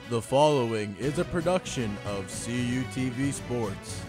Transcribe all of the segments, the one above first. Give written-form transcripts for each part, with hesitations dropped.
The following is a production of CUTV Sports.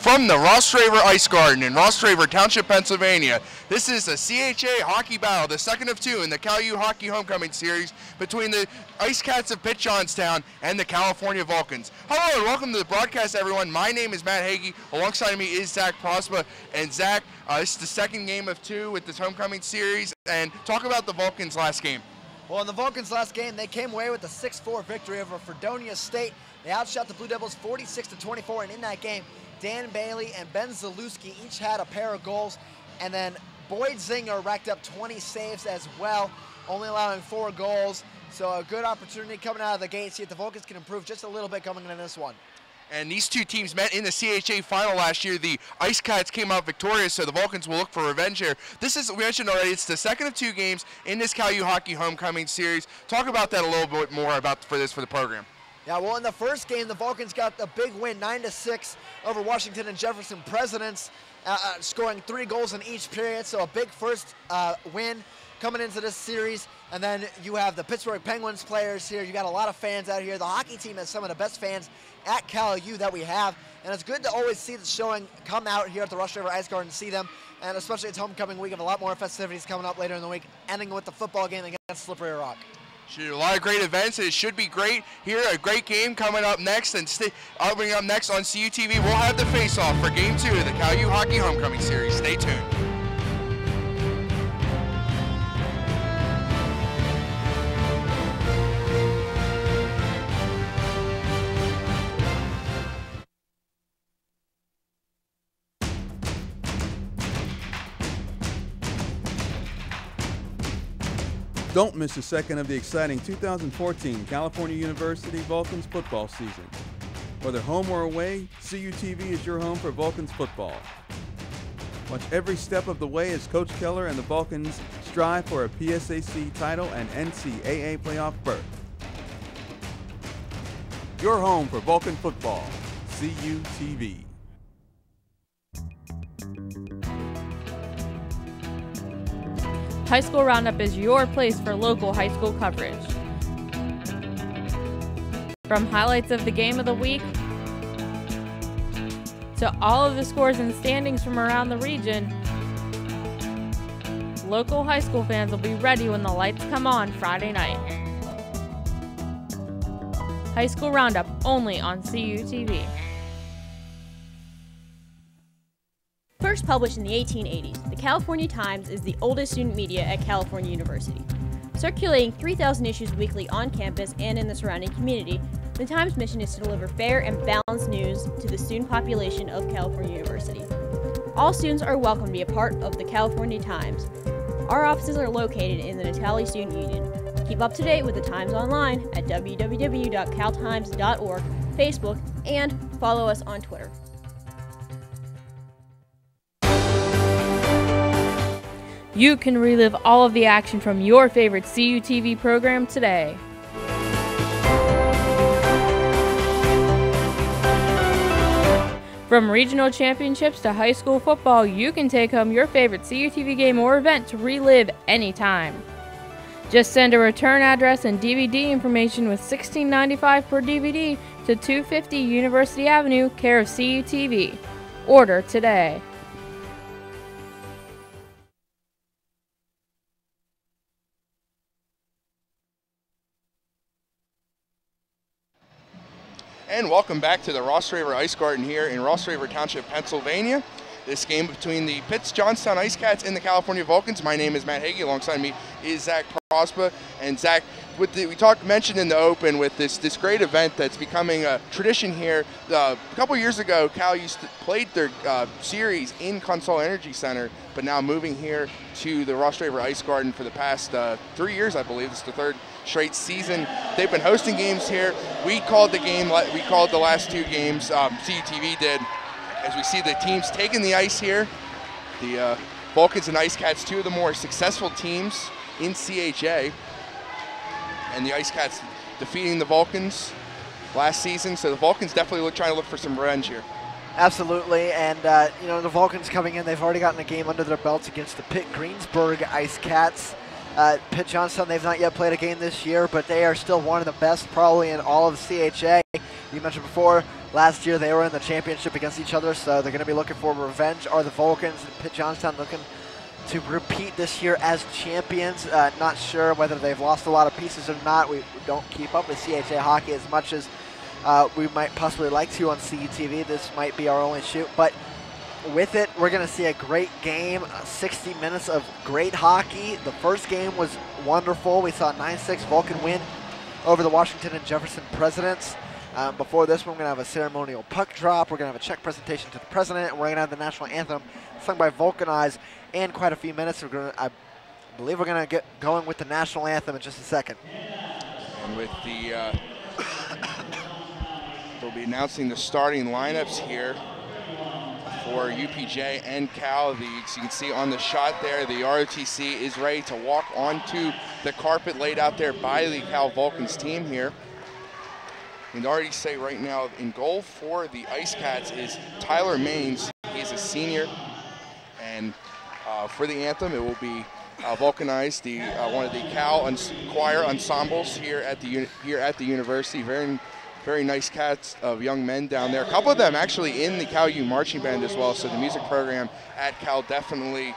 From the Ross Raver Ice Garden in Ross Raver Township, Pennsylvania, this is a CHA hockey battle, the second of two in the CalU Hockey Homecoming Series between the Ice Cats of Pitt Johnstown and the California Vulcans. Hello and welcome to the broadcast, everyone. My name is Matt Hagee. Alongside me is Zach Prospa. And Zach, this is the second game of two with this homecoming series. And talk about the Vulcans' last game. Well, in the Vulcans' last game, they came away with a 6-4 victory over Fredonia State. They outshot the Blue Devils 46-24, and in that game, Dan Bailey and Ben Zalewski each had a pair of goals, and then Boyd Zinger racked up 20 saves as well, only allowing 4 goals. So a good opportunity coming out of the gate. See if the Vulcans can improve just a little bit coming into this one. And these two teams met in the CHA final last year. The Ice Cats came out victorious, so the Vulcans will look for revenge here. This is, we mentioned already, it's the second of two games in this CalU Hockey Homecoming Series. Talk about that a little bit more about for the program. Yeah, well, in the first game, the Vulcans got the big win, 9-6 over Washington and Jefferson Presidents, scoring 3 goals in each period. So a big first win coming into this series. And then you have the Pittsburgh Penguins players here. You got a lot of fans out here. The hockey team has some of the best fans at CalU that we have. And it's good to always see the showing come out here at the Rush River Ice Garden and see them. And especially it's homecoming week, of a lot more festivities coming up later in the week, ending with the football game against Slippery Rock. A lot of great events. It should be great here. A great game coming up next, and coming up next on CUTV, we'll have the face-off for Game 2 of the CalU Hockey Homecoming Series. Stay tuned. Don't miss a second of the exciting 2014 California University Vulcans football season. Whether home or away, CUTV is your home for Vulcans football. Watch every step of the way as Coach Keller and the Vulcans strive for a PSAC title and NCAA playoff berth. Your home for Vulcan football, CUTV. High School Roundup is your place for local high school coverage. From highlights of the game of the week to all of the scores and standings from around the region, local high school fans will be ready when the lights come on Friday night. High School Roundup only on CUTV. First published in the 1880s, the California Times is the oldest student media at California University. Circulating 3,000 issues weekly on campus and in the surrounding community, the Times' mission is to deliver fair and balanced news to the student population of California University. All students are welcome to be a part of the California Times. Our offices are located in the Natali Student Union. Keep up to date with the Times online at www.caltimes.org, Facebook, and follow us on Twitter. You can relive all of the action from your favorite CUTV program today. From regional championships to high school football, you can take home your favorite CUTV game or event to relive anytime. Just send a return address and DVD information with $16.95 per DVD to 250 University Avenue, care of CUTV. Order today. And welcome back to the Ross Raver Ice Garden here in Ross Raver Township, Pennsylvania. This game between the Pitt Johnstown Ice Cats and the California Vulcans. My name is Matt Hagee. Alongside me is Zach Prospa. And Zach, mentioned in the open with this great event that's becoming a tradition here. A couple years ago, Cal played their series in Consol Energy Center, but now moving here to the Ross Draver Ice Garden for the past 3 years, I believe. It's the third straight season they've been hosting games here. We called the last 2 games. CUTV did, as we see the teams taking the ice here. The Vulcans and Ice Cats, 2 of the more successful teams in CHA. And the Ice Cats defeating the Vulcans last season, so the Vulcans definitely trying to look for some revenge here. Absolutely, and you know, the Vulcans coming in, they've already gotten a game under their belts against the Pitt Greensburg Ice Cats. Pitt Johnstown, they've not yet played a game this year, but they are still one of the best probably in all of CHA. You mentioned before, last year they were in the championship against each other, so they're going to be looking for revenge. Are the Vulcans and Pitt Johnstown looking to repeat this year as champions? Not sure whether they've lost a lot of pieces or not. We don't keep up with CHA hockey as much as we might possibly like to on CUTV. This might be our only shoot, but with it, we're going to see a great game, 60 minutes of great hockey. The first game was wonderful. We saw a 9-6 Vulcan win over the Washington and Jefferson Presidents. Before this one, we're going to have a ceremonial puck drop. We're going to have a check presentation to the president, and we're going to have the national anthem sung by Vulcanize in quite a few minutes. I believe we're going to get going with the national anthem in just a second. And with they'll be announcing the starting lineups here for UPJ and Cal. As you can see on the shot there, the ROTC is ready to walk onto the carpet laid out there by the Cal Vulcans team here. And already say right now, in goal for the Ice Cats is Tyler Maines. He's a senior. And for the anthem, it will be Vulcanized, one of the Cal choir ensembles here at the university. Very nice cats of young men down there. A couple of them actually in the Cal U marching band as well. So the music program at Cal definitely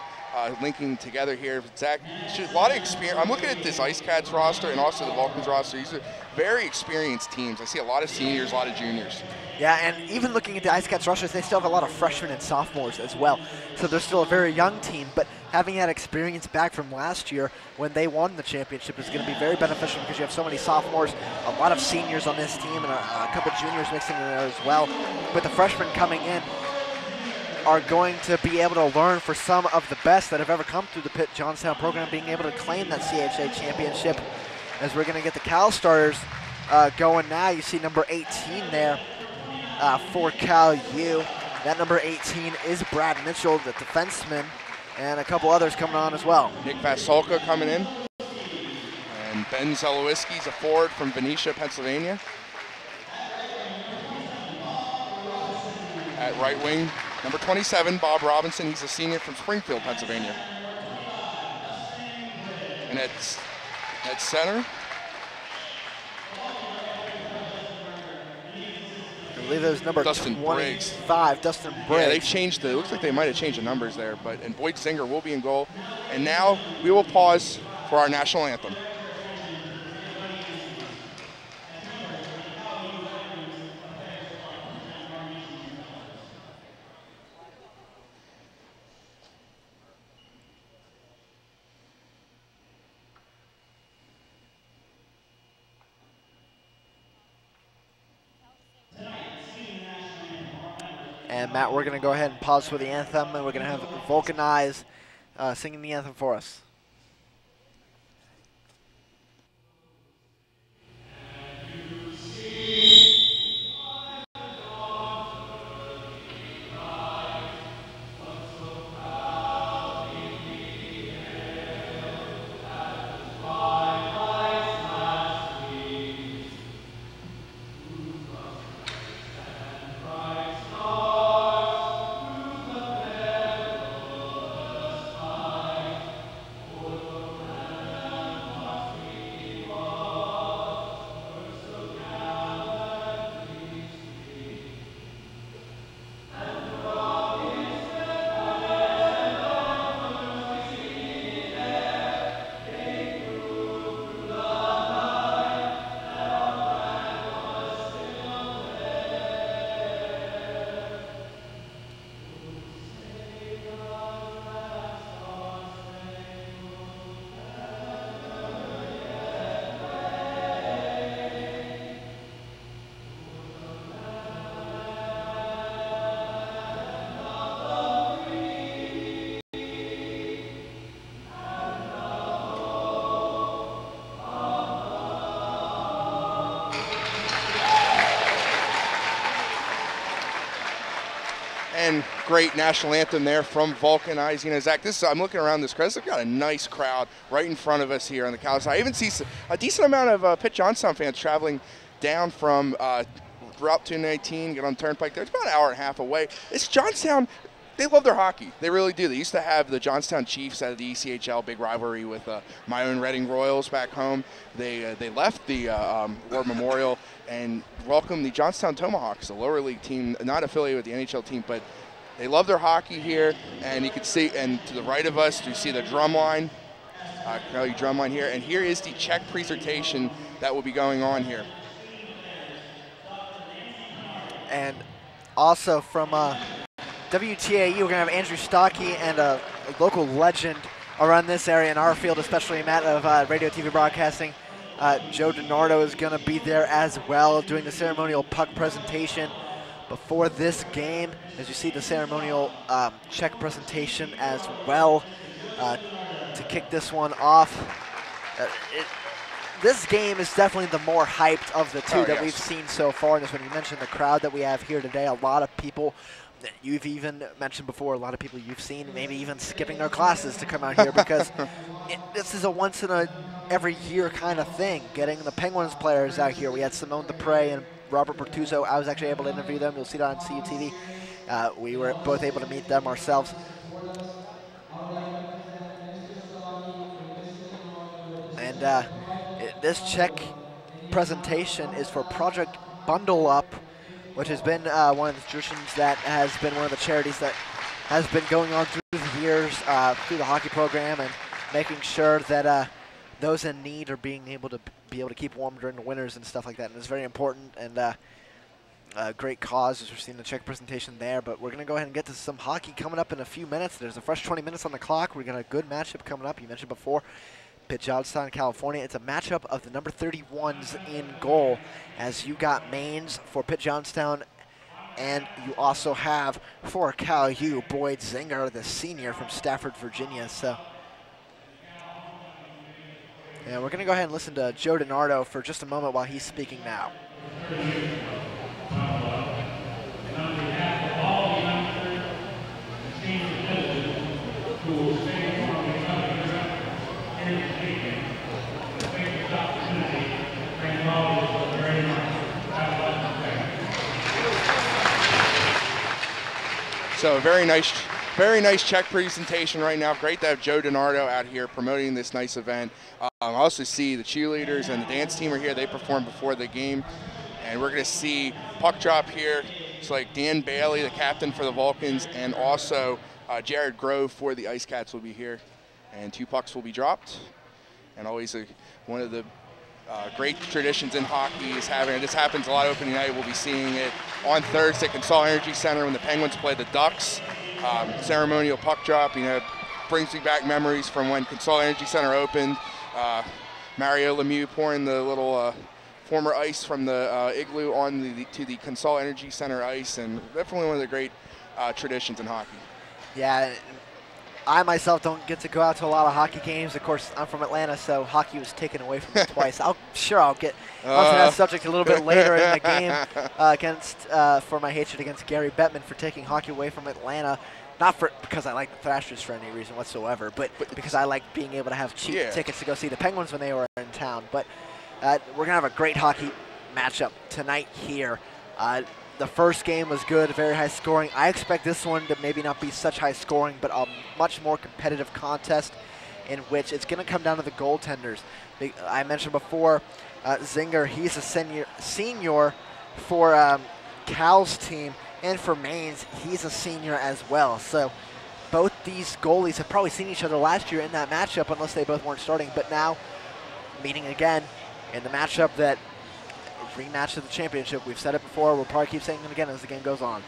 linking together here. Zach, a lot of experience. I'm looking at this Ice Cats roster and also the Vulcans roster. These are very experienced teams. I see a lot of seniors, a lot of juniors. Yeah, and even looking at the Ice Cats rosters, they still have a lot of freshmen and sophomores as well. So they're still a very young team, but having that experience back from last year when they won the championship is going to be very beneficial because you have so many sophomores, a lot of seniors on this team, and a couple juniors mixing in there as well. With the freshmen coming in, are going to be able to learn for some of the best that have ever come through the Pitt Johnstown program, being able to claim that CHA championship. As we're going to get the Cal starters going now. You see number 18 there for Cal U. That number 18 is Brad Mitchell, the defenseman, and a couple others coming on as well. Nick Vasolka coming in. And Ben Zelowiski's a forward from Venetia, Pennsylvania. At right wing, number 27, Bob Robinson. He's a senior from Springfield, Pennsylvania. And at center, I believe it was number Dustin 25, Briggs. Dustin Briggs. Yeah, they changed it looks like they might have changed the numbers there, and Boyd Singer will be in goal. And now we will pause for our national anthem. And Matt, we're going to go ahead and pause for the anthem, and we're going to have Vulcanize singing the anthem for us. And great national anthem there from Vulcanizing. Zach, I'm looking around this crowd. We've got a nice crowd right in front of us here on the Cal side. I even see a decent amount of Pitt Johnstown fans traveling down from Route 219, get on Turnpike there. It's about an hour and a half away. It's Johnstown. They love their hockey. They really do. They used to have the Johnstown Chiefs out of the ECHL, big rivalry with my own Reading Royals back home. They left the War Memorial and welcomed the Johnstown Tomahawks, a lower league team, not affiliated with the NHL team, but they love their hockey here. And you can see, and to the right of us, you see the drum line, drum line here. And here is the Czech presentation that will be going on here. And also from WTAE, we're going to have Andrew Stockey and a local legend around this area in our field, especially Matt of Radio TV Broadcasting. Joe DiNardo is going to be there as well, doing the ceremonial puck presentation before this game. As you see, the ceremonial Czech presentation as well to kick this one off. This game is definitely the more hyped of the two that we've seen so far. And when you mentioned the crowd that we have here today, a lot of people that you've even mentioned before, a lot of people you've seen maybe even skipping their classes to come out here because this is a once in a every year kind of thing, getting the Penguins players out here. We had Simone Dupre and Robert Bertuzzo. I was actually able to interview them. You'll see that on CUTV. We were both able to meet them ourselves. And this Czech presentation is for Project Bundle Up, which has been one of the traditions that has been one of the charities that has been going on through the years through the hockey program and making sure that those in need are being able to keep warm during the winters and stuff like that. And it's very important and a great cause as we're seeing the Czech presentation there. But we're going to go ahead and get to some hockey coming up in a few minutes. There's a fresh 20 minutes on the clock. We've got a good matchup coming up. You mentioned before, Pitt Johnstown, California. It's a matchup of the number 31s in goal, as you got Maines for Pitt Johnstown, and you also have for Cal U, Boyd Zinger, the senior from Stafford, Virginia. So, yeah, we're going to go ahead and listen to Joe DiNardo for just a moment while he's speaking now. So very nice Czech presentation right now. Great to have Joe DiNardo out here promoting this nice event. I also see the cheerleaders and the dance team are here. They performed before the game. And we're going to see puck drop here. It's like Dan Bailey, the captain for the Vulcans, and also Jared Grove for the Ice Cats will be here. And 2 pucks will be dropped. And always one of the great traditions in hockey is having it. This happens a lot opening night. We'll be seeing it on Thursday at Consol Energy Center when the Penguins play the Ducks. Ceremonial puck drop, brings me back memories from when Consol Energy Center opened. Mario Lemieux pouring the little former ice from the igloo on to the Consol Energy Center ice, and definitely one of the great traditions in hockey. Yeah. I myself don't get to go out to a lot of hockey games. Of course, I'm from Atlanta, so hockey was taken away from me twice. I'll get onto that subject a little bit later in the game for my hatred against Gary Bettman for taking hockey away from Atlanta. Not because I like the Thrashers for any reason whatsoever, but because I like being able to have cheap tickets to go see the Penguins when they were in town. But we're going to have a great hockey matchup tonight here. The first game was good, very high scoring. I expect this one to maybe not be such high scoring, but a much more competitive contest in which it's going to come down to the goaltenders. I mentioned before, Zinger, he's a senior for Cal's team, and for Maines, he's a senior as well. So both these goalies have probably seen each other last year in that matchup, unless they both weren't starting, but now meeting again in the matchup that rematch of the championship. We've said it before. We'll probably keep saying it again as the game goes on.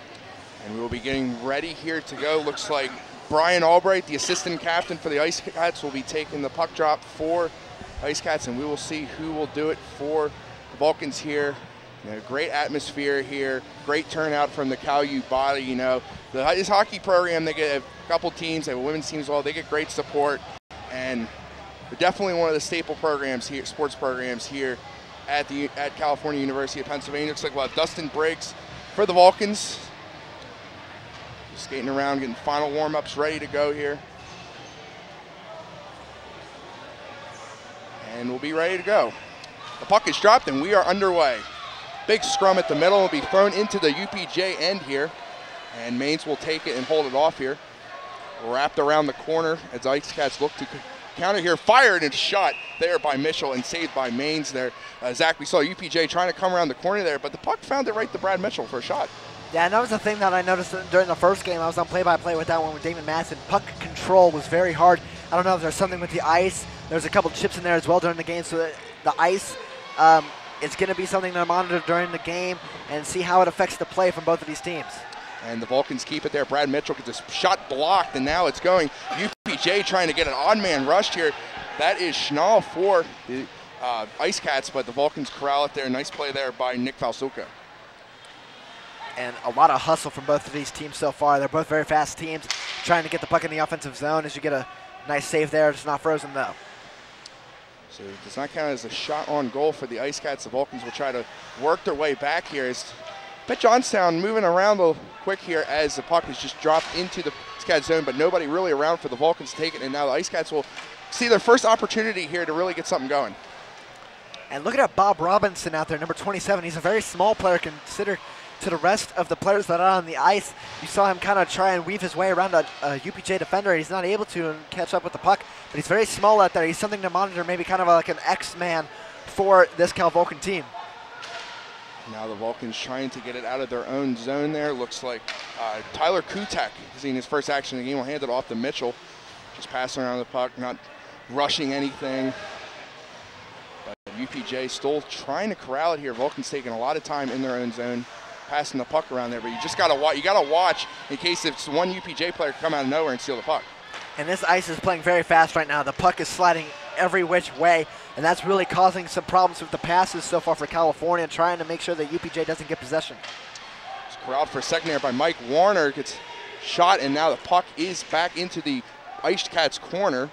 And we will be getting ready here to go. Looks like Brian Albright, the assistant captain for the Ice Cats, will be taking the puck drop for Ice Cats, and we will see who will do it for the Vulcans here. Great atmosphere here. Great turnout from the Cal U body. This hockey program, they get a couple teams, they have women's teams as well. They get great support, and they're definitely one of the staple programs here, sports programs here at California University of Pennsylvania. Looks like we'll have Dustin Briggs for the Vulcans. Just skating around, getting final warm-ups ready to go here. And we'll be ready to go. The puck is dropped and we are underway. Big scrum at the middle will be thrown into the UPJ end here. And Mains will take it and hold it off here. Wrapped around the corner as the Ice Cats look to counter here. Fired and shot there by Mitchell and saved by Mains there. Zach, we saw UPJ trying to come around the corner there, but the puck found it right to Brad Mitchell for a shot. Yeah, and that was the thing that I noticed during the first game. I was on play-by-play with that one with Damon Madsen. Puck control was very hard. I don't know if there's something with the ice. There's a couple chips in there as well during the game, so the ice is going to be something to monitor during the game and see how it affects the play from both of these teams. And the Vulcans keep it there. Brad Mitchell gets a shot blocked, and now it's going. UPJ trying to get an odd man rushed here. That is Schnall for the Ice Cats, but the Vulcans corral it there. Nice play there by Nick Falsuca. And a lot of hustle from both of these teams so far. They're both very fast teams, trying to get the puck in the offensive zone as you get a nice save there. It's not frozen, though. So it does not count as a shot on goal for the Ice Cats. The Vulcans will try to work their way back here. As Bet Johnstown moving around a little quick here as the puck is just dropped into the Ice Cats zone, but nobody really around for the Vulcans to take it. And now the Ice Cats will see their first opportunity here to really get something going. And look at Bob Robinson out there, number 27. He's a very small player considered to the rest of the players that are on the ice. You saw him kind of try and weave his way around a UPJ defender. He's not able to catch up with the puck, but he's very small out there. He's something to monitor, maybe kind of like an X-man for this Cal Vulcan team. Now the Vulcans trying to get it out of their own zone there. Looks like Tyler Kutek, seeing his first action in the game, will hand it off to Mitchell. Just passing around the puck, not rushing anything. But UPJ still trying to corral it here. Vulcans taking a lot of time in their own zone, passing the puck around there, but you just gotta watch in case if one UPJ player come out of nowhere and steal the puck. And this ice is playing very fast right now. The puck is sliding every which way, and that's really causing some problems with the passes so far for California, trying to make sure that UPJ doesn't get possession. It's corralled for a second there by Mike Warner, gets shot, and now the puck is back into the Ice Cats corner.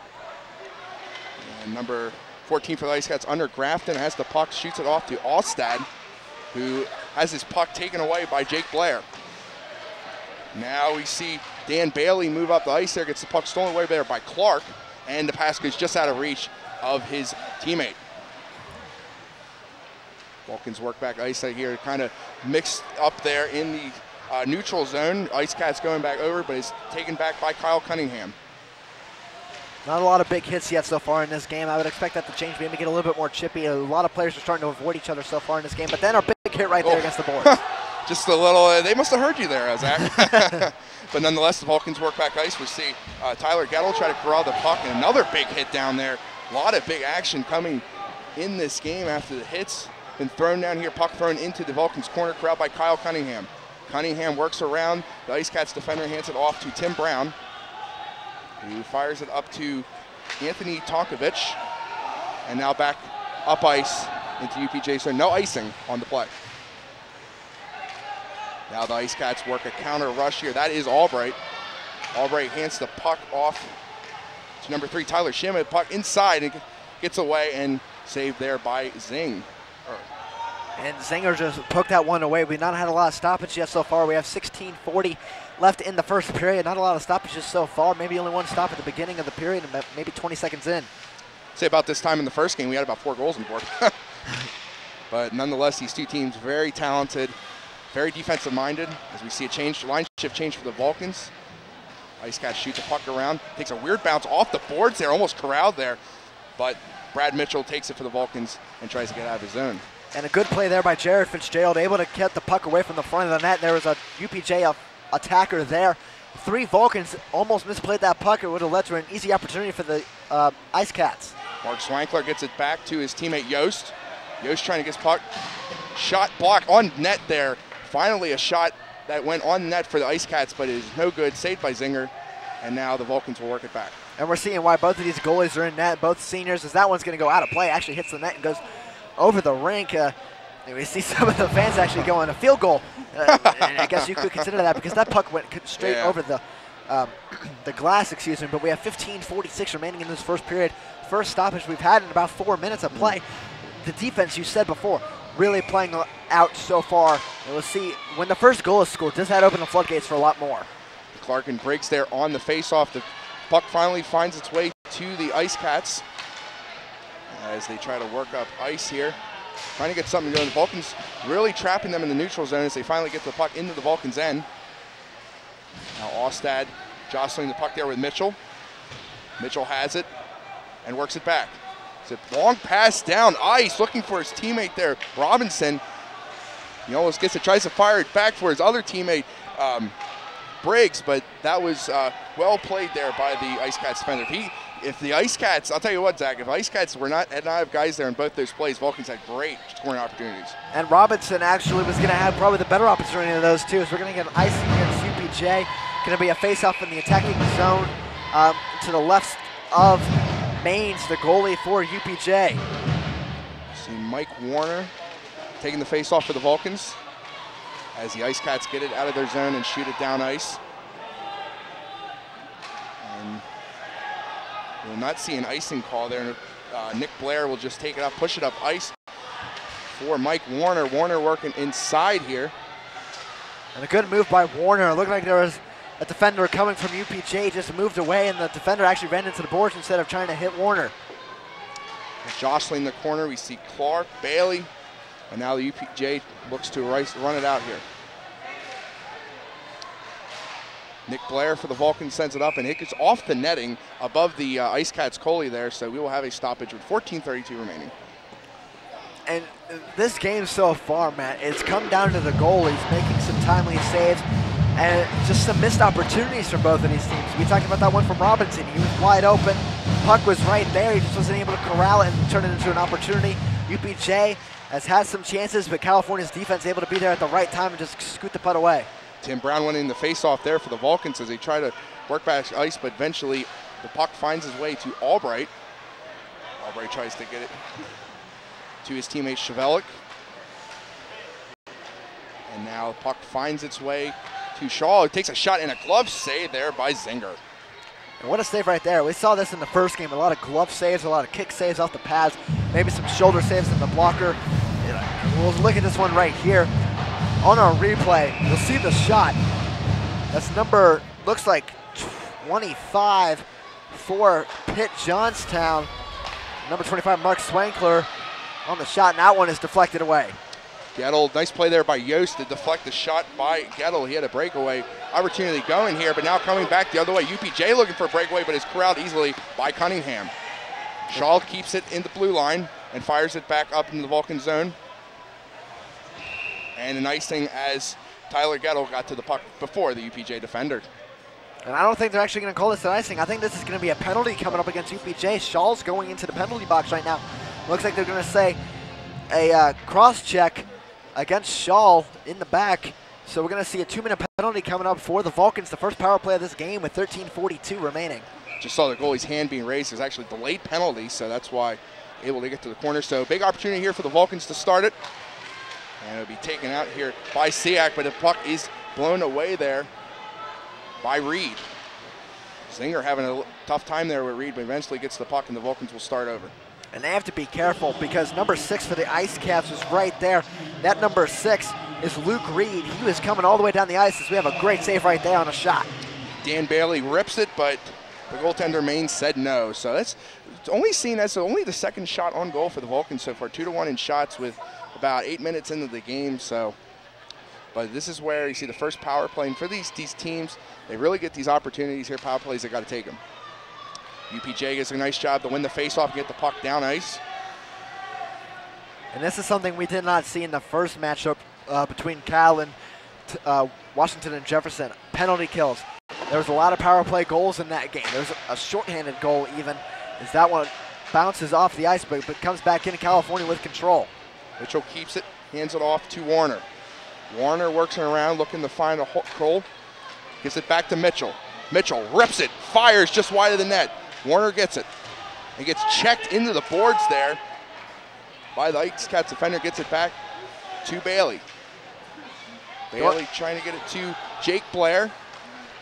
And number 14 for the Ice Cats, under Grafton, has the puck, shoots it off to Alstad, who has his puck taken away by Jake Blair. Now we see Dan Bailey move up the ice there, gets the puck stolen away there by Clark, and the pass goes just out of reach of his teammate. Vulcans work back ice out here, kind of mixed up there in the neutral zone. Ice Cats going back over, but is taken back by Kyle Cunningham. Not a lot of big hits yet so far in this game. I would expect that to change, maybe get a little bit more chippy. A lot of players are starting to avoid each other so far in this game, but then our big hit right there against the boards. Just a little, they must have heard you there, Zach. But nonetheless, the Vulcans work back ice. We see Tyler Gettle try to corral the puck, and another big hit down there. A lot of big action coming in this game after the hits. Been thrown down here, puck thrown into the Vulcans corner, corralled by Kyle Cunningham. Cunningham works around the Ice Cats defender, hands it off to Tim Brown, who fires it up to Anthony Tonkovich, and now back up ice into UPJ, so no icing on the play. Now the Ice Cats work a counter rush here. That is Albright. Albright hands the puck off to number 3, Tyler Shimmitt. Puck inside and gets away and saved there by Zing. And Zinger just poked that one away. We've not had a lot of stoppage yet so far. We have 16:40 left in the first period. Not a lot of stoppages so far. Maybe only one stop at the beginning of the period and maybe 20 seconds in. Say about this time in the first game, we had about 4 goals on board. But nonetheless, these two teams very talented, very defensive minded. As we see a line shift change for the Vulcans. Ice Cats shoot the puck around, takes a weird bounce off the boards there, almost corralled there. But Brad Mitchell takes it for the Vulcans and tries to get out of his zone. And a good play there by Jared Fitzgerald, able to get the puck away from the front of the net. There was a UPJ attacker there. 3 Vulcans almost misplayed that puck. It would have led to an easy opportunity for the Ice Cats. Mark Swankler gets it back to his teammate Yost. Yost trying to get his puck. Shot block on net there. Finally a shot that went on net for the Ice Cats, but it is no good. Saved by Zinger. And now the Vulcans will work it back. And we're seeing why both of these goalies are in net, both seniors, as that one's going to go out of play. Actually hits the net and goes over the rink. And we see some of the fans actually going a field goal. And I guess you could consider that because that puck went straight over the glass, excuse me. But we have 15:46 remaining in this first period. First stoppage we've had in about 4 minutes of play. The defense, you said before, really playing out so far. And we'll see when the first goal is scored, does that open the floodgates for a lot more? Clark and Briggs there on the face-off. The puck finally finds its way to the Ice Cats as they try to work up ice here. Trying to get something going. The Vulcans really trapping them in the neutral zone as they finally get the puck into the Vulcans' end. Now Ostad jostling the puck there with Mitchell. Mitchell has it and works it back. It's a long pass down ice, looking for his teammate there, Robinson. He almost gets it, tries to fire it back for his other teammate, Briggs, but that was well played there by the Ice Cats defender. If the Ice Cats, I'll tell you what, Zach, if Ice Cats had not have guys there in both those plays, Vulcans had great scoring opportunities. And Robinson actually was going to have probably the better opportunity of those two. So we're going to get an icing against UPJ. Going to be a face-off in the attacking zone to the left of Maines, the goalie for UPJ. See Mike Warner taking the face-off for the Vulcans as the Ice Cats get it out of their zone and shoot it down ice. And we'll not see an icing call there. Nick Blair will just take it up, push it up ice for Mike Warner. Warner working inside here. And a good move by Warner. It looked like there was a defender coming from UPJ, just moved away, and the defender actually ran into the boards instead of trying to hit Warner. And jostling the corner, we see Clark, Bailey, and now the UPJ looks to run it out here. Nick Blair for the Vulcans sends it up, and it gets off the netting above the Ice Cats goalie there, so we will have a stoppage with 14:32 remaining. And this game so far, Matt, it's come down to the goalies making some timely saves and just some missed opportunities from both of these teams. We talked about that one from Robinson. He was wide open. Puck was right there. He just wasn't able to corral it and turn it into an opportunity. UPJ has had some chances, but California's defense able to be there at the right time and just scoot the puck away. Tim Brown winning the face-off there for the Vulcans as they try to work back ice, but eventually the puck finds its way to Albright. Albright tries to get it to his teammate Chevelik. And now the puck finds its way to Shaw, who takes a shot and a glove save there by Zinger. And what a save right there. We saw this in the first game. A lot of glove saves, a lot of kick saves off the pads, maybe some shoulder saves in the blocker. We'll look at this one right here. On our replay, you'll see the shot. That's number, looks like 25 for Pitt Johnstown. Number 25, Mark Swankler on the shot, and that one is deflected away. Gettle, nice play there by Yost to deflect the shot by Gettle. He had a breakaway opportunity going here, but now coming back the other way. UPJ looking for a breakaway, but is corralled easily by Cunningham. Shaw keeps it in the blue line and fires it back up into the Vulcan zone. And an icing as Tyler Gettle got to the puck before the UPJ defender. And I don't think they're actually going to call this an icing. I think this is going to be a penalty coming up against UPJ. Shaw's going into the penalty box right now. Looks like they're going to say a cross check against Shaw in the back. So we're going to see a 2-minute penalty coming up for the Vulcans, the first power play of this game with 13:42 remaining. Just saw the goalie's hand being raised. There's actually a delayed penalty, so that's why able to get to the corner. So big opportunity here for the Vulcans to start it. And it'll be taken out here by Siak, but the puck is blown away there by Reed. Zinger having a tough time there with Reed, but eventually gets the puck and the Vulcans will start over. And they have to be careful because number 6 for the Ice Caps is right there. That number 6 is Luke Reed. He was coming all the way down the ice as we have a great save right there on a shot. Dan Bailey rips it, but the goaltender Maines said no. So that's only seen as only the second shot on goal for the Vulcans so far. 2-1 in shots with about 8 minutes into the game. So, but this is where you see the first power play. And for these teams, they really get these opportunities here, power plays, they got to take them. UPJ gets a nice job to win the faceoff and get the puck down ice. And this is something we did not see in the first matchup between Cal and Washington and Jefferson. Penalty kills. There was a lot of power play goals in that game. There was a shorthanded goal even, as that one bounces off the ice, but comes back into California with control. Mitchell keeps it, hands it off to Warner. Warner works it around, looking to find a hole. Gives it back to Mitchell. Mitchell rips it, fires just wide of the net. Warner gets it. He gets checked into the boards there by the Ice Cats defender, gets it back to Bailey. Bailey trying to get it to Jake Blair.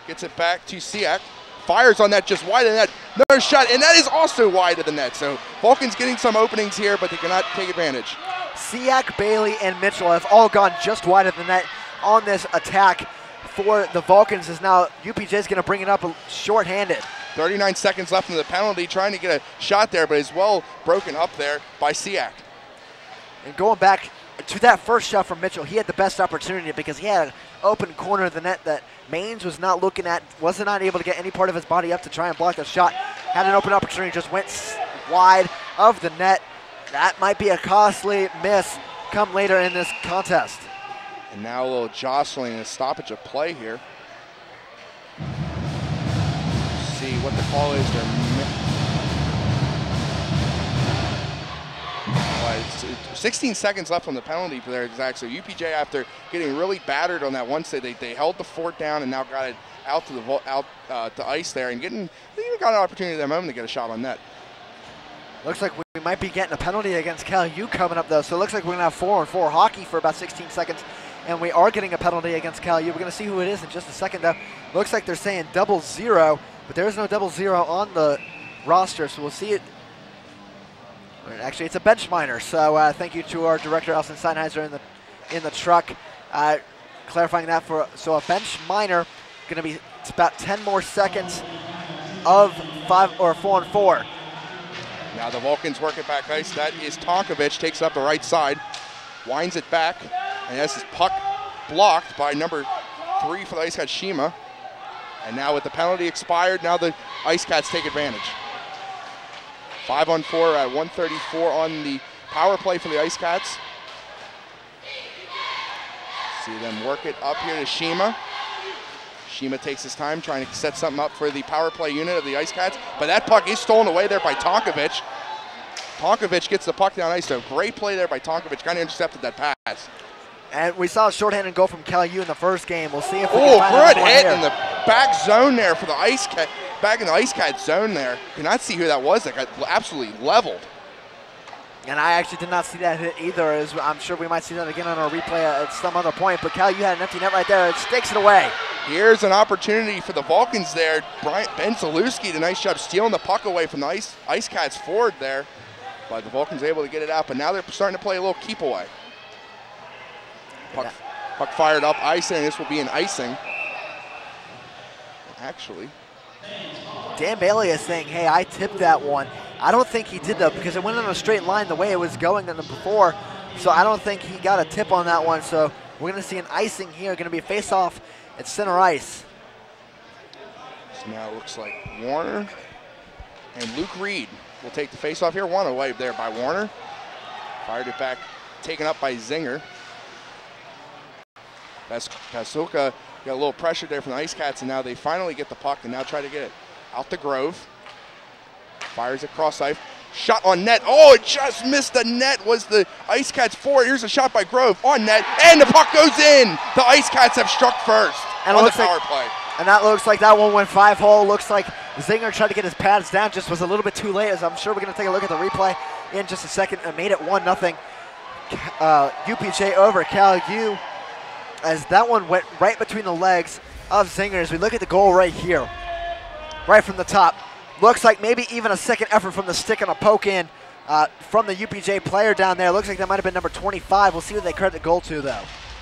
Gets it back to Siak. Fires on that just wide of the net. Another shot, and that is also wide of the net. So Vulcan's getting some openings here, but they cannot take advantage. Siak, Bailey, and Mitchell have all gone just wide of the net on this attack for the Vulcans is now UPJ is going to bring it up shorthanded. 39 seconds left in the penalty, trying to get a shot there, but is well broken up there by Siak. And going back to that first shot from Mitchell, he had the best opportunity because he had an open corner of the net that Maines was not looking at, was not able to get any part of his body up to try and block the shot. Had an open opportunity, just went wide of the net. That might be a costly miss come later in this contest. And now a little jostling and a stoppage of play here. See what the call is. It's 16 seconds left on the penalty for their exact. So UPJ, after getting really battered on that one side, they held the fort down and now got it out to the ice there and they even got an opportunity at that moment to get a shot on net. Looks like we might be getting a penalty against Cal U coming up though. So it looks like we're gonna have 4-on-4 hockey for about 16 seconds. And we are getting a penalty against Cal U. We're going to see who it is in just a second, though. Looks like they're saying 0-0, but there is no 0-0 on the roster, so we'll see it. Actually, it's a bench minor, so thank you to our director, Elson Steinheiser, in the truck, clarifying that for. So a bench minor, going to be it's about 10 more seconds of 4-on-4. Now the Vulcans work it back ice. That is Tonkovich, takes it up the right side, winds it back. And that's his puck blocked by number 3 for the Ice Cats, Shima. And now with the penalty expired, now the Ice Cats take advantage. 5-on-4 at 1:34 on the power play for the Ice Cats. See them work it up here to Shima. Shima takes his time trying to set something up for the power play unit of the Ice Cats. But that puck is stolen away there by Tonkovich. Tonkovich gets the puck down ice. So great play there by Tonkovich. Kind of intercepted that pass. And we saw a shorthanded goal from Cal U in the first game. We'll see if we can find good hit in the back zone there for the Ice Cat, back in the Ice Cat zone there. Cannot see who that was. That got absolutely leveled. And I actually did not see that hit either. As I'm sure we might see that again on our replay at some other point. But Cal U had an empty net right there. It stakes it away. Here's an opportunity for the Vulcans there. Ben Zalewski, the nice job stealing the puck away from the Ice Cats forward there. But the Vulcans able to get it out. But now they're starting to play a little keep away. Puck fired up ice, and this will be an icing. Actually, Dan Bailey is saying, hey, I tipped that one. I don't think he did though, because it went on a straight line the way it was going before. So I don't think he got a tip on that one. So we're going to see an icing here. Going to be a face-off at center ice. So now it looks like Warner and Luke Reed will take the face-off here. One away there by Warner. Fired it back, taken up by Zinger. Pasulka got a little pressure there from the Ice Cats, and now they finally get the puck and now try to get it out to Grove. Fires across ice. Shot on net. Oh, it just missed the net. Was the Ice Cats forward. Here's a shot by Grove on net, and the puck goes in. The Ice Cats have struck first on the power play. And that looks like that one went 5-hole. Looks like Zinger tried to get his pads down, just was a little bit too late, as I'm sure we're going to take a look at the replay in just a second. And made it 1-0. UPJ over Cal U, as that one went right between the legs of Zinger. As we look at the goal right here, right from the top. Looks like maybe even a second effort from the stick and a poke in from the UPJ player down there. Looks like that might have been number 25. We'll see what they credit the goal to, though.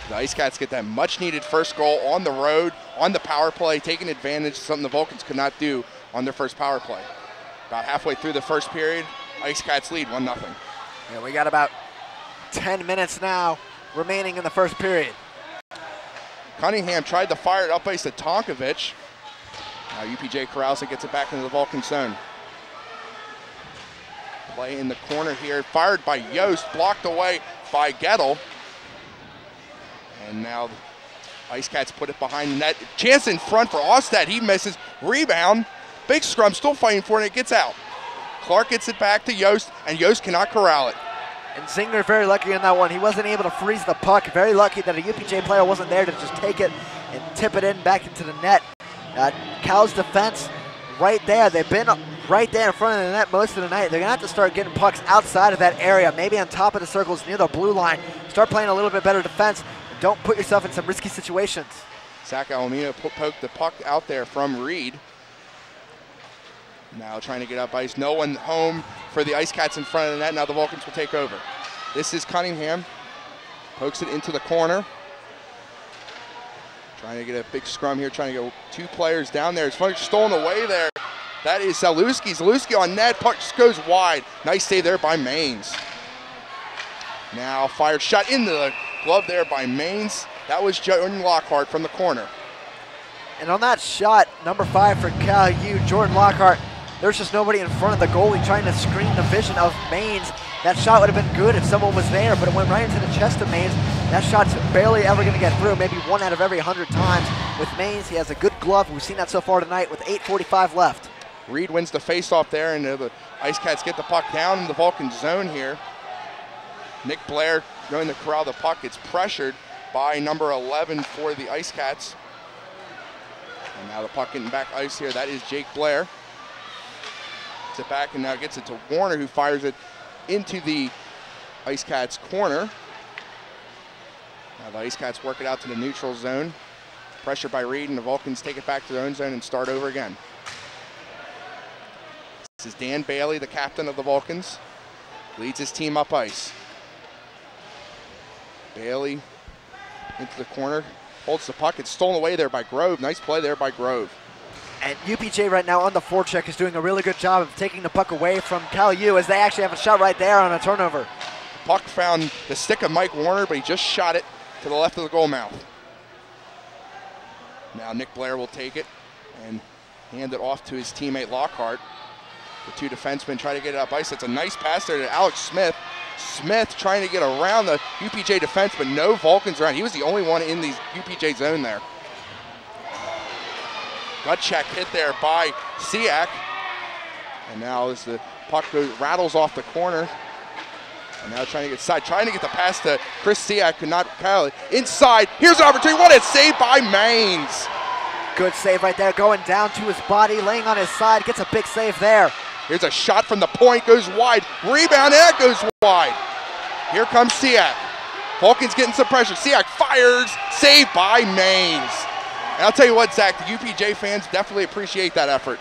The Ice Cats get that much-needed first goal on the road, on the power play, taking advantage of something the Vulcans could not do on their first power play. About halfway through the first period, Ice Cats lead 1-0. Yeah, we got about 10 minutes now remaining in the first period. Cunningham tried to fire it up ice to Tonkovich. Now UPJ corrals it, gets it back into the Vulcan zone. Play in the corner here, fired by Yost, blocked away by Gettle. And now the Ice Cats put it behind the net. Chance in front for Ostad, he misses. Rebound, big scrum, still fighting for it, and it gets out. Clark gets it back to Yost, and Yost cannot corral it. And Zinger very lucky in that one. He wasn't able to freeze the puck. Very lucky that a UPJ player wasn't there to just take it and tip it in back into the net. Cal's defense right there. They've been right there in front of the net most of the night. They're going to have to start getting pucks outside of that area, maybe on top of the circles near the blue line. Start playing a little bit better defense. And don't put yourself in some risky situations. Zach Alameda poked the puck out there from Reed. Now trying to get up ice. No one home for the Ice Cats in front of the net. Now the Vulcans will take over. This is Cunningham. Pokes it into the corner. Trying to get a big scrum here, trying to go 2 players down there. It's funny, stolen away there. That is Zalewski. Zalewski on net, puck just goes wide. Nice save there by Maines. Now fired shot into the glove there by Maines. That was Jordan Lockhart from the corner. And on that shot, number 5 for Cal U, Jordan Lockhart, there's just nobody in front of the goalie trying to screen the vision of Maines. That shot would have been good if someone was there, but it went right into the chest of Maines. That shot's barely ever going to get through, maybe 1 out of every 100 times. With Maines, he has a good glove. We've seen that so far tonight with 8:45 left. Reed wins the faceoff there, and the Ice Cats get the puck down in the Vulcan zone here. Nick Blair going to corral the puck. It's pressured by number 11 for the Ice Cats. And now the puck getting back ice here. That is Jake Blair. Gets it back and now gets it to Warner, who fires it into the Ice Cats corner. Now the Ice Cats work it out to the neutral zone. Pressure by Reed, and the Vulcans take it back to their own zone and start over again. This is Dan Bailey, the captain of the Vulcans. Leads his team up ice. Bailey into the corner, holds the puck. It's stolen away there by Grove. Nice play there by Grove. And UPJ right now on the forecheck is doing a really good job of taking the puck away from Cal U, as they actually have a shot right there on a turnover. The puck found the stick of Mike Warner, but he just shot it to the left of the goal mouth. Now Nick Blair will take it and hand it off to his teammate Lockhart. The 2 defensemen try to get it up ice. It's a nice pass there to Alex Smith. Smith trying to get around the UPJ defense, but no Vulcans around. He was the only one in the UPJ zone there. Gut check hit there by Siak. And now as the puck rattles off the corner. And now trying to get side, trying to get the pass to Chris Siak, could not Kyle inside. Here's an opportunity. What a save by Maines. Good save right there, going down to his body, laying on his side, gets a big save there. Here's a shot from the point, goes wide. Rebound, and that goes wide. Here comes Siak. Vulcans getting some pressure. Siak fires, saved by Maines. And I'll tell you what, Zach, the UPJ fans definitely appreciate that effort.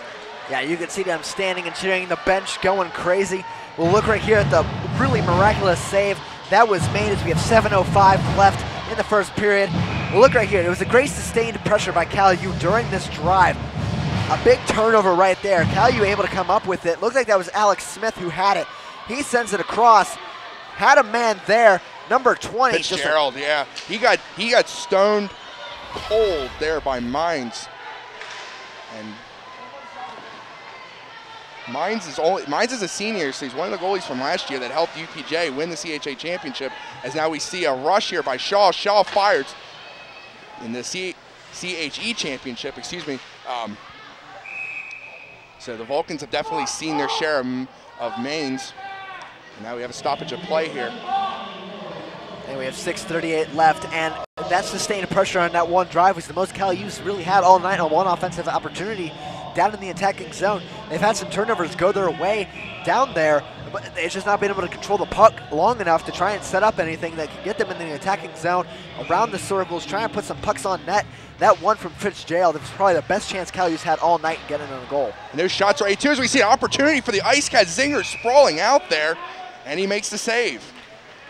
Yeah, you can see them standing and cheering, the bench going crazy. We'll look right here at the really miraculous save that was made as we have 7:05 left in the first period. We'll look right here. It was a great sustained pressure by Cal U during this drive. A big turnover right there. Cal U able to come up with it. Looks like that was Alex Smith who had it. He sends it across. Had a man there. Number 20. Fitzgerald, yeah. He got stoned cold there by Maines. And Maines is a senior, so he's one of the goalies from last year that helped UPJ win the CHA championship. As now we see a rush here by Shaw. Shaw fires in the CHE championship, excuse me. So the Vulcans have definitely seen their share of Maines. And now we have a stoppage of play here. And we have 6:38 left, and that sustained pressure on that one drive was the most Cal U's really had all night on one offensive opportunity down in the attacking zone. They've had some turnovers go their way down there, but they've just not been able to control the puck long enough to try and set up anything that can get them in the attacking zone around the circles, try and put some pucks on net. That one from Fitzgerald, it was probably the best chance Cal U's had all night getting on a goal. And those shots are A2 as we see an opportunity for the Ice Cats. Zinger sprawling out there, and he makes the save.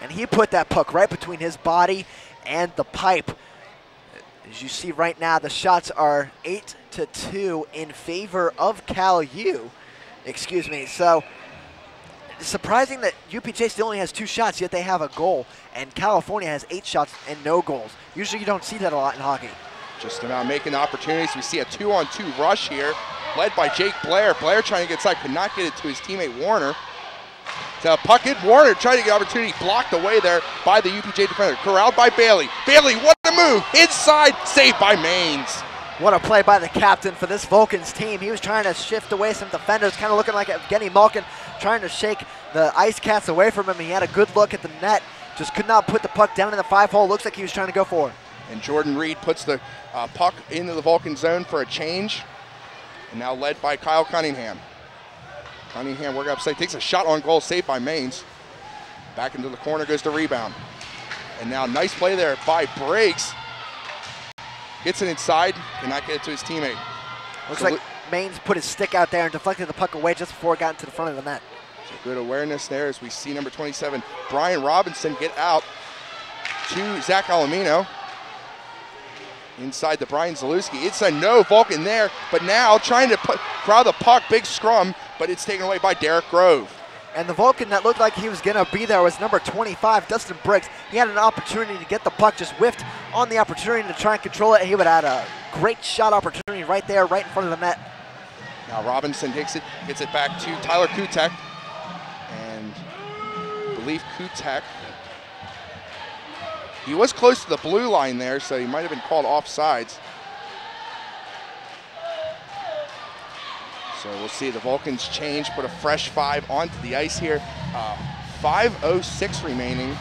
And he put that puck right between his body and the pipe. As you see right now, the shots are 8-2 in favor of Cal U. Excuse me. So it's surprising that UPJ still only has 2 shots, yet they have a goal. And California has 8 shots and no goals. Usually you don't see that a lot in hockey. Just about making the opportunities. We see a 2-on-2 rush here, led by Jake Blair. Blair trying to get inside, could not get it to his teammate Warner. To puck hit, Warner trying to get opportunity, blocked away there by the UPJ defender. Corralled by Bailey. Bailey, what a move! Inside, saved by Maines. What a play by the captain for this Vulcans team. He was trying to shift away some defenders, kind of looking like Evgeny Malkin, trying to shake the Ice Cats away from him. He had a good look at the net, just could not put the puck down in the 5-hole. Looks like he was trying to go for it. And Jordan Reed puts the puck into the Vulcan zone for a change. And now led by Kyle Cunningham. Cunningham working upside, takes a shot on goal, saved by Maines. Back into the corner goes the rebound. And now nice play there by Briggs. Gets it inside, cannot get it to his teammate. Looks like Maines put his stick out there and deflected the puck away just before it got into the front of the net. So good awareness there as we see number 27, Brian Robinson, get out to Zach Alamino. inside to Brian Zalewski. It's a no Vulcan there, but now trying to crowd the puck, big scrum, but it's taken away by Derek Grove. And the Vulcan that looked like he was going to be there was number 25, Dustin Briggs. He had an opportunity to get the puck, just whiffed on the opportunity to try and control it. He would have had a great shot opportunity right there, right in front of the net. Now Robinson takes it, gets it back to Tyler Kutek. And I believe Kutek, he was close to the blue line there, so he might have been called offsides. So we'll see the Vulcans change, put a fresh 5 onto the ice here. 5:06 remaining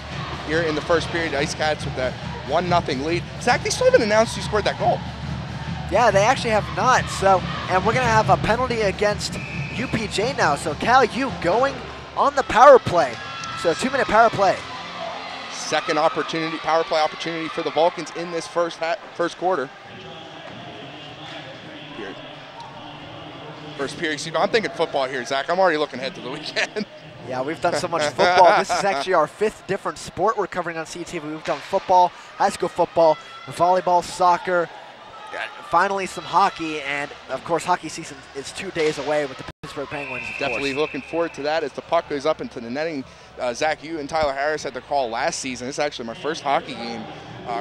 here in the first period. The Ice Cats with that 1-0 lead. Zach, they still haven't announced who scored that goal. Yeah, they actually have not. So, and we're going to have a penalty against UPJ now. So Cal U going on the power play. So 2-minute power play. Second opportunity, power play opportunity for the Vulcans in this first quarter. First period, excuse me, I'm thinking football here, Zach. I'm already looking ahead to the weekend. Yeah, we've done so much football. This is actually our 5th different sport we're covering on CUTV. We've done football, high school football, volleyball, soccer, finally some hockey, and of course hockey season is 2 days away with the Pittsburgh Penguins. Definitely looking forward to that as the puck goes up into the netting. Zach, you and Tyler Harris had the call last season. This is actually my first hockey game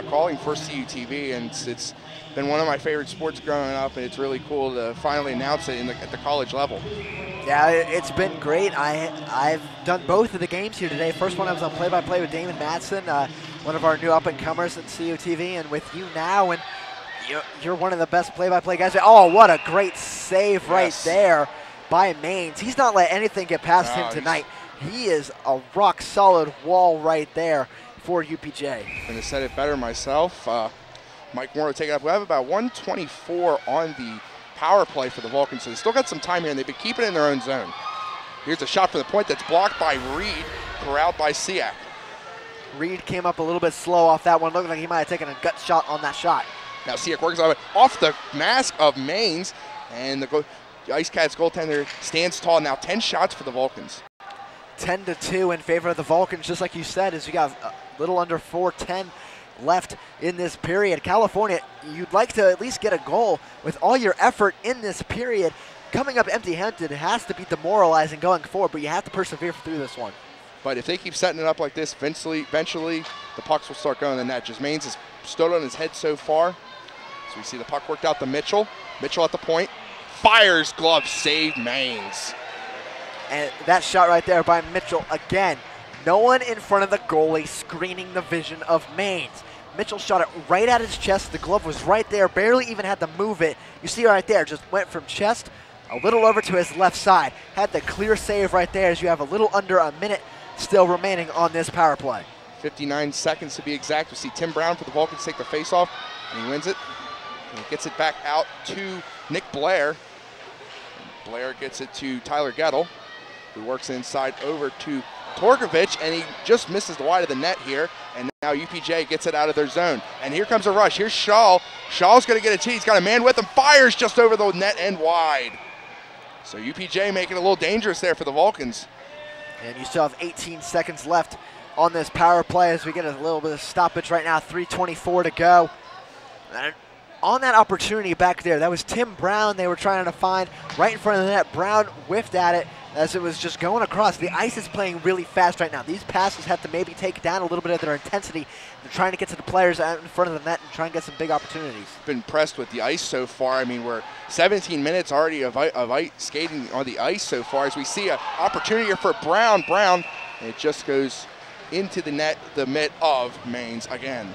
calling for CUTV, and it's been one of my favorite sports growing up, and it's really cool to finally announce it at the college level. Yeah, it's been great. I've done both of the games here today. First one I was on play-by-play with Damon Madsen, one of our new up-and-comers at CUTV, and with you now, and you're one of the best play-by-play guys. Oh, what a great save right there by Maines. He's not let anything get past him tonight. He is a rock-solid wall right there for UPJ. I'm going to set it better myself. Mike Moore will take it up. We have about 1:24 on the power play for the Vulcans, so they still got some time here, and they've been keeping it in their own zone. Here's a shot from the point that's blocked by Reed, corralled by Siak. Reed came up a little bit slow off that one. Looked like he might have taken a gut shot on that shot. Now Siak works off the mask of Maines, and the Ice Cats goaltender stands tall. Now 10 shots for the Vulcans. 10-2 in favor of the Vulcans, just like you said, as you got a little under 4:10 left in this period. California, you'd like to at least get a goal with all your effort in this period. Coming up empty-handed has to be demoralizing going forward, but you have to persevere through this one. But if they keep setting it up like this, eventually the pucks will start going in the net. Just Maines has stood on his head so far. So we see the puck worked out to Mitchell. Mitchell at the point. Fires, glove, save Maines. And that shot right there by Mitchell again. No one in front of the goalie screening the vision of Maines. Mitchell shot it right at his chest. The glove was right there, barely even had to move it. You see right there, just went from chest a little over to his left side. Had the clear save right there as you have a little under a minute still remaining on this power play. 59 seconds to be exact. We see Tim Brown for the Vulcans take the faceoff, and he wins it. And he gets it back out to Nick Blair. And Blair gets it to Tyler Gettle, who works inside over to Torgovich, and he just misses the wide of the net here, and now UPJ gets it out of their zone. And here comes a rush. Here's Shaw. Shaw's going to get a tee. He's got a man with him. Fires just over the net and wide. So UPJ making it a little dangerous there for the Vulcans. And you still have 18 seconds left on this power play as we get a little bit of stoppage right now. 3:24 to go. And on that opportunity back there, that was Tim Brown they were trying to find right in front of the net. Brown whiffed at it as it was just going across. The ice is playing really fast right now. These passes have to maybe take down a little bit of their intensity. They're trying to get to the players out in front of the net and try and get some big opportunities. Been impressed with the ice so far. I mean, we're 17 minutes already of ice skating on the ice so far as we see an opportunity here for Brown. Brown, and it just goes into the net, the mitt of Maines again.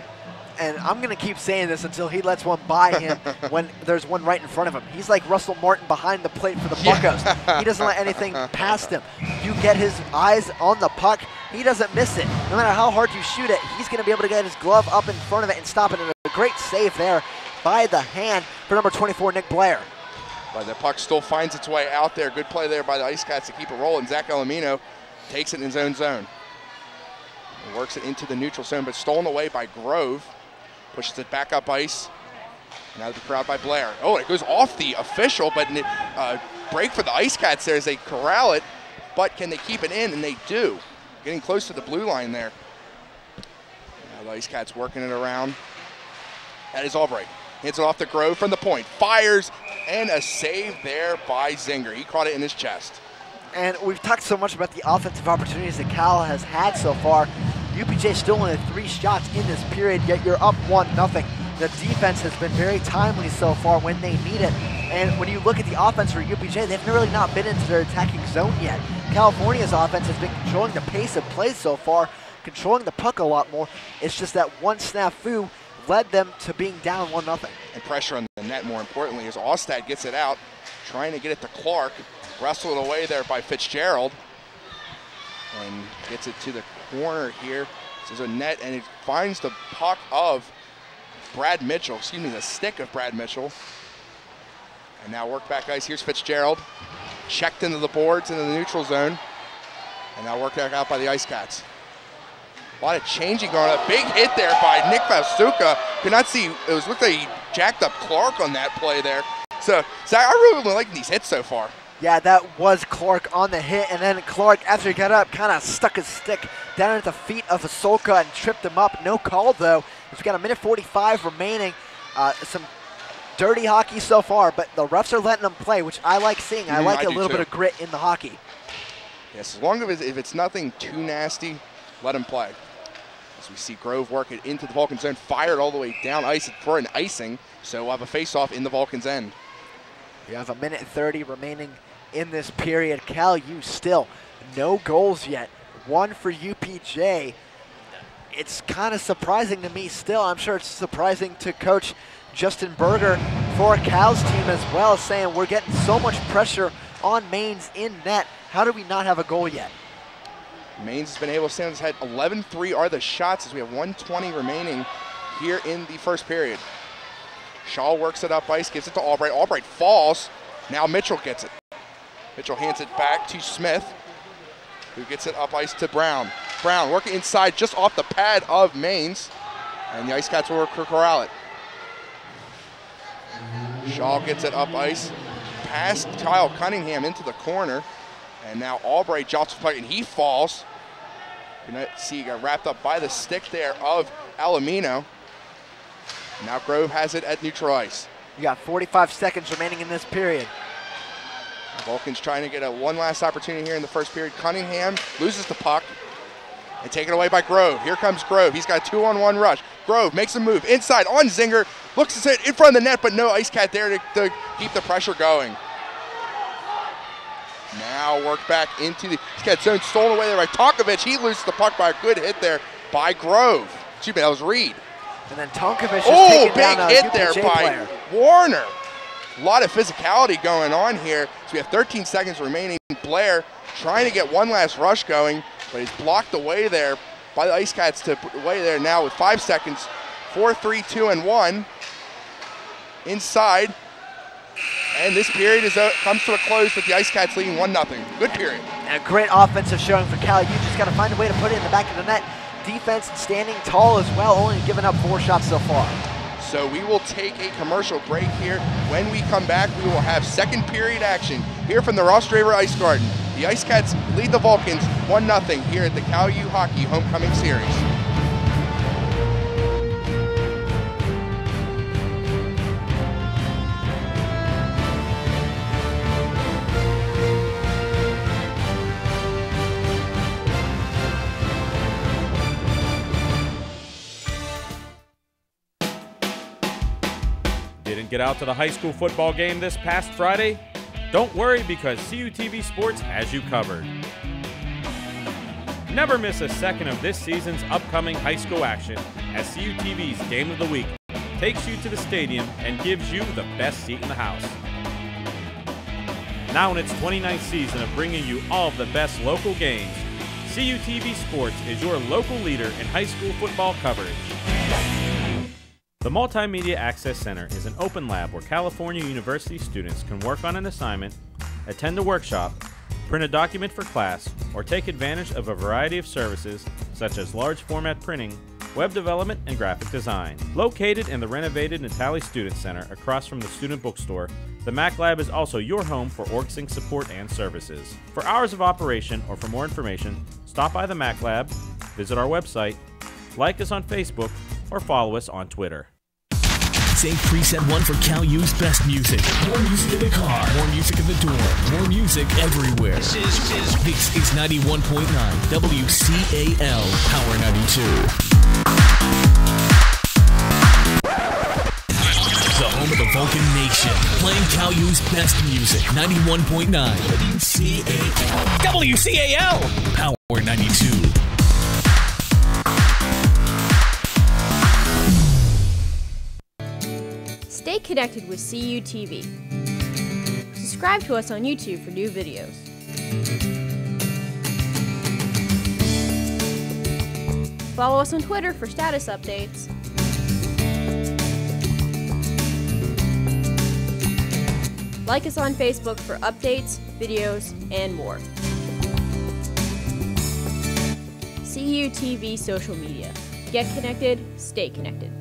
And I'm going to keep saying this until he lets one by him when there's one right in front of him. He's like Russell Martin behind the plate for the Buccos. He doesn't let anything past him. You get his eyes on the puck, he doesn't miss it. No matter how hard you shoot it, he's going to be able to get his glove up in front of it and stop it. And a great save there by the hand for number 24, Nick Blair. But the puck still finds its way out there. Good play there by the Ice Cats to keep it rolling. Zach Elamino takes it in his own zone. He works it into the neutral zone, but stolen away by Grove. Pushes it back up ice. Now the crowd by Blair. Oh, it goes off the official, but break for the Ice Cats there as they corral it. But can they keep it in? And they do. Getting close to the blue line there. Now the Ice Cats working it around. That is Albright. Hands it off to Grove from the point. Fires, and a save there by Zinger. He caught it in his chest. And we've talked so much about the offensive opportunities that Cal has had so far. UPJ still only had 3 shots in this period, yet you're up 1-0. The defense has been very timely so far when they need it. And when you look at the offense for UPJ, they've really not been into their attacking zone yet. California's offense has been controlling the pace of play so far, controlling the puck a lot more. It's just that one snafu led them to being down 1-0. And pressure on the net, more importantly, as Ostad gets it out, trying to get it to Clark. Wrestled away there by Fitzgerald. And gets it to the corner here. There's a net, and it finds the puck of Brad Mitchell, the stick of Brad Mitchell. And now work back ice. Here's Fitzgerald. Checked into the boards into the neutral zone. And now worked back out by the Ice Cats. A lot of changing going on. A big hit there by Nick Vasuka. Could not see, looked like he jacked up Clark on that play there. So I really been liking these hits so far. Yeah, that was Clark on the hit, and then Clark, after he got up, kind of stuck his stick down at the feet of Vasulka and tripped him up. No call, though. We've got 1:45 remaining. Some dirty hockey so far, but the refs are letting them play, which I like seeing. I like a little bit of grit in the hockey. Yes, as long as if it's nothing too nasty, let them play. As we see Grove work it into the Vulcan zone, fired all the way down ice for an icing, so we'll have a face-off in the Vulcan's end. We have 1:30 remaining in this period. Cal U still no goals yet. 1 for UPJ. It's kind of surprising to me still. I'm sure it's surprising to Coach Justin Berger for Cal's team as well, saying we're getting so much pressure on Mainz in net. How do we not have a goal yet? Mainz has been able to stay on his head. 11-3 are the shots as we have 1:20 remaining here in the first period. Shaw works it up ice, gives it to Albright. Albright falls. Now Mitchell gets it. Mitchell hands it back to Smith, who gets it up ice to Brown. Brown working inside just off the pad of Mainz, and the Ice Cats will corral it. Shaw gets it up ice, past Kyle Cunningham into the corner, and now Albright drops the puck, and he falls. You can see he got wrapped up by the stick there of Alamino. Now Grove has it at neutral ice. You got 45 seconds remaining in this period. Vulcan's trying to get one last opportunity here in the first period. Cunningham loses the puck and taken away by Grove. Here comes Grove. He's got a 2-on-1 rush. Grove makes a move inside on Zinger. Looks to sit in front of the net, but no Ice Cat there to keep the pressure going. Now work back into the Ice Cat zone. Stolen away there by Tonkovic. He loses the puck by a good hit there by Grove. Excuse me, that was Reed. And then Tonkovic is taking down a big hit there UPJ by player. Warner. A lot of physicality going on here. So we have 13 seconds remaining. Blair trying to get one last rush going, but he's blocked away there by the Ice Cats to put away there now with 5 seconds. 4, 3, 2, and 1. Inside. And this period comes to a close with the Ice Cats leading 1-0. Good period. And a great offensive showing for Cal. You just got to find a way to put it in the back of the net. Defense standing tall as well, only giving up 4 shots so far. So we will take a commercial break here. When we come back, we will have second period action here from the Ross Draver Ice Garden. The Ice Cats lead the Vulcans 1-0 here at the Cal U Hockey Homecoming Series. Didn't get out to the high school football game this past Friday? Don't worry, because CUTV Sports has you covered. Never miss a second of this season's upcoming high school action, as CUTV's Game of the Week takes you to the stadium and gives you the best seat in the house. Now in its 29th season of bringing you all of the best local games, CUTV Sports is your local leader in high school football coverage. The Multimedia Access Center is an open lab where California University students can work on an assignment, attend a workshop, print a document for class, or take advantage of a variety of services such as large format printing, web development, and graphic design. Located in the renovated Natali Student Center across from the student bookstore, the Mac Lab is also your home for OrgSync support and services. For hours of operation or for more information, stop by the Mac Lab, visit our website, like us on Facebook, or follow us on Twitter. Save preset 1 for Cal U's best music. More music in the car. More music in the door. More music everywhere. This is 91.9 WCAL Power 92. The home of the Vulcan Nation. Playing Cal U's best music. 91.9 WCAL. WCAL Power 92. Stay connected with CUTV. Subscribe to us on YouTube for new videos. Follow us on Twitter for status updates. Like us on Facebook for updates, videos, and more. CUTV social media. Get connected, stay connected.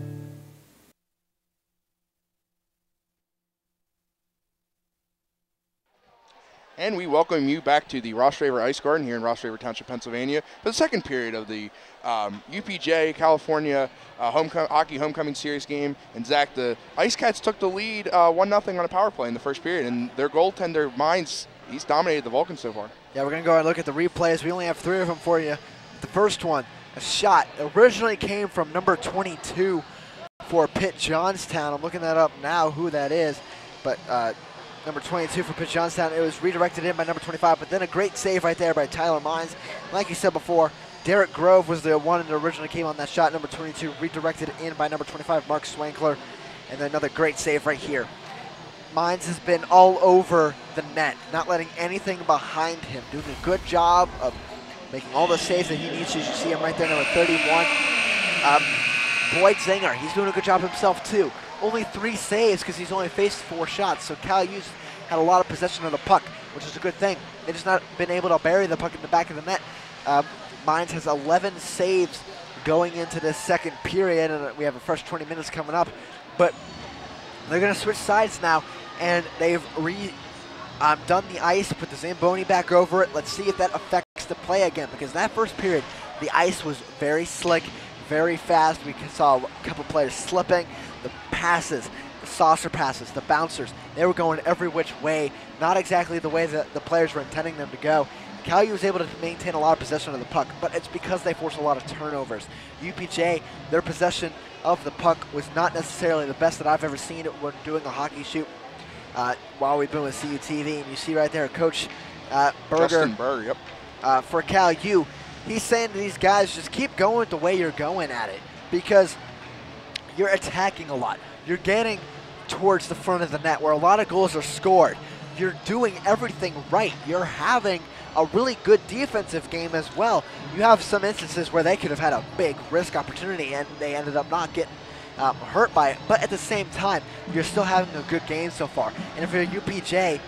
And we welcome you back to the Ross Raver Ice Garden here in Ross Raver Township, Pennsylvania, for the second period of the UPJ California Hockey Homecoming Series game. And Zach, the Ice Cats took the lead 1-0 on a power play in the first period, and their goaltender, Mines, he's dominated the Vulcans so far. Yeah, we're going to go and look at the replays. We only have 3 of them for you. The first one, a shot, originally came from number 22 for Pitt Johnstown. I'm looking that up now, who that is, but number 22 for Pitt Johnstown. It was redirected in by number 25, but then a great save right there by Tyler Mines. Like you said before, Derek Grove was the one that originally came on that shot. Number 22 redirected in by number 25, Mark Swankler. And then another great save right here. Mines has been all over the net, not letting anything behind him, doing a good job of making all the saves that he needs to. You see him right there, number 31. Boyd Zinger, he's doing a good job himself too. Only 3 saves because he's only faced 4 shots. So Cal U's had a lot of possession of the puck, which is a good thing. They've just not been able to bury the puck in the back of the net. Mines has 11 saves going into this second period, and we have a fresh 20 minutes coming up. But they're going to switch sides now, and they've done the ice, put the Zamboni back over it. Let's see if that affects the play again, because that first period, the ice was very slick, very fast. We saw a couple players slipping. The passes, the saucer passes, the bouncers, they were going every which way, not exactly the way that the players were intending them to go. Cal U was able to maintain a lot of possession of the puck, but it's because they forced a lot of turnovers. UPJ, their possession of the puck was not necessarily the best that I've ever seen it when doing a hockey shoot while we've been with CUTV. And you see right there, Coach Berger, Justin Berger, yep. For Cal U, he's saying to these guys, just keep going the way you're going at it, because you're attacking a lot. You're getting towards the front of the net where a lot of goals are scored. You're doing everything right. You're having a really good defensive game as well. You have some instances where they could have had a big risk opportunity and they ended up not getting hurt by it. But at the same time, you're still having a good game so far. And if you're UPJ,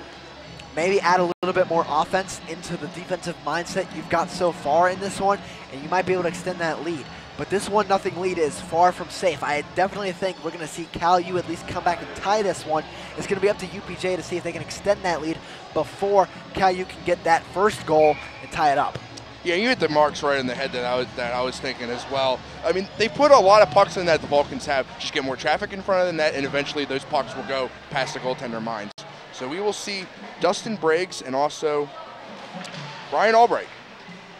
maybe add a little bit more offense into the defensive mindset you've got so far in this one, and you might be able to extend that lead. But this 1-0 lead is far from safe. I definitely think we're going to see Cal U at least come back and tie this one. It's going to be up to UPJ to see if they can extend that lead before Cal U can get that first goal and tie it up. Yeah, you hit the marks right in the head that I was thinking as well. I mean, they put a lot of pucks in that the Vulcans have. Just get more traffic in front of the net, and eventually those pucks will go past the goaltender Mines. So we will see Dustin Briggs and also Brian Albright.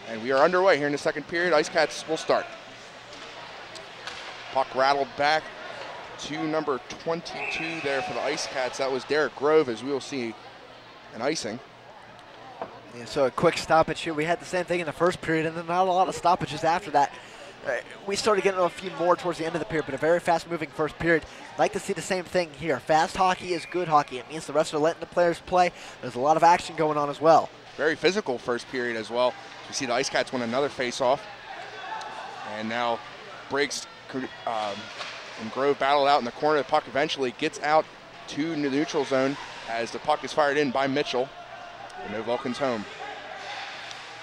And we are underway here in the second period. Ice Cats will start. Puck rattled back to number 22 there for the Ice Cats. That was Derek Grove, as we will see an icing. Yeah, so a quick stoppage here. We had the same thing in the first period, and then not a lot of stoppages after that. We started getting a few more towards the end of the period, but a very fast-moving first period. Like to see the same thing here. Fast hockey is good hockey. It means the rest are letting the players play. There's a lot of action going on as well. Very physical first period as well. We see the Ice Cats win another face-off. And now Briggs and Grove battle out in the corner. The puck eventually gets out to the neutral zone as the puck is fired in by Mitchell. And no Vulcans home.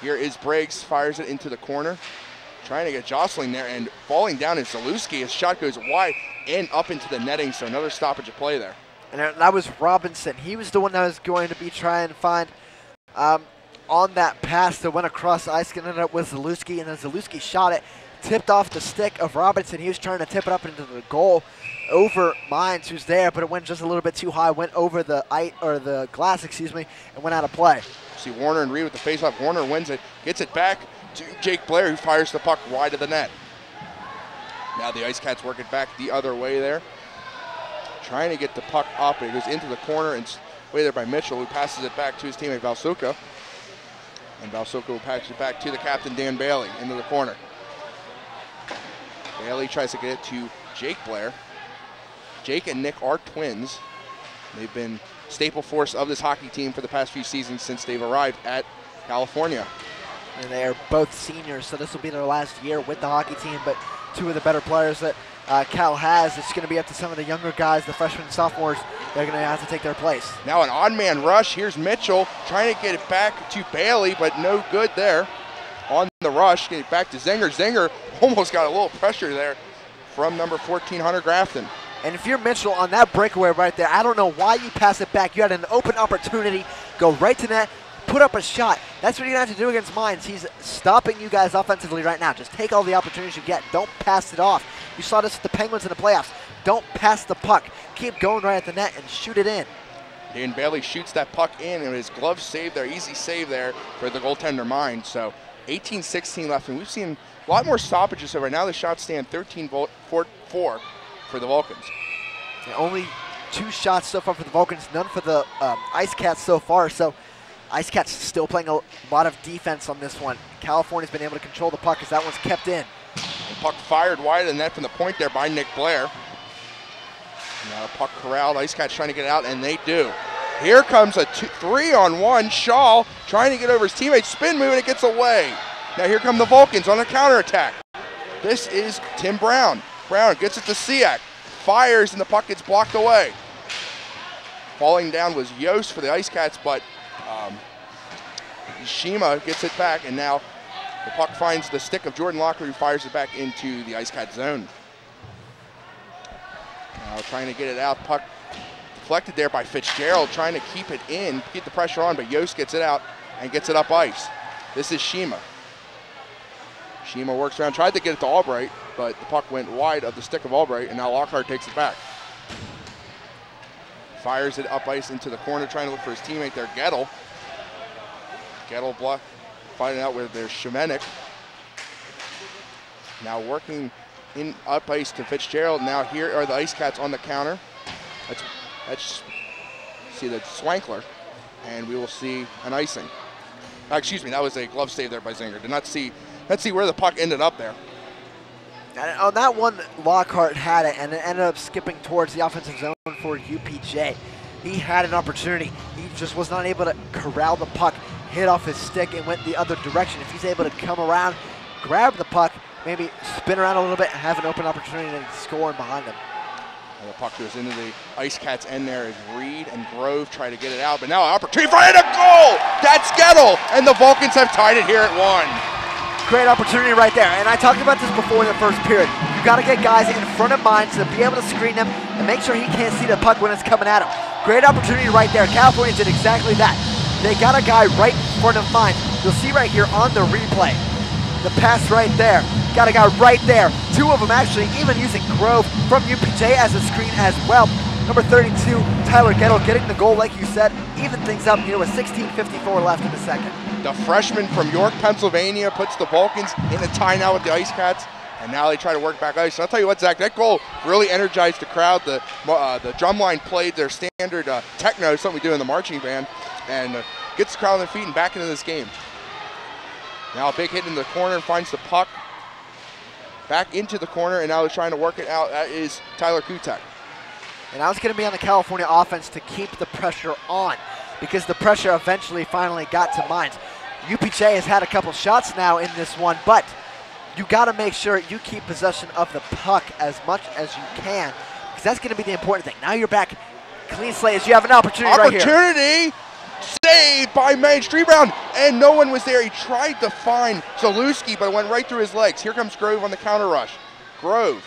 Here is Briggs, fires it into the corner. Trying to get jostling there and falling down is Zalewski. His shot goes wide and up into the netting, so another stoppage of play there. And that was Robinson. He was the one that was going to be trying to find on that pass that went across the ice and ended up with Zalewski, and then Zalewski shot it, tipped off the stick of Robinson. He was trying to tip it up into the goal over Mines, who's there, but it went just a little bit too high, went over the glass, and went out of play. See Warner and Reed with the face-off. Warner wins it, gets it back to Jake Blair, who fires the puck wide of the net. Now the Ice Cats work it back the other way there. Trying to get the puck up. It goes into the corner and way there by Mitchell, who passes it back to his teammate Valsuka. And Valsuka will pass it back to the captain, Dan Bailey, into the corner. Bailey tries to get it to Jake Blair. Jake and Nick are twins. They've been staple force of this hockey team for the past few seasons since they've arrived at California. And they are both seniors, so this will be their last year with the hockey team, but two of the better players that Cal has. It's going to be up to some of the younger guys, the freshmen and sophomores. They're going to have to take their place. Now an on-man rush. Here's Mitchell trying to get it back to Bailey, but no good there. On the rush, get it back to Zinger. Zinger almost got a little pressure there from number 14, Hunter Grafton. And if you're Mitchell on that breakaway right there, I don't know why you pass it back. You had an open opportunity, go right to net, put up a shot. That's what you're going to have to do against Mines. He's stopping you guys offensively right now. Just take all the opportunities you get. Don't pass it off. You saw this with the Penguins in the playoffs. Don't pass the puck. Keep going right at the net and shoot it in. Dan Bailey shoots that puck in, and his glove save there, easy save there for the goaltender Mines. So 18-16 left, and we've seen a lot more stoppages. So right now the shots stand 13-4 for the Vulcans. And only 2 shots so far for the Vulcans, none for the Ice Cats so far. So Ice Cats still playing a lot of defense on this one. California's been able to control the puck as that one's kept in. And puck fired wide of the net from the point there by Nick Blair. Now the puck corralled. Ice Cats trying to get it out, and they do. Here comes a 3-on-1. Shaw trying to get over his teammate. Spin move, and it gets away. Now here come the Vulcans on a counterattack. This is Tim Brown. Brown gets it to Siak. Fires, and the puck gets blocked away. Falling down was Yost for the Ice Cats, but Shima gets it back, and now the puck finds the stick of Jordan Locker, who fires it back into the Ice Cat zone. Now trying to get it out. Puck deflected there by Fitzgerald, trying to keep it in, keep the pressure on, but Yost gets it out and gets it up ice. This is Shima. Shima works around, tried to get it to Albright, but the puck went wide of the stick of Albright, and now Lockhart takes it back. Fires it up ice into the corner, trying to look for his teammate there, Gettle. Gettle fighting out with their Shemenik. Now working in up ice to Fitzgerald. Now here are the Ice Cats on the counter. Let's see the Swankler, and we will see an icing. Excuse me, that was a glove save there by Zinger. Did not see. Let's see where the puck ended up there. And on that one, Lockhart had it, and it ended up skipping towards the offensive zone for UPJ. He had an opportunity. He just was not able to corral the puck, hit off his stick, and went the other direction. If he's able to come around, grab the puck, maybe spin around a little bit, and have an open opportunity to score behind him. And the puck goes into the Ice Cats end there as Reed and Grove try to get it out, but now an opportunity for a goal! That's Gettle, and the Vulcans have tied it here at 1. Great opportunity right there, and I talked about this before in the first period. You got to get guys in front of Mines to be able to screen them and make sure he can't see the puck when it's coming at him. Great opportunity right there. California did exactly that. They got a guy right in front of Mines. You'll see right here on the replay. The pass right there. Got a guy right there. 2 of them actually even using Grove from UPJ as a screen as well. Number 32, Tyler Gettle, getting the goal like you said. Even things up here with 16:54 left in the second. The freshman from York, Pennsylvania, puts the Vulcans in a tie now with the Ice Cats, and now they try to work back ice. And I'll tell you what, Zach, that goal really energized the crowd. The drum line played their standard techno, something we do in the marching band, and gets the crowd on their feet and back into this game. Now a big hit in the corner, finds the puck back into the corner, and now they're trying to work it out. That is Tyler Kutek. And now it's going to be on the California offense to keep the pressure on, because the pressure eventually finally got to Mines. UPJ has had a couple shots now in this one, but you got to make sure you keep possession of the puck as much as you can, because that's going to be the important thing. Now you're back clean slate as you have an opportunity right here. Opportunity! Saved by Main Street Brown, and no one was there. He tried to find Zalewski, but it went right through his legs. Here comes Grove on the counter rush. Grove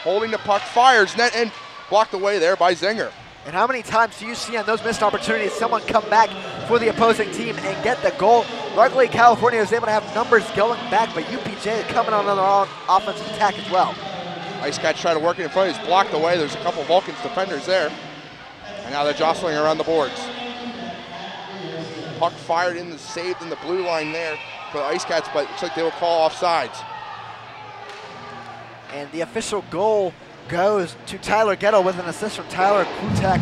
holding the puck, fires net, and blocked away there by Zinger. And how many times do you see on those missed opportunities someone come back, for the opposing team and get the goal. Luckily, California was able to have numbers going back, but UPJ coming on another offensive attack as well. Ice Cats try to work it in front. He's blocked away. There's a couple of Vulcans defenders there. And now they're jostling around the boards. Puck fired in, saved in the blue line there for the Ice Cats, but it looks like they will call offsides. And the official goal goes to Tyler Gettle with an assist from Tyler Kutek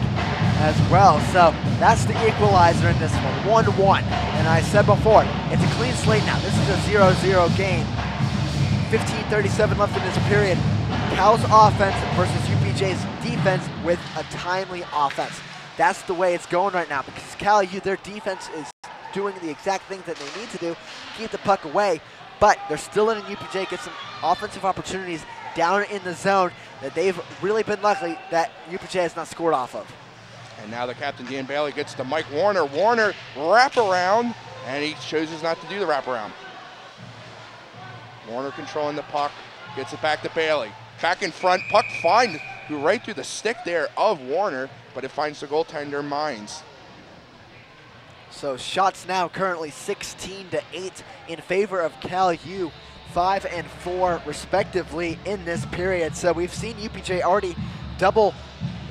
as well. So that's the equalizer in this one, 1-1. And I said before, it's a clean slate now. This is a 0-0 game. 15:37 left in this period. Cal's offense versus UPJ's defense with a timely offense. That's the way it's going right now because Cal U, their defense is doing the exact things that they need to do, keep the puck away, but they're still letting UPJ get some offensive opportunities down in the zone that they've really been lucky that UPJ has not scored off of. And now the captain, Dan Bailey, gets to Mike Warner. Warner wrap around, and he chooses not to do the wraparound. Warner controlling the puck, gets it back to Bailey. Back in front, puck finds right through the stick there of Warner, but it finds the goaltender, Mines. So shots now currently 16-8 in favor of Cal U, 5 and 4 respectively in this period. So we've seen UPJ already double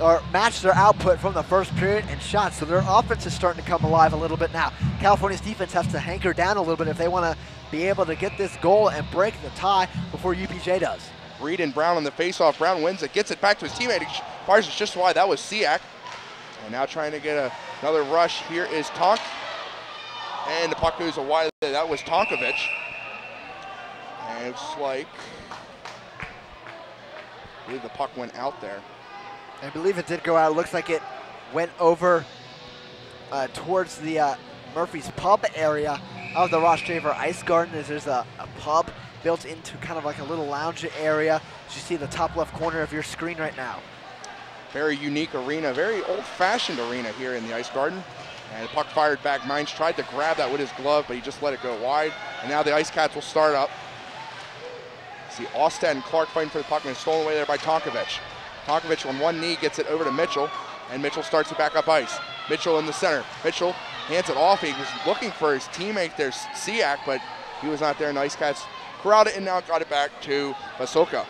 or match their output from the first period in shots. So their offense is starting to come alive a little bit now. California's defense has to hanker down a little bit if they want to be able to get this goal and break the tie before UPJ does. Reed and Brown on the faceoff. Brown wins it, gets it back to his teammate. He fires it just wide. That was Siak. And now trying to get another rush. Here is Tonk. And the puck goes wide. That was Tonkovic. And it looks like I believe the puck went out there. I believe it did go out. It looks like it went over towards the Murphy's Pub area of the Ross Draver Ice Garden. There's a pub built into kind of like a little lounge area, as you see the top left corner of your screen right now. Very unique arena, very old-fashioned arena here in the Ice Garden. And the puck fired back. Mines tried to grab that with his glove, but he just let it go wide. And now the Ice Cats will start up. See Austin and Clark fighting for the puck, and it's stolen away there by Tonkovic. Tonkovic on one knee gets it over to Mitchell, and Mitchell starts to back up ice. Mitchell in the center. Mitchell hands it off. He was looking for his teammate there, Siak, but he was not there, and the Ice Cats corralled it and now got it back to Basoka.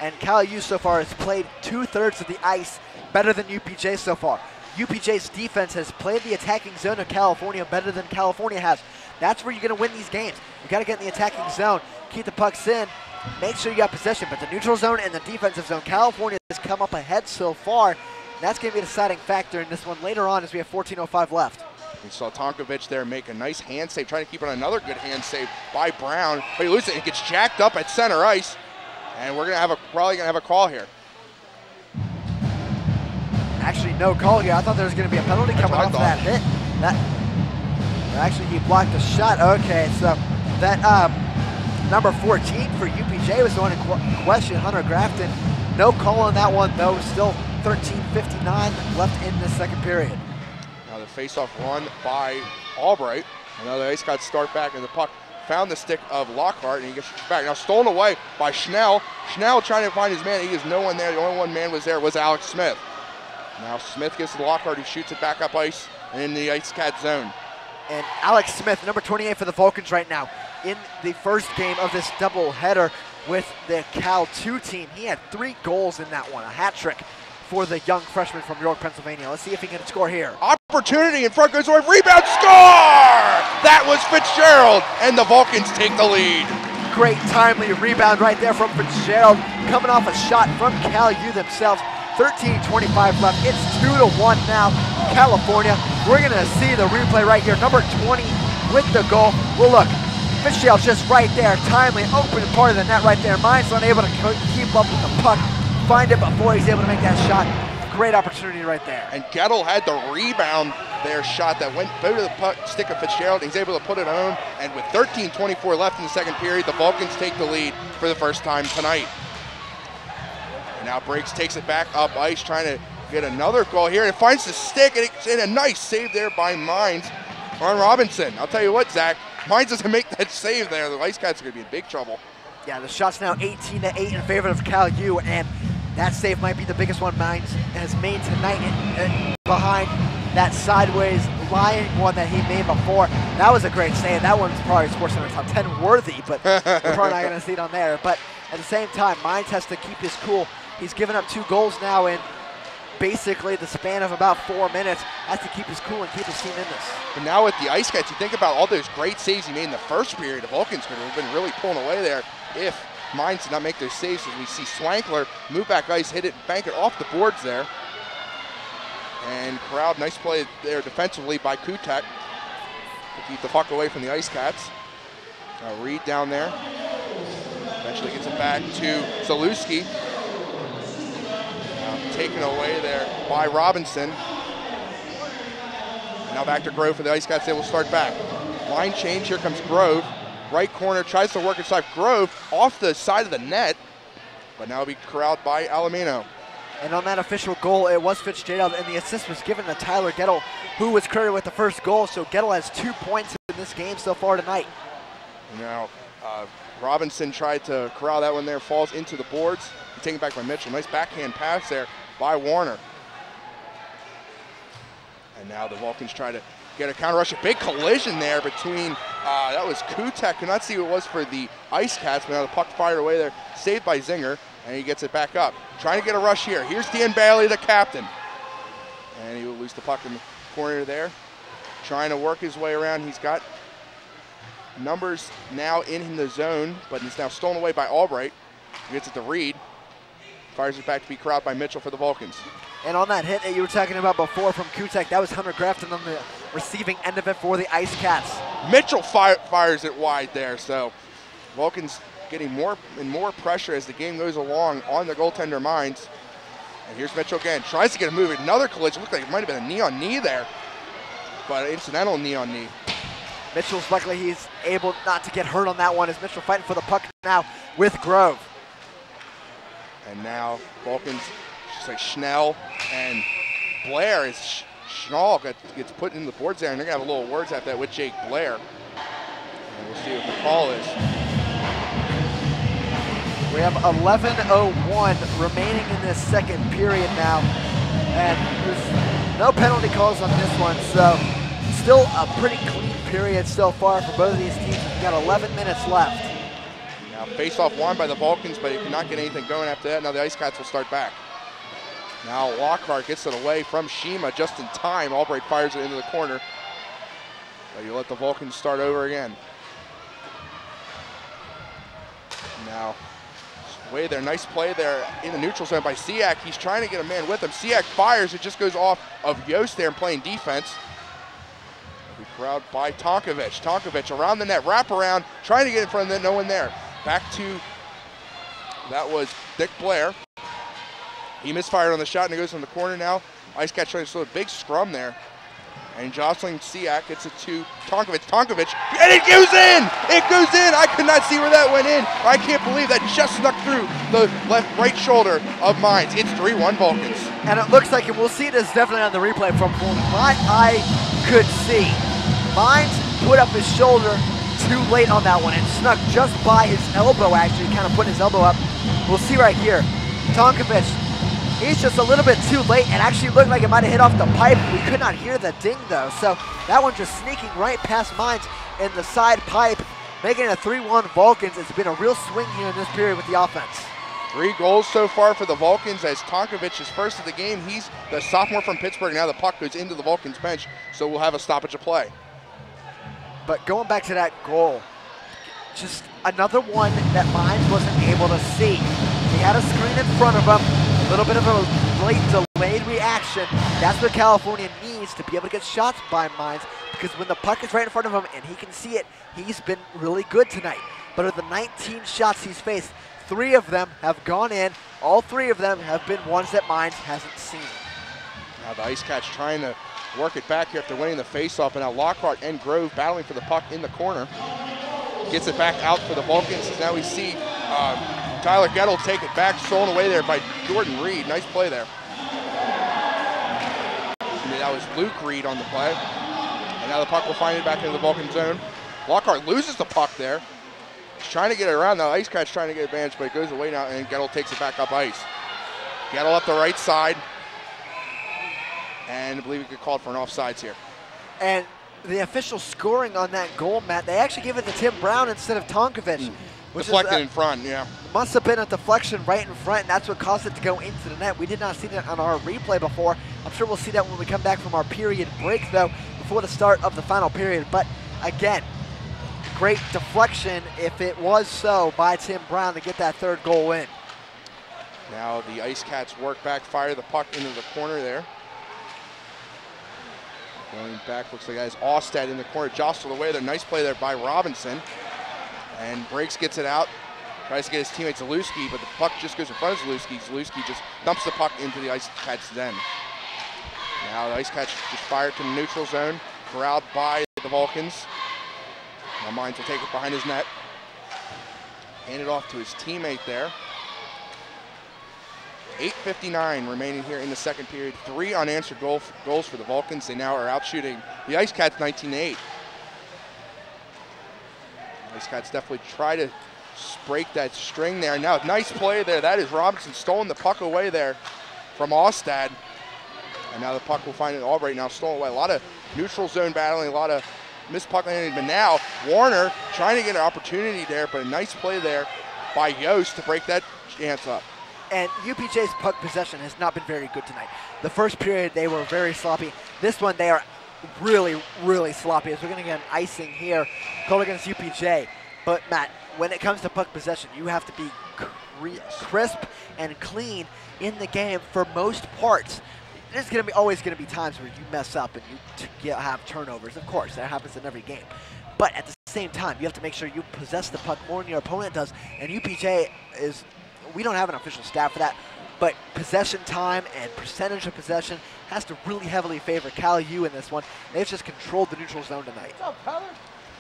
And Cal U so far has played 2/3 of the ice better than UPJ so far. UPJ's defense has played the attacking zone of California better than California has. That's where you're going to win these games. You got to get in the attacking zone, keep the pucks in, make sure you got possession. But the neutral zone and the defensive zone, California has come up ahead so far. And that's going to be a deciding factor in this one later on as we have 14:05 left. We saw Tonkovic there make a nice hand save, trying to keep on another good hand save by Brown. But he loses it. It gets jacked up at center ice. And we're probably going to have a call here. Actually, no call here. I thought there was going to be a penalty coming off that hit. Actually, he blocked the shot. Okay, so that number 14 for UPJ was the one in question, Hunter Grafton. No call on that one, though. Still 13:59 left in the second period. Now the face-off run by Albright. And now the Ice Cats start back, and the puck found the stick of Lockhart, and he gets back. Now stolen away by Schnell. Schnell trying to find his man. He is no one there. The only one man was there was Alex Smith. Now Smith gets to Lockhart, who shoots it back up ice and in the Ice Cat zone. And Alex Smith, number 28 for the Vulcans right now, in the first game of this doubleheader with the Cal 2 team. He had 3 goals in that one, a hat trick for the young freshman from York, Pennsylvania. Let's see if he can score here. Opportunity in front, goes away, rebound, score! That was Fitzgerald, and the Vulcans take the lead. Great timely rebound right there from Fitzgerald, coming off a shot from Cal U themselves. 13:25 left. It's 2-1 now, California. We're gonna see the replay right here. Number 20 with the goal. Well, look, Fitzgerald just right there, timely, open part of the net right there. Mines unable to keep up with the puck, find it before he's able to make that shot. Great opportunity right there. And Gettle had the rebound there, shot that went over the puck, stick of Fitzgerald. He's able to put it home, and with 13:24 left in the second period, the Vulcans take the lead for the first time tonight. Now Briggs takes it back up ice, trying to get another goal here, and finds the stick, and it's in a nice save there by Mines on Robinson. I'll tell you what, Zach, Mines doesn't make that save there. The Ice Cats are going to be in big trouble. Yeah, the shot's now 18-8 in favor of Cal U, and that save might be the biggest one Mines has made tonight behind that sideways lying one that he made before. That was a great save. That one's probably Sports Center Top 10 worthy, but we're probably not going to see it on there. But at the same time, Mines has to keep his cool. He's given up 2 goals now in basically the span of about 4 minutes. Has to keep his cool and keep his team in this. But now with the Ice Cats, you think about all those great saves he made in the first period. The Vulcans could have been really pulling away there if Mines did not make those saves. As we see Swankler move back ice, hit it, bank it off the boards there. And Crowd, nice play there defensively by Kutek to keep the puck away from the Ice Cats. Reed down there. Eventually gets it back to Zalewski. Taken away there by Robinson. And now back to Grove for the Ice Cats. They will start back. Line change. Here comes Grove. Right corner, tries to work inside. Grove off the side of the net, but now be corralled by Alamino. And on that official goal, it was Fitzgerald, and the assist was given to Tyler Gettle, who was credited with the first goal. So Gettle has 2 points in this game so far tonight. Now, Robinson tried to corral that one there, falls into the boards. Taken back by Mitchell. Nice backhand pass there by Warner. And now the Vulcans try to get a counter rush. A big collision there between, that was Kutek. Could not see who it was for the Ice Cats, but now the puck fired away there. Saved by Zinger, and he gets it back up. Trying to get a rush here. Here's Dan Bailey, the captain. And he will lose the puck in the corner there. Trying to work his way around. He's got numbers now in the zone, but it's now stolen away by Albright. He gets it to Reed. Fires it back to be corralled by Mitchell for the Vulcans. And on that hit that you were talking about before from Kutek, that was Hunter Grafton on the receiving end of it for the Ice Cats. Mitchell fires it wide there, so Vulcans getting more and more pressure as the game goes along on the goaltender Mines. And here's Mitchell again, tries to get a move. Another collision, looked like it might have been a knee-on-knee there, but incidental knee-on-knee. Mitchell's luckily he's able not to get hurt on that one as Mitchell fighting for the puck now with Grove. And now Vulcans, just like Schnell and Blair, is Schnall gets put in the boards there, and they're going to have a little words after that with Jake Blair. And we'll see what the call is. We have 11:01 remaining in this second period now, and there's no penalty calls on this one, so still a pretty clean period so far for both of these teams. We've got 11 minutes left. Now face-off won by the Vulcans, but he could not get anything going after that. Now the Ice Cats will start back. Now Lockhart gets it away from Shima just in time. Albright fires it into the corner. But you let the Vulcans start over again. Now, way there, nice play there in the neutral zone by Siak. He's trying to get a man with him. Siak fires, it just goes off of Yost there and playing defense. We crowd by Tonkovic. Tonkovic around the net, wrap around, trying to get in front of the net, no one there. Back to, that was Dick Blair. He misfired on the shot and it goes from the corner now. Ice Cat trying to slow a big scrum there. And jostling Siak gets it to Tonkovic. Tonkovic, and it goes in! It goes in! I could not see where that went in. I can't believe that just snuck through the right shoulder of Mines. It's 3-1 Vulcans. And it looks like, and we'll see this definitely on the replay from what I could see. Mines put up his shoulder too late on that one and snuck just by his elbow, actually, kind of putting his elbow up. We'll see right here. Tonkovic, he's just a little bit too late and actually looked like it might have hit off the pipe. We could not hear the ding though. So that one just sneaking right past Mines in the side pipe, making it a 3-1 Vulcans. It's been a real swing here in this period with the offense. 3 goals so far for the Vulcans as Tonkovic is first of the game. He's the sophomore from Pittsburgh. Now the puck goes into the Vulcans bench, so we'll have a stoppage of play. But going back to that goal, just another one that Mines wasn't able to see. He had a screen in front of him, a little bit of a late delayed reaction. That's what California needs to be able to get shots by Mines, because when the puck is right in front of him and he can see it, he's been really good tonight. But of the 19 shots he's faced, 3 of them have gone in. All 3 of them have been ones that Mines hasn't seen. Now the Ice Cats trying to work it back here after winning the faceoff, and now Lockhart and Grove battling for the puck in the corner. Gets it back out for the Vulcans. Now we see Tyler Gettle take it back, stolen away there by Jordan Reed. Nice play there. That was Luke Reed on the play. And now the puck will find it back into the Vulcan zone. Lockhart loses the puck there. He's trying to get it around now. Ice Cat's trying to get advantage, but it goes away now, and Gettle takes it back up ice. Gettle up the right side. And I believe we get called for an offsides here. And the official scoring on that goal, Matt, they actually gave it to Tim Brown instead of Tonkovic. Deflected in front, yeah. Must have been a deflection right in front, and that's what caused it to go into the net. We did not see that on our replay before. I'm sure we'll see that when we come back from our period break, though, before the start of the final period. But again, great deflection, if it was so, by Tim Brown to get that third goal in. Now the Ice Cats work back, fire the puck into the corner there. Going back, looks like that is Ostad in the corner, jostled away there. Nice play there by Robinson. And Breaks gets it out, tries to get his teammate Zalewski, but the puck just goes in front of Zalewski. Zalewski just dumps the puck into the Ice Cats' den. Now the Ice Cats just fire to the neutral zone, corralled by the Vulcans. Now Mines will take it behind his net. Hand it off to his teammate there. 8:59 remaining here in the second period. 3 unanswered goals for the Vulcans. They now are out shooting the Ice Cats 19-8. Ice Cats definitely try to break that string there. Now, nice play there. That is Robinson stolen the puck away there from Ostad. And now the puck will find it all right now, stolen away. A lot of neutral zone battling, a lot of missed puck landing. But now, Warner trying to get an opportunity there, but a nice play there by Yost to break that chance up. And UPJ's puck possession has not been very good tonight. The first period, they were very sloppy. This one, they are really, really sloppy, as we're going to get an icing here called against UPJ. But, Matt, when it comes to puck possession, you have to be crisp and clean in the game for most parts. There's going to be always going to be times where you mess up and you have turnovers. Of course, that happens in every game. But at the same time, you have to make sure you possess the puck more than your opponent does. And UPJ is, we don't have an official stat for that, but possession time and percentage of possession has to really heavily favor Cal U in this one. They've just controlled the neutral zone tonight.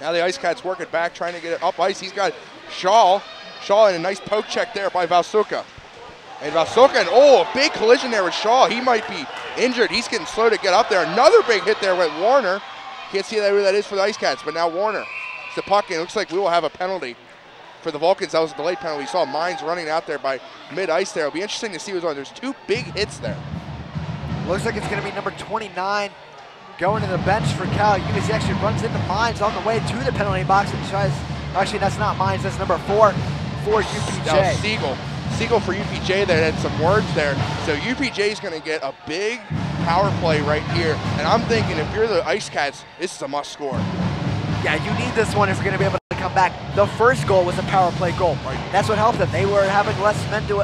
Now the Ice Cats work it back, trying to get it up ice. He's got Shaw. Shaw and a nice poke check there by Valsuka. And Valsuka, and a big collision there with Shaw. He might be injured. He's getting slow to get up there. Another big hit there with Warner. Can't see who that is for the Ice Cats, but now Warner. It's the puck, and it looks like we will have a penalty for the Vulcans. That was a delayed penalty. We saw Mines running out there by mid-ice there. It'll be interesting to see what's on. There's 2 big hits there. Looks like it's going to be number 29 going to the bench for Cal U as he actually runs into Mines on the way to the penalty box and tries, actually that's not Mines, that's number 4 for UPJ. Now Siegel. Siegel for UPJ there had some words there. So UPJ is going to get a big power play right here. And I'm thinking if you're the Ice Cats, this is a must score. Yeah, you need this one if you're going to be able to come back. The first goal was a power play goal. Right. That's what helped them. They were having less men to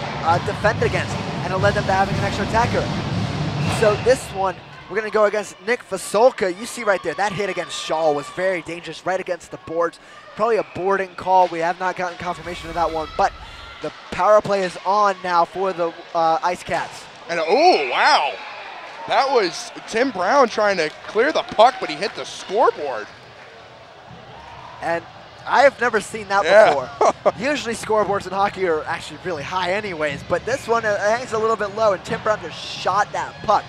defend against, and it led them to having an extra attacker. So this one, we're going to go against Nick Fasolka. You see right there, that hit against Shaw was very dangerous, right against the boards. Probably a boarding call. We have not gotten confirmation of that one, but the power play is on now for the Ice Cats. And oh, wow. That was Tim Brown trying to clear the puck, but he hit the scoreboard. And I have never seen that before. Usually scoreboards in hockey are actually really high anyways, but this one hangs a little bit low, and Tim Brown just shot that puck.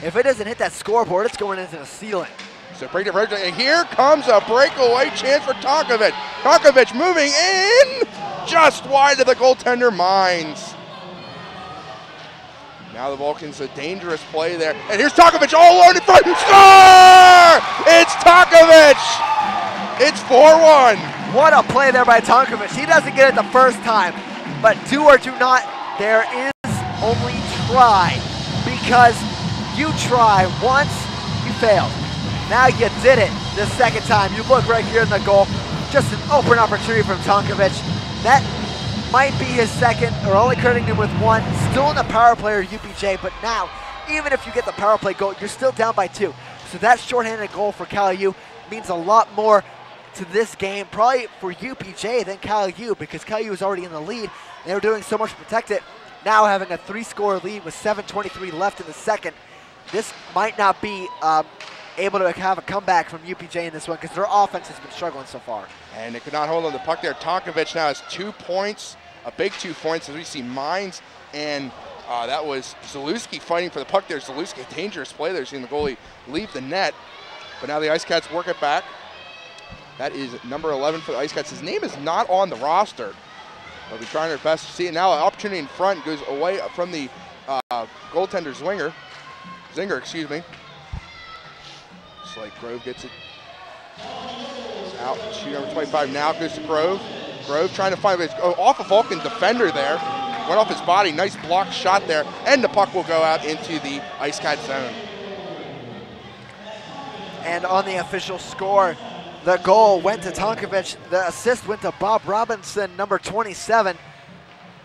If it doesn't hit that scoreboard, it's going into the ceiling. So break and here comes a breakaway chance for Tonkovic. Tonkovic moving in, just wide of the goaltender Mines. Now the Vulcans, a dangerous play there. And here's Tonkovic all alone in front. Score! It's Tonkovic! It's 4-1. What a play there by Tonkovic. He doesn't get it the first time, but do or do not, there is only try. Because you try once, you failed. Now you did it the second time. You look right here in the goal. Just an open opportunity from Tonkovic. That might be his second, or only crediting him with 1. Still in the power play or UPJ, but now, even if you get the power play goal, you're still down by 2. So that shorthanded goal for Cal U means a lot more to this game, probably for UPJ than Cal U, because Cal U is already in the lead. They were doing so much to protect it. Now having a 3-score lead with 7:23 left in the second, this might not be able to have a comeback from UPJ in this one because their offense has been struggling so far. And they could not hold on the puck there. Tonkovic now has 2 points, a big 2 points, as we see Mines and that was Zalewski fighting for the puck there. Zalewski, a dangerous play there, seeing the goalie leave the net. But now the Ice Cats work it back. That is number 11 for the Ice Cats. His name is not on the roster, but we're trying our best to see it. Now an opportunity in front goes away from the goaltender Zwinger. Zinger, excuse me. Slate Grove gets it. It's out to number 25. Now goes to Grove. Grove trying to find it. Off a Vulcan defender there. Went off his body. Nice block shot there. And the puck will go out into the Ice Cat zone. And on the official score, the goal went to Tonkovic. The assist went to Bob Robinson, number 27.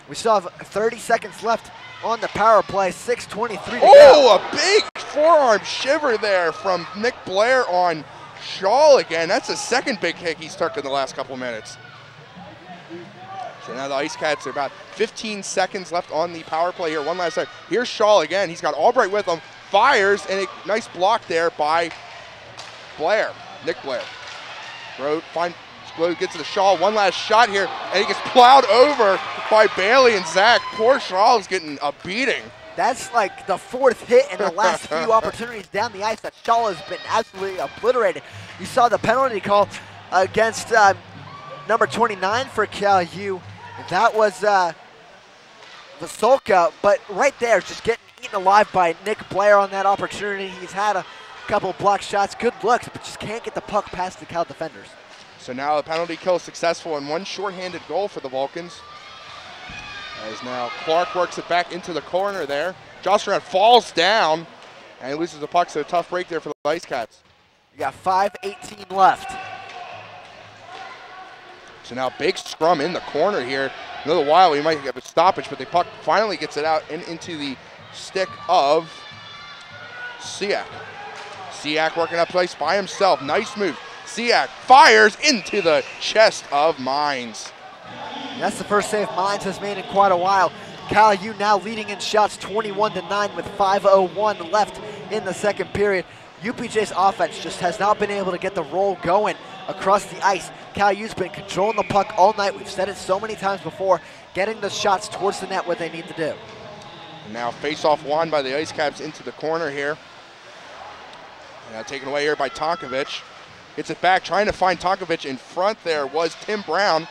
We still have 30 seconds left on the power play. 6:23 to go. Oh, a big forearm shiver there from Nick Blair on Shaw again. That's the second big hit he's took in the last couple minutes. So now the Ice Cats are about 15 seconds left on the power play here. One last time. Here's Shaw again. He's got Albright with him. Fires, and a nice block there by Blair, Nick Blair. Grove gets to the Shaw. One last shot here, and he gets plowed over by Bailey and Zach. Poor Shaw is getting a beating. That's like the fourth hit in the last few opportunities down the ice that Shaw has been absolutely obliterated. You saw the penalty call against number 29 for Cal U. That was Vasulka, but right there, just getting eaten alive by Nick Blair on that opportunity. He's had a couple block shots, good looks, but just can't get the puck past the Cal defenders. So now the penalty kill is successful and one shorthanded goal for the Vulcans. As now Clark works it back into the corner there. Josh Brown falls down and loses the puck, so a tough break there for the Ice Cats. You got 5:18 left. So now big scrum in the corner here. Another while we might get a stoppage, but the puck finally gets it out and into the stick of Siak. Siak working up place by himself. Nice move. Siak fires into the chest of Mines. That's the first save Mines has made in quite a while. Cal U now leading in shots 21-9 with 5:01 left in the second period. UPJ's offense just has not been able to get the roll going across the ice. Cal U's been controlling the puck all night. We've said it so many times before, getting the shots towards the net what they need to do. And now face-off won by the Ice Caps into the corner here. Now taken away here by Tonkovic. Gets it back, trying to find Tonkovic. In front there was Tim Brown.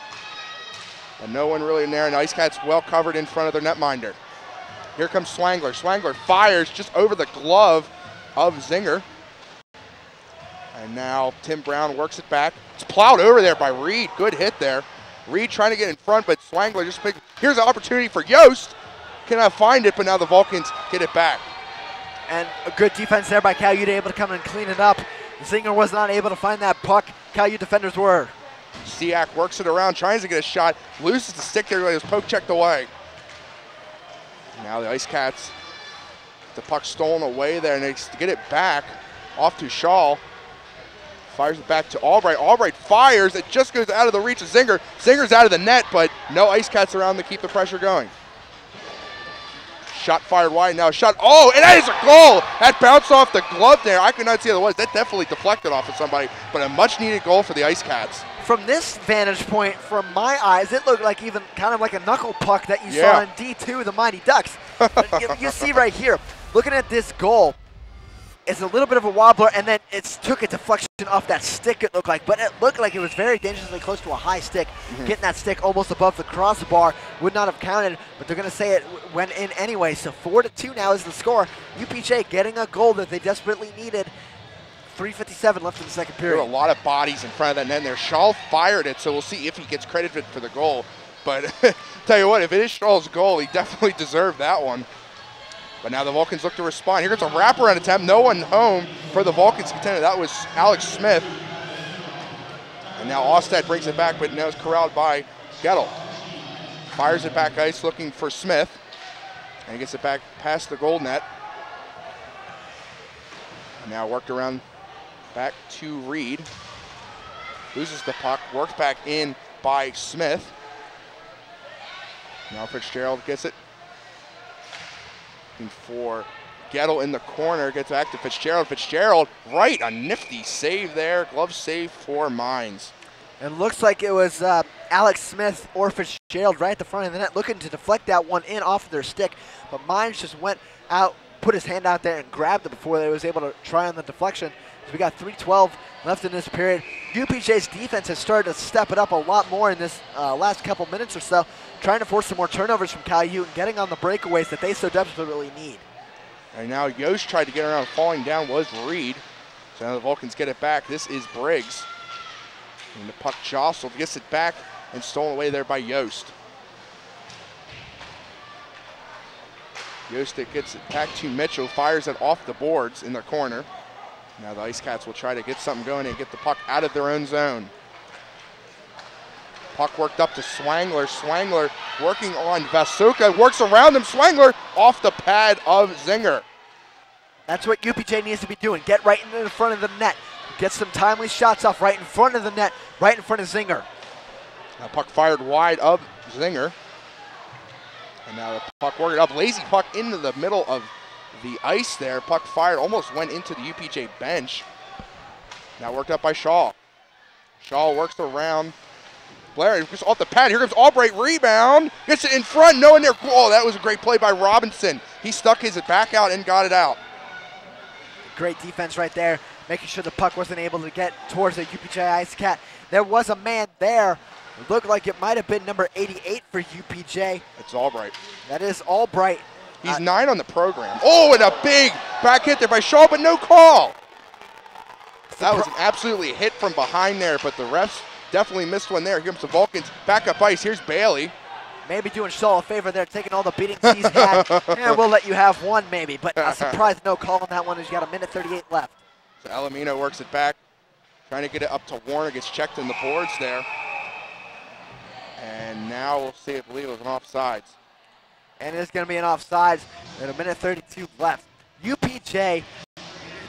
But no one really in there, and the Ice Cats well covered in front of their netminder. Here comes Swangler. Swangler fires just over the glove of Zinger. And now Tim Brown works it back. It's plowed over there by Reed. Good hit there. Reed trying to get in front, but Swangler just picked. Here's an opportunity for Yost. Cannot find it, but now the Vulcans get it back. And a good defense there by Cal U to able to come and clean it up. Zinger was not able to find that puck. Cal U defenders were. Siak works it around, tries to get a shot, loses the stick there, but it was poke checked away. Now the Ice Cats, the puck stolen away there, and they get it back off to Shaw. Fires it back to Albright. Albright fires, it just goes out of the reach of Zinger. Zinger's out of the net, but no Ice Cats around to keep the pressure going. Shot fired wide now. Shot. Oh, and that is a goal. That bounced off the glove there. I could not see what it was. That definitely deflected off of somebody, but a much needed goal for the Ice Cats. From this vantage point, from my eyes, it looked like even kind of like a knuckle puck that you saw in D2, the Mighty Ducks. you see right here, looking at this goal, it's a little bit of a wobbler, and then it took a deflection off that stick, it looked like. But it looked like it was very dangerously close to a high stick. Getting that stick almost above the crossbar would not have counted, but they're going to say it went in anyway. So 4-2 now is the score. UPJ getting a goal that they desperately needed. 3:57 left in the second period. There were a lot of bodies in front of that net there. Shaw fired it, so we'll see if he gets credited for the goal. But tell you what, if it is Shaw's goal, he definitely deserved that one. But now the Vulcans look to respond. Here comes a wraparound attempt. No one home for the Vulcans contender. That was Alex Smith. And now Ostad brings it back, but now it's corralled by Gettle. Fires it back ice looking for Smith. And he gets it back past the goal net. And now worked around back to Reed. Loses the puck. Worked back in by Smith. Now Fitzgerald gets it. For Gettle in the corner, gets back to Fitzgerald. Fitzgerald, right, a nifty save there. Glove save for Mines. It looks like it was Alex Smith or Fitzgerald right at the front of the net looking to deflect that one in off of their stick. But Mines just went out, put his hand out there and grabbed it before they was able to try on the deflection. So we got 3:12 left in this period. UPJ's defense has started to step it up a lot more in this last couple minutes or so, trying to force some more turnovers from Cal U and getting on the breakaways that they so desperately need. And now Yost tried to get around, falling down was Reed. So now the Vulcans get it back. This is Briggs. And the puck jostled, gets it back and stolen away there by Yost. Yost gets it back to Mitchell, fires it off the boards in the corner. Now the Ice Cats will try to get something going and get the puck out of their own zone. Puck worked up to Swangler. Swangler working on Vasuka, works around him. Swangler off the pad of Zinger. That's what UPJ needs to be doing. Get right into the front of the net. Get some timely shots off right in front of the net, right in front of Zinger. Now puck fired wide of Zinger. And now the puck working up. Lazy puck into the middle of the ice there. Puck fired, almost went into the UPJ bench. Now worked up by Shaw. Shaw works around Blair, just off the pad. Here comes Albright, rebound. Gets it in front, no one there. Oh, that was a great play by Robinson. He stuck his back out and got it out. Great defense right there, making sure the puck wasn't able to get towards the UPJ Ice Cat. There was a man there. It looked like it might have been number 88 for UPJ. It's Albright. That is Albright. He's 9 on the program. Oh, and a big back hit there by Shaw, but no call. That was an absolutely hit from behind there, but the refs definitely missed one there. Here comes the Vulcans, back up ice. Here's Bailey. Maybe doing Shaw a favor there, taking all the beatings he's had. And we'll let you have one maybe, but a surprise no call on that one as you got a minute 38 left. So Alamino works it back, trying to get it up to Warner, gets checked in the boards there. And now we'll see, I believe it was an offsides. And it's going to be an offsides with a minute 32 left. UPJ,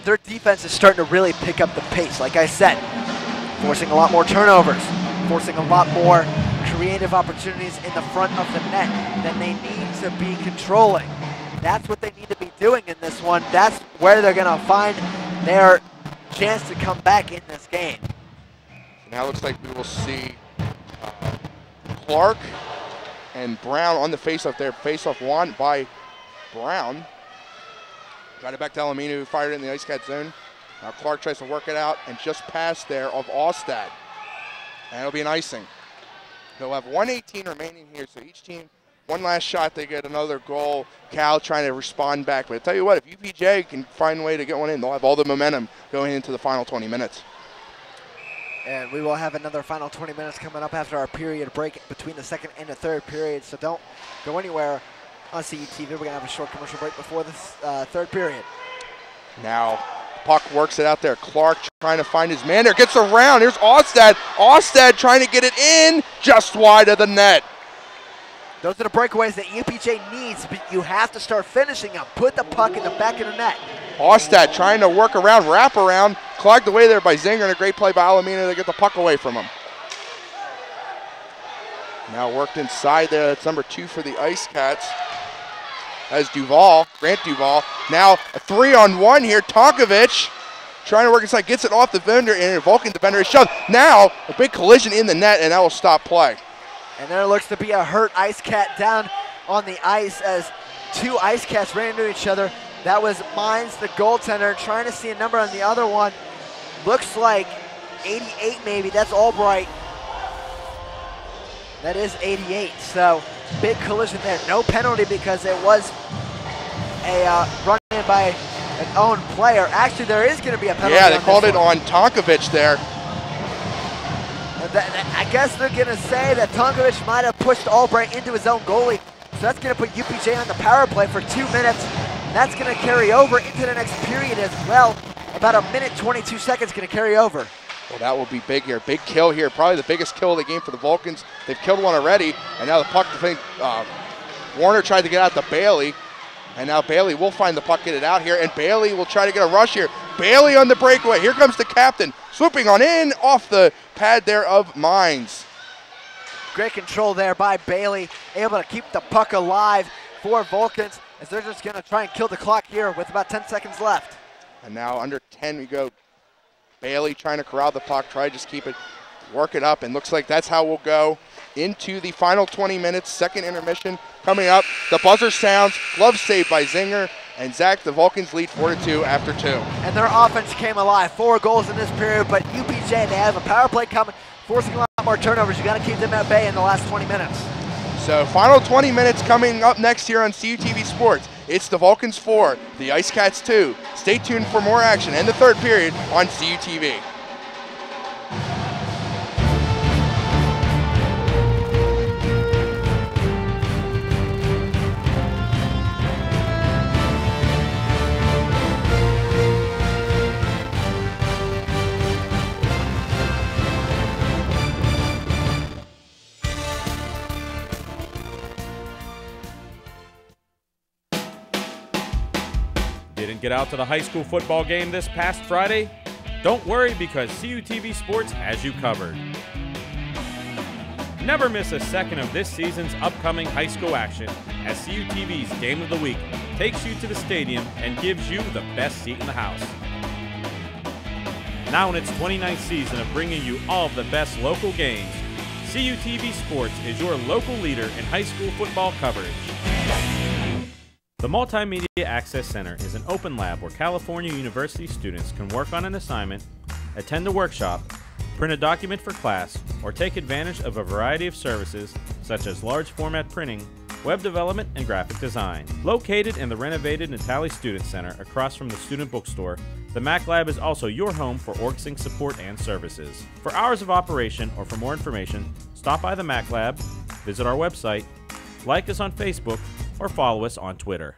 their defense is starting to really pick up the pace, like I said. Forcing a lot more turnovers, forcing a lot more creative opportunities in the front of the net than they need to be controlling. That's what they need to be doing in this one. That's where they're going to find their chance to come back in this game. Now it looks like we will see Clark and Brown on the faceoff there. Faceoff won by Brown. Got it back to Alamino, who fired it in the Ice Cat zone. Now Clark tries to work it out and just past there of Ostad. And it'll be an icing. They'll have 1:18 remaining here, so each team, one last shot, they get another goal. Cal trying to respond back. But I tell you what, if UPJ can find a way to get one in, they'll have all the momentum going into the final 20 minutes. And we will have another final 20 minutes coming up after our period break between the second and the third period. So don't go anywhere on CUTV. We're going to have a short commercial break before this third period. Now, puck works it out there. Clark trying to find his man there. Gets around. Here's Ostad. Ostad trying to get it in just wide of the net. Those are the breakaways that UPJ needs, but you have to start finishing them. Put the puck in the back of the net. Ostad trying to work around, wrap around, clogged away there by Zinger, and a great play by Alamino to get the puck away from him. Now worked inside there. That's number 2 for the Ice Cats. As Duval, Grant Duval. Now a 3-on-1 here. Tonkovic trying to work inside, gets it off the vendor, and a Vulcan defender is shoved. Now a big collision in the net, and that will stop play. And there looks to be a hurt Ice Cat down on the ice as 2 Ice Cats ran into each other. That was Mines, the goaltender, trying to see a number on the other one. Looks like 88 maybe. That's Albright. That is 88. So big collision there. No penalty because it was a run in by an own player. Actually, there is going to be a penalty. Yeah, they called it on Tonkovic there. I guess they're going to say that Tonkovic might have pushed Albright into his own goalie. So that's going to put UPJ on the power play for 2 minutes. That's going to carry over into the next period as well. About a minute 22 seconds going to carry over. Well, that will be big here. Big kill here. Probably the biggest kill of the game for the Vulcans. They've killed one already. And now the puck, Warner tried to get out to Bailey. And now Bailey will find the puck, get it out here. And Bailey will try to get a rush here. Bailey on the breakaway. Here comes the captain. Swooping on in off the pad there of Mines. Great control there by Bailey. Able to keep the puck alive for Vulcans as they're just going to try and kill the clock here with about 10 seconds left. And now under 10 we go. Bailey trying to corral the puck, try to just keep it, work it up, and looks like that's how we'll go into the final 20 minutes. Second intermission coming up. The buzzer sounds, glove saved by Zinger, and Zach, the Vulcans lead 4-2 after 2. And their offense came alive. 4 goals in this period, but UPJ, they have a power play coming, forcing a lot more turnovers. You got to keep them at bay in the last 20 minutes. So final 20 minutes coming up next here on CUTV Sports. It's the Vulcans 4, the Ice Cats 2. Stay tuned for more action and the third period on CUTV. Didn't get out to the high school football game this past Friday? Don't worry, because CUTV Sports has you covered. Never miss a second of this season's upcoming high school action, as CUTV's Game of the Week takes you to the stadium and gives you the best seat in the house. Now in its 29th season of bringing you all of the best local games, CUTV Sports is your local leader in high school football coverage. The Multimedia Access Center is an open lab where California University students can work on an assignment, attend a workshop, print a document for class, or take advantage of a variety of services such as large format printing, web development, and graphic design. Located in the renovated Natali Student Center across from the student bookstore, the Mac Lab is also your home for OrgSync support and services. For hours of operation or for more information, stop by the Mac Lab, visit our website, like us on Facebook, or follow us on Twitter.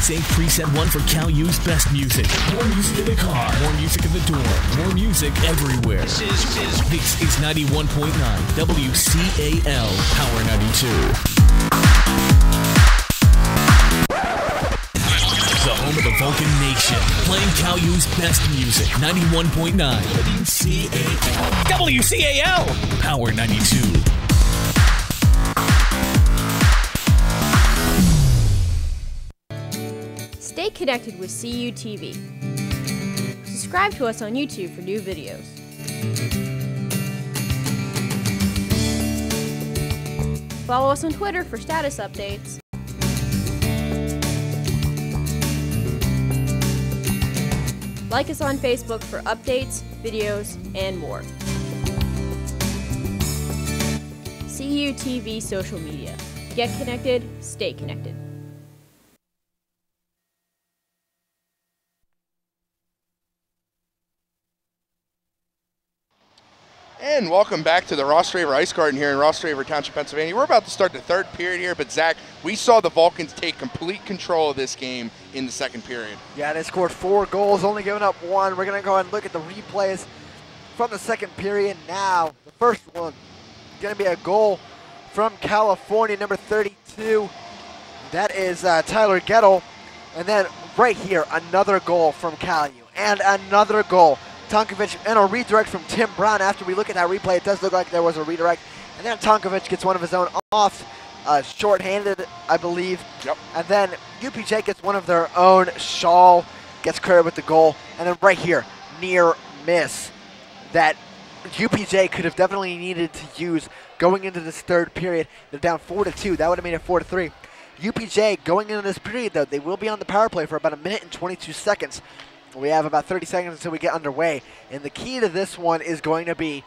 Save preset 1 for Cal U's best music. More music in the car, more music in the door, more music everywhere. This is 91.9 WCAL Power 92. The home of the Vulcan Nation, playing Cal U's best music. 91.9 WCAL. WCAL Power 92. Stay connected with CUTV. Subscribe to us on YouTube for new videos. Follow us on Twitter for status updates. Like us on Facebook for updates, videos, and more. CUTV social media. Get connected, stay connected. And welcome back to the Ross Draver Ice Garden here in Ross Draver Township, Pennsylvania. We're about to start the third period here, but Zach, we saw the Vulcans take complete control of this game in the second period. Yeah, they scored 4 goals, only giving up 1. We're going to go ahead and look at the replays from the second period now. The first one going to be a goal from California, number 32. That is Tyler Gettle. And then right here, another goal from Cal U, and another goal. Tonkovic and a redirect from Tim Brown. After we look at that replay, it does look like there was a redirect. And then Tonkovic gets one of his own off, short-handed, I believe. Yep. And then UPJ gets one of their own. Shaw gets credited with the goal. And then right here, near miss that UPJ could have definitely needed to use going into this third period. They're down 4-2. That would have made it 4-3. UPJ going into this period, though, they will be on the power play for about 1 minute and 22 seconds. We have about 30 seconds until we get underway. And the key to this one is going to be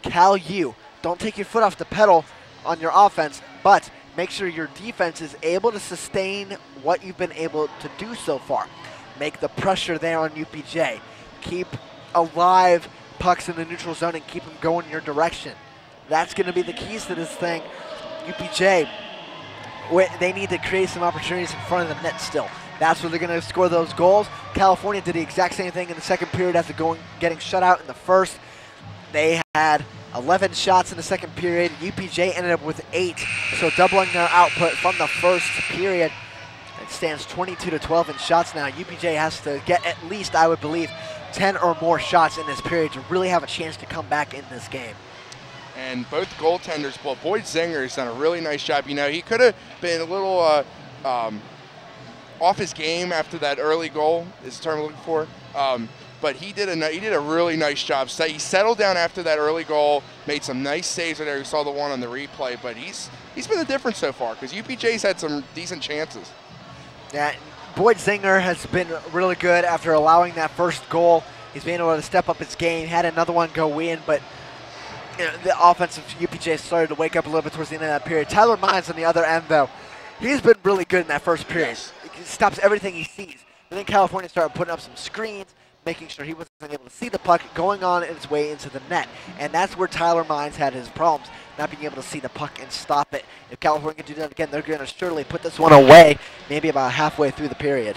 Cal U. Don't take your foot off the pedal on your offense, but make sure your defense is able to sustain what you've been able to do so far. Make the pressure there on UPJ. Keep alive pucks in the neutral zone and keep them going in your direction. That's going to be the keys to this thing. UPJ, they need to create some opportunities in front of the net still. That's where they're going to score those goals. California did the exact same thing in the second period after getting shut out in the first. They had 11 shots in the second period. UPJ ended up with 8, so doubling their output from the first period. It stands 22-12 in shots now. UPJ has to get at least, I would believe, 10 or more shots in this period to really have a chance to come back in this game. And both goaltenders, well, Boyd Zinger has done a really nice job. You know, he could have been a little off his game after that early goal, is the term I'm looking for. But he did a really nice job. So he settled down after that early goal, made some nice saves there. We saw the one on the replay, but he's been the difference so far because UPJ's had some decent chances. Yeah, Boyd Zinger has been really good after allowing that first goal. He's been able to step up his game, had another one go in, but you know, the offense of UPJ started to wake up a little bit towards the end of that period. Tyler Mines on the other end, though, He's been really good in that first period. Yes. He stops everything he sees. But then California started putting up some screens, making sure he wasn't able to see the puck going on its way into the net. And that's where Tyler Mines had his problems, not being able to see the puck and stop it. If California can do that again, they're going to surely put this one away, maybe about halfway through the period.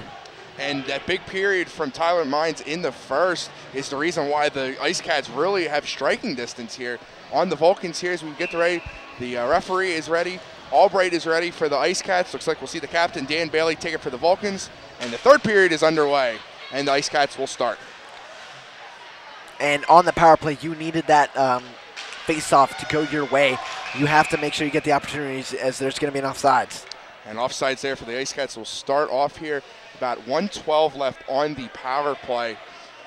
And that big period from Tyler Mines in the first is the reason why the Ice Cats really have striking distance here on the Vulcans here as we get ready. The referee is ready. Albright is ready for the Ice Cats. Looks like we'll see the captain, Dan Bailey, take it for the Vulcans. And the third period is underway, and the Ice Cats will start. And on the power play, you needed that face-off to go your way. You have to make sure you get the opportunities as there's going to be an offsides. And offsides there for the Ice Cats will start off here. About 1:12 left on the power play.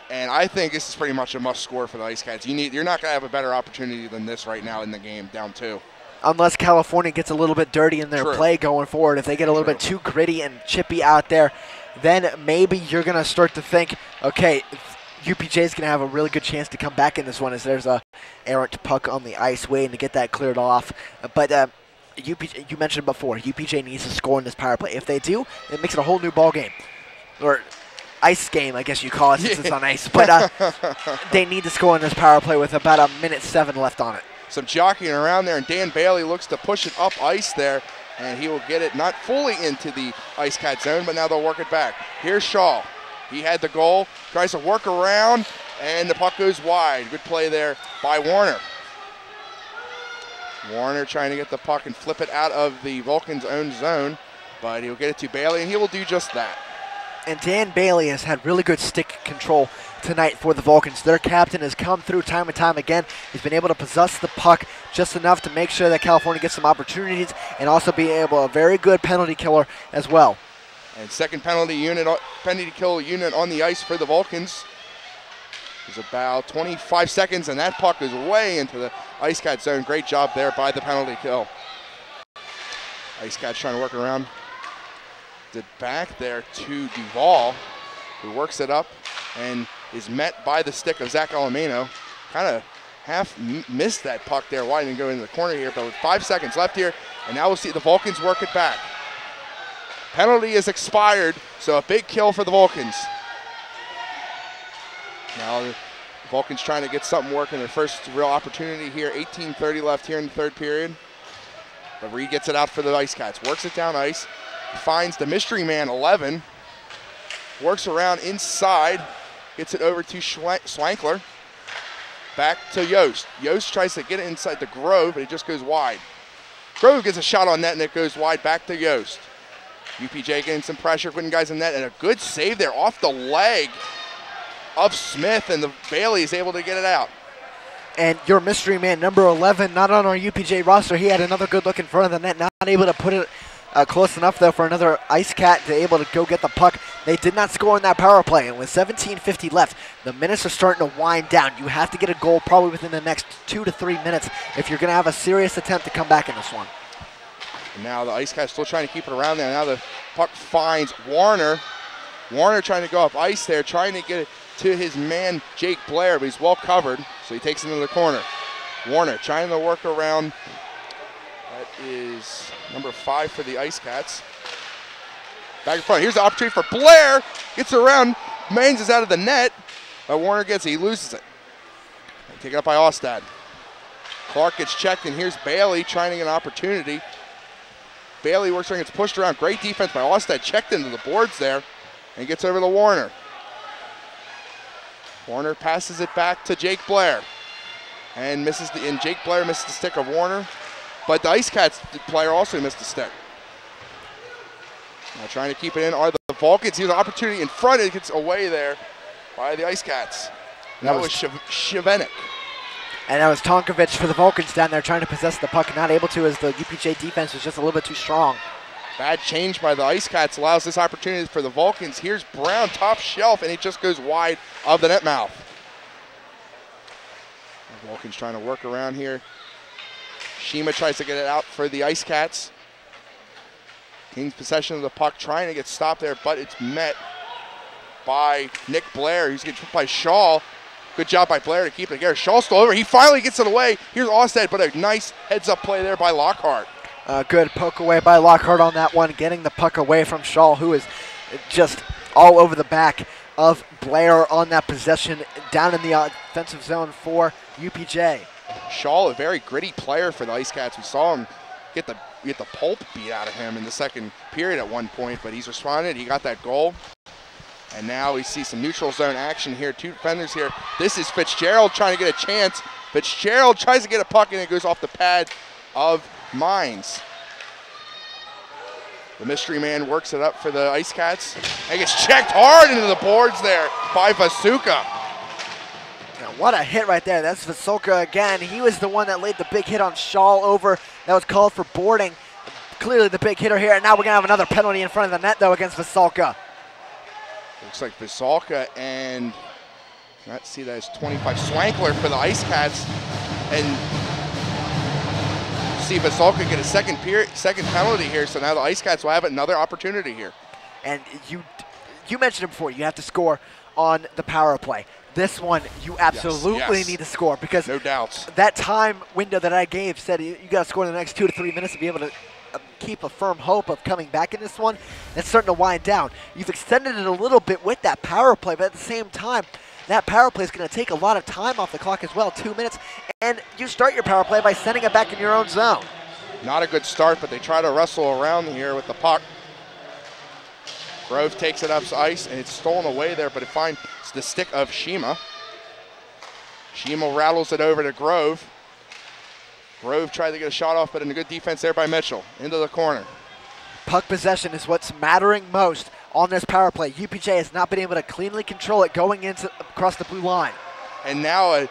And I think this is pretty much a must score for the Ice Cats. You're not going to have a better opportunity than this right now in the game, down 2. Unless California gets a little bit dirty in their play going forward. If they get a little bit too gritty and chippy out there, then maybe you're going to start to think, okay, UPJ is going to have a really good chance to come back in this one as there's a errant puck on the ice waiting to get that cleared off. But UPJ, you mentioned before, UPJ needs to score in this power play. If they do, it makes it a whole new ball game. Or ice game, I guess you call it since it's on ice. But they need to score in this power play with about 1:07 left on it. Some jockeying around there, and Dan Bailey looks to push it up ice there, and he will get it not fully into the Ice Cat zone, but now they'll work it back. Here's Shaw. He had the goal, tries to work around, and the puck goes wide. Good play there by Warner. Warner trying to get the puck and flip it out of the Vulcans' own zone, but he'll get it to Bailey, and he will do just that. And Dan Bailey has had really good stick control tonight for the Vulcans. Their captain has come through time and time again. He's been able to possess the puck just enough to make sure that California gets some opportunities and also be able a very good penalty killer as well. And second penalty kill unit on the ice for the Vulcans. There's about 25 seconds, and that puck is way into the Ice Cat zone. Great job there by the penalty kill. Ice Cat's trying to work around. The back there to Duvall, who works it up and is met by the stick of Zach Alamino. Kind of half missed that puck there. Why didn't go into the corner here? But with 5 seconds left here, and now we'll see the Vulcans work it back. Penalty is expired, so a big kill for the Vulcans. Now the Vulcans trying to get something working. Their first real opportunity here. 18:30 left here in the third period. But Reed gets it out for the Ice Cats. Works it down ice. Finds the mystery man 11. Works around inside. Gets it over to Swankler. Back to Yost. Yost tries to get it inside the Grove, but it just goes wide. Grove gets a shot on net, and it goes wide back to Yost. UPJ getting some pressure, putting guys in net, and a good save there off the leg of Smith, and the Bailey is able to get it out. And your mystery man, number 11, not on our UPJ roster. He had another good look in front of the net, not able to put it close enough, though, for another Ice Cat to able to go get the puck. They did not score in that power play, and with 17:50 left, the minutes are starting to wind down. You have to get a goal probably within the next 2 to 3 minutes if you're going to have a serious attempt to come back in this one. And now the Ice Cats still trying to keep it around there. Now the puck finds Warner. Warner trying to go up ice there, trying to get it to his man Jake Blair, but he's well covered, so he takes it into the corner. Warner trying to work around. That is number 5 for the Ice Cats. Back in front. Here's the opportunity for Blair. Gets around. Mains is out of the net. But Warner gets it. He loses it. Taken up by Ostad. Clark gets checked, and here's Bailey trying to get an opportunity. Bailey works around, gets pushed around. Great defense by Ostad. Checked into the boards there. And gets over to Warner. Warner passes it back to Jake Blair. And Jake Blair misses the stick of Warner. But the Ice Cats player also missed the stick. Now trying to keep it in are the Vulcans. Here's an opportunity in front. It gets away there by the Ice Cats. And that was Shavenik. And that was Tonkovic for the Vulcans down there trying to possess the puck. Not able to as the UPJ defense was just a little bit too strong. Bad change by the Ice Cats allows this opportunity for the Vulcans. Here's Brown, top shelf, and it just goes wide of the net mouth. The Vulcans trying to work around here. Shima tries to get it out for the Ice Cats. King's possession of the puck, trying to get stopped there, but it's met by Nick Blair, who's getting tripped by Shaw. Good job by Blair to keep it together. Shaw's still over. He finally gets it away. Here's Ostad, but a nice heads-up play there by Lockhart. Good poke away by Lockhart on that one, getting the puck away from Shaw, who is just all over the back of Blair on that possession down in the offensive zone for UPJ. Shaw, a very gritty player for the Ice Cats. We saw him get the pulp beat out of him in the second period at one point, but he's responded. He got that goal. And now we see some neutral zone action here. Two defenders here. This is Fitzgerald trying to get a chance. Fitzgerald tries to get a puck and it goes off the pad of Mines. The mystery man works it up for the Ice Cats. And gets checked hard into the boards there by Vasuka. Now, what a hit right there. That's Vasulka again. He was the one that laid the big hit on Shaw over. That was called for boarding. Clearly the big hitter here. And now we're going to have another penalty in front of the net, though, against Vasulka. Looks like Vasulka and, let's see, that is 25. Swankler for the Ice Cats. And see Vasulka get a second penalty here. So now the Ice Cats will have another opportunity here. And you mentioned it before. You have to score on the power play. This one, you absolutely need to score because no doubts. That time window that I gave said you got to score in the next 2 to 3 minutes to be able to keep a firm hope of coming back in this one. It's starting to wind down. You've extended it a little bit with that power play, but at the same time, that power play is going to take a lot of time off the clock as well, 2 minutes, and you start your power play by sending it back in your own zone. Not a good start, but they try to wrestle around here with the puck. Grove takes it up ice, and it's stolen away there, but it finds the stick of Shima. Shima rattles it over to Grove. Grove tried to get a shot off, but in a good defense there by Mitchell. Into the corner. Puck possession is what's mattering most on this power play. UPJ has not been able to cleanly control it going across the blue line. And now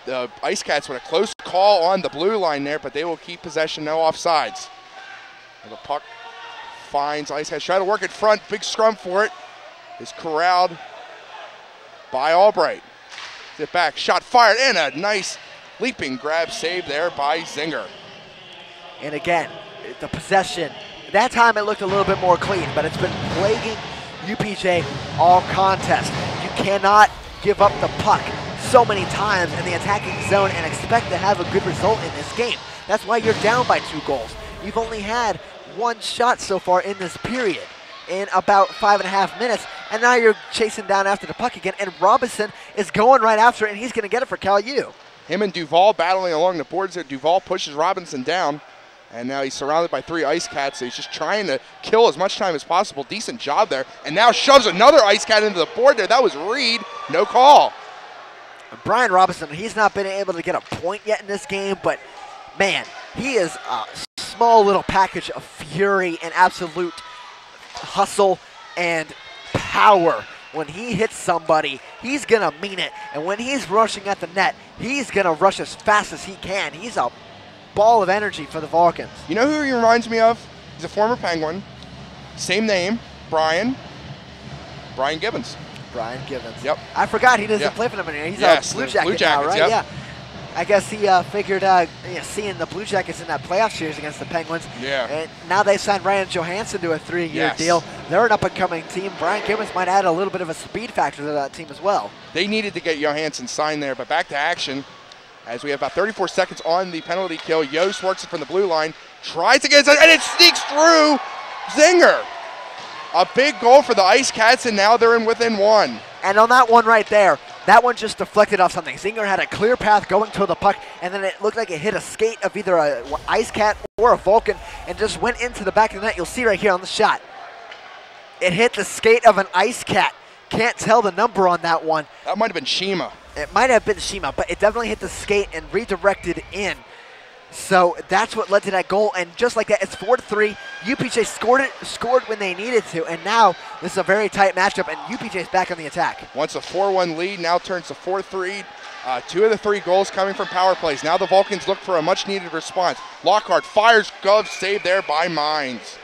the Ice Cats with a close call on the blue line there, but they will keep possession, no offsides. And the puck finds Ice Cats. Try to work it front. Big scrum for it. Is corralled by Albright. Get back. Shot fired. And a nice leaping grab save there by Zinger. And again, the possession. That time it looked a little bit more clean, but it's been plaguing UPJ all contest. You cannot give up the puck so many times in the attacking zone and expect to have a good result in this game. That's why you're down by 2 goals. You've only had 1 shot so far in this period in about 5.5 minutes, and now you're chasing down after the puck again, and Robinson is going right after it, and he's going to get it for Cal U. Him and Duval battling along the boards there. Duval pushes Robinson down, and now he's surrounded by 3 Ice Cats, so he's just trying to kill as much time as possible. Decent job there, and now shoves another Ice Cat into the board there. That was Reed. No call. Brian Robinson, he's not been able to get a point yet in this game, but man, he is a small little package of fury and absolute hustle and power. When he hits somebody, he's going to mean it. And when he's rushing at the net, he's going to rush as fast as he can. He's a ball of energy for the Vulcans. You know who he reminds me of? He's a former Penguin. Same name, Brian Gibbons. Brian Gibbons. Yep. I forgot he doesn't play for them anymore. He's a Blue Jacket now, right? Yep. Yeah. I guess he figured seeing the Blue Jackets in that playoff series against the Penguins. Yeah. And now they signed Ryan Johansson to a 3-year deal. They're an up-and-coming team. Brian Gibbons might add a little bit of a speed factor to that team as well. They needed to get Johansson signed there, but back to action as we have about 34 seconds on the penalty kill. Yost works it from the blue line, tries to get it, and it sneaks through Zinger. A big goal for the Ice Cats, and now they're within 1. And on that one right there, that one just deflected off something. Zinger had a clear path going to the puck, and then it looked like it hit a skate of either a Ice Cat or a Vulcan and just went into the back of the net. You'll see right here on the shot. It hit the skate of an Ice Cat. Can't tell the number on that one. That might have been Shima. It might have been Shima, but it definitely hit the skate and redirected in. So that's what led to that goal, and just like that, it's 4-3. UPJ scored when they needed to, and now this is a very tight matchup, and UPJ's back on the attack. Once a 4-1 lead, now turns to 4-3. 2 of the 3 goals coming from power plays. Now the Vulcans look for a much-needed response. Lockhart fires, glove save there by Mines.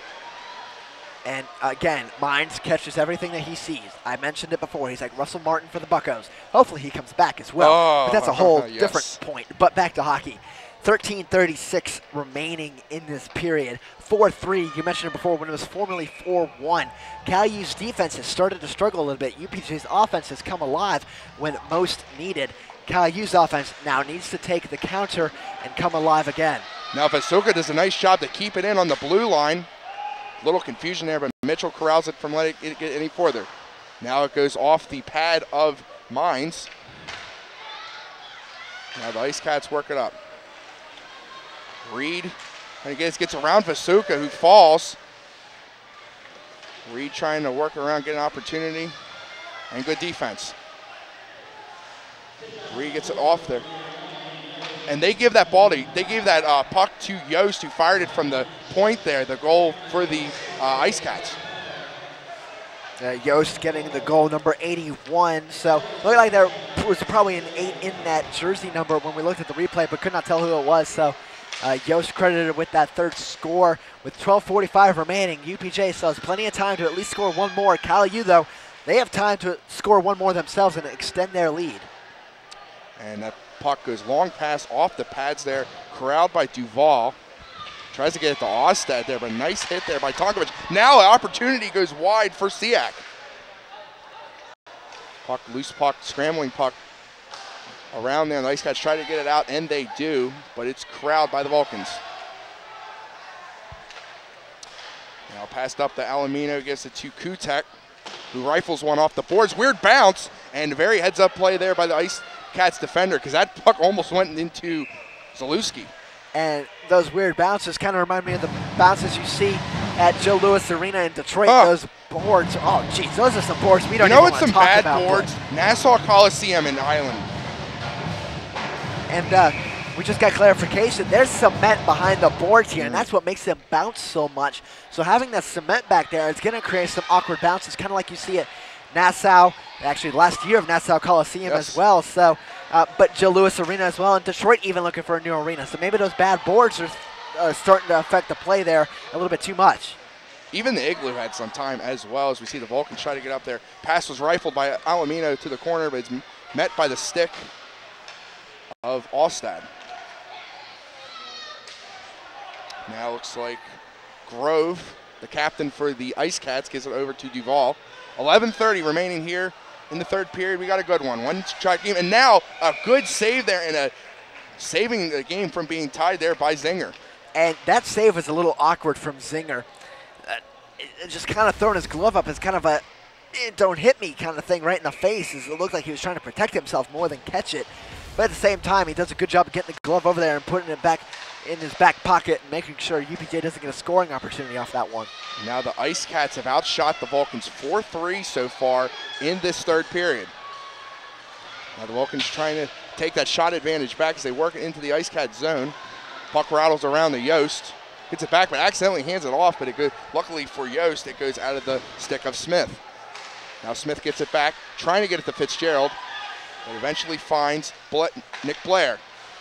And again, Mines catches everything that he sees. I mentioned it before. He's like Russell Martin for the Buccos. Hopefully he comes back as well, but that's a whole different point. But back to hockey. 13:36 remaining in this period. 4-3, you mentioned it before when it was formerly 4-1. Cal U's defense has started to struggle a little bit. UPJ's offense has come alive when most needed. Cal U's offense now needs to take the counter and come alive again. Now Vasuka does a nice job to keep it in on the blue line. A little confusion there, but Mitchell corrals it from letting it get any further. Now it goes off the pad of Mines. Now the Ice Cats work it up. Reed, I guess, gets around Vasuka, who falls. Reed trying to work around, get an opportunity, and good defense. Reed gets it off there. And they give that ball to, they gave that puck to Yost, who fired it from the point there, the goal for the Ice Cats. Yost getting the goal, number 81. So looked like there was probably an 8 in that jersey number when we looked at the replay, but could not tell who it was. So Yost credited with that third score. With 12:45 remaining, UPJ still has plenty of time to at least score one more. CalU, though, they have time to score one more themselves and extend their lead. And that puck goes long pass off the pads there, corralled by Duval. Tries to get it to Ostad there, but nice hit there by Tonkovic. Now an opportunity goes wide for Siak. Puck, loose puck, scrambling puck around there. The Ice Cats try to get it out, and they do, but it's corralled by the Vulcans. Now passed up to Alamino, gets it to Kutek, who rifles one off the boards. Weird bounce, and very heads-up play there by the Ice Cats defender, because that puck almost went into Zalewski. And those weird bounces kind of remind me of the bounces you see at Joe Louis Arena in Detroit. Those boards, oh geez, those are some boards we don't even want to talk about. You know what's some bad boards? Nassau Coliseum in Highland. And we just got clarification. There's cement behind the boards here, and that's what makes them bounce so much. So having that cement back there, it's going to create some awkward bounces, kind of like you see at Nassau, actually last year of Nassau Coliseum as well. So, but Joe Louis Arena as well, and Detroit even looking for a new arena. So maybe those bad boards are starting to affect the play there a little bit too much. Even the Igloo had some time as well, as we see the Vulcans try to get up there. Pass was rifled by Alamino to the corner, but it's met by the stick of Ostad. Now looks like Grove, the captain for the Ice Cats, gives it over to Duval. 11:30 remaining here in the third period. We got a good one. One shot game, and now a good save there, and saving the game from being tied there by Zinger. And that save was a little awkward from Zinger. Just kind of throwing his glove up as kind of a don't hit me kind of thing right in the face. It looked like he was trying to protect himself more than catch it. But at the same time, he does a good job of getting the glove over there and putting it back in his back pocket and making sure UPJ doesn't get a scoring opportunity off that one. Now the Ice Cats have outshot the Vulcans 4-3 so far in this third period. Now the Vulcans trying to take that shot advantage back as they work into the Ice Cat zone. Puck rattles around the Yost. Gets it back, but accidentally hands it off, but it goes, luckily for Yost, it goes out of the stick of Smith. Now Smith gets it back, trying to get it to Fitzgerald, but eventually finds Nick Blair.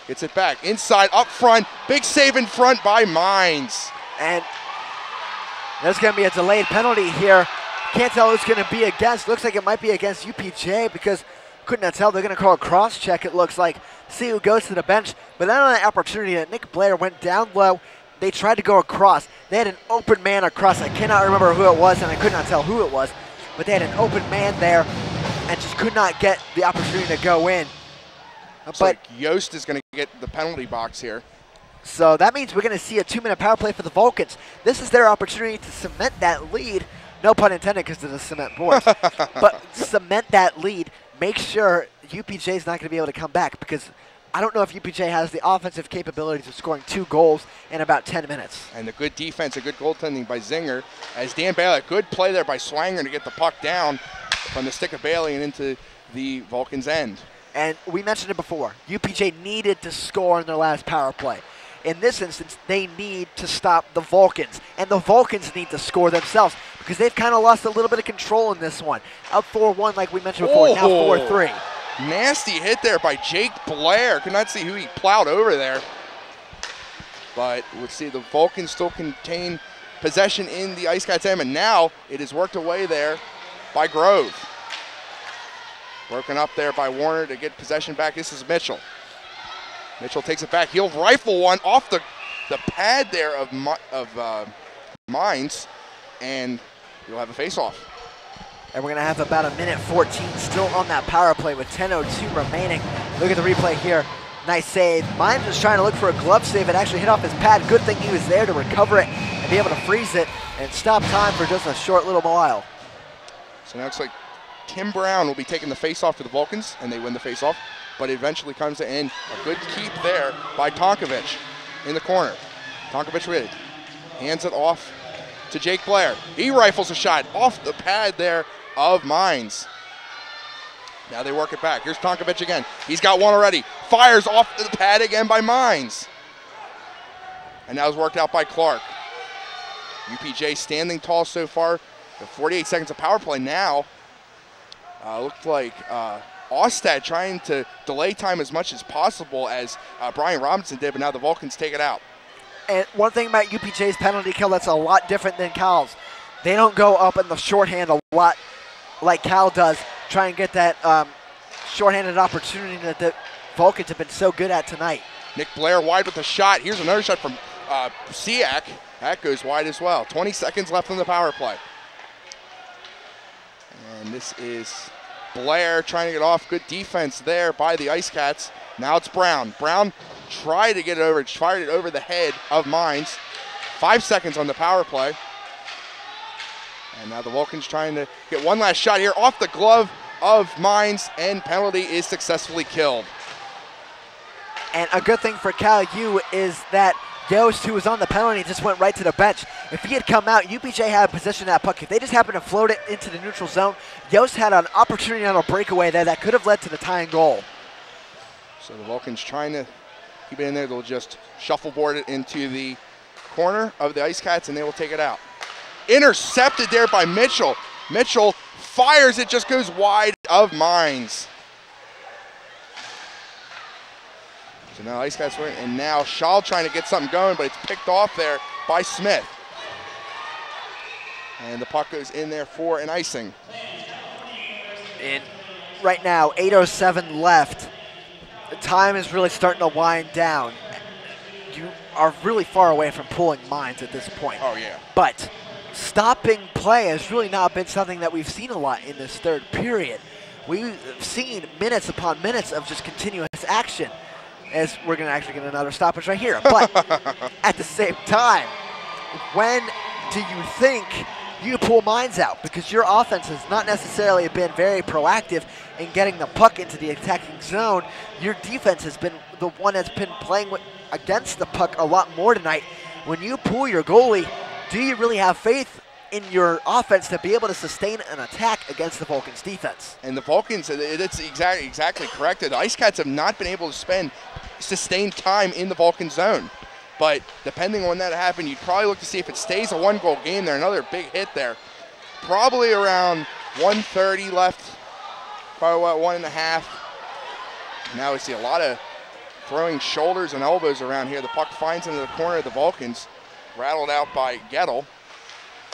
Gets it back, inside, up front, big save in front by Mines. And there's going to be a delayed penalty here. Can't tell who's going to be against. Looks like it might be against UPJ because could not tell. They're going to call a cross check, it looks like. See who goes to the bench. But then on that opportunity that Nick Blair went down low, they tried to go across. They had an open man across. I cannot remember who it was, and I could not tell who it was. But they had an open man there and just could not get the opportunity to go in. Looks like Yost is going to get the penalty box here. So that means we're going to see a 2-minute power play for the Vulcans. This is their opportunity to cement that lead. No pun intended because of the cement boards. But cement that lead. Make sure UPJ is not going to be able to come back because I don't know if UPJ has the offensive capabilities of scoring 2 goals in about 10 minutes. And the good defense, a good goaltending by Zinger. As Dan Bailey, good play there by Swanger to get the puck down from the stick of Bailey and into the Vulcans' end. And we mentioned it before. UPJ needed to score in their last power play. In this instance, they need to stop the Vulcans. And the Vulcans need to score themselves because they've kind of lost a little bit of control in this one. Up 4-1 like we mentioned before, now 4-3. Nasty hit there by Jake Blair. Could not see who he plowed over there. But we'll see the Vulcans still contain possession in the Ice Cats' end. And now it is worked away there by Grove. Broken up there by Warner to get possession back. This is Mitchell. Mitchell takes it back. He'll rifle one off the pad there of Mines, and you'll have a face-off. And we're going to have about 1:14 still on that power play with 10:02 remaining. Look at the replay here. Nice save. Mines was trying to look for a glove save. It actually hit off his pad. Good thing he was there to recover it and be able to freeze it and stop time for just a short little while. So now it looks like Tim Brown will be taking the face-off for the Vulcans, and they win the face-off, but it eventually comes to end. A good keep there by Tonkovic in the corner. Tonkovic with it. Hands it off to Jake Blair. He rifles a shot off the pad there of Mines. Now they work it back. Here's Tonkovic again. He's got one already. Fires off the pad again by Mines. And that was worked out by Clark. UPJ standing tall so far. The 48 seconds of power play now. Looked like Ostad trying to delay time as much as possible as Brian Robinson did, but now the Vulcans take it out. And one thing about UPJ's penalty kill that's a lot different than Cal's. They don't go up in the shorthand a lot like Cal does. Try and get that shorthanded opportunity that the Vulcans have been so good at tonight. Nick Blair wide with a shot. Here's another shot from Siak. That goes wide as well. 20 seconds left on the power play. And this is Blair trying to get off. Good defense there by the Ice Cats. Now it's Brown. Brown tried to get it over, fired it over the head of Mines. 5 seconds on the power play. And now the Vulcans trying to get one last shot here off the glove of Mines, and penalty is successfully killed. And a good thing for Cal U is that Yost, who was on the penalty, just went right to the bench. If he had come out, UPJ had possession of that puck. If they just happened to float it into the neutral zone, Yost had an opportunity on a breakaway there that could have led to the tying goal. So the Vulcans trying to keep it in there. They'll just shuffleboard it into the corner of the Ice Cats, and they will take it out. Intercepted there by Mitchell. Mitchell fires, it just goes wide of Mines. So now Ice Cats win, and now Schall trying to get something going, but it's picked off there by Smith. And the puck goes in there for an icing. And right now, 8:07 left. The time is really starting to wind down. You are really far away from pulling Mines at this point. Oh, yeah. But stopping play has really not been something that we've seen a lot in this third period. We've seen minutes upon minutes of just continuous action, as we're going to actually get another stoppage right here. But at the same time, when do you think you pull Mines out? Because your offense has not necessarily been very proactive in getting the puck into the attacking zone. Your defense has been the one that's been playing against the puck a lot more tonight. When you pull your goalie, do you really have faith in your offense to be able to sustain an attack against the Vulcans' defense? And the Vulcans, that's exactly correct. The Ice Cats have not been able to spend sustained time in the Vulcan zone. But depending on when that happened, you'd probably look to see if it stays a one-goal game there. Another big hit there. Probably around 1:30 left, probably about 1.5. Now we see a lot of throwing shoulders and elbows around here. The puck finds into the corner of the Vulcans, rattled out by Gettle.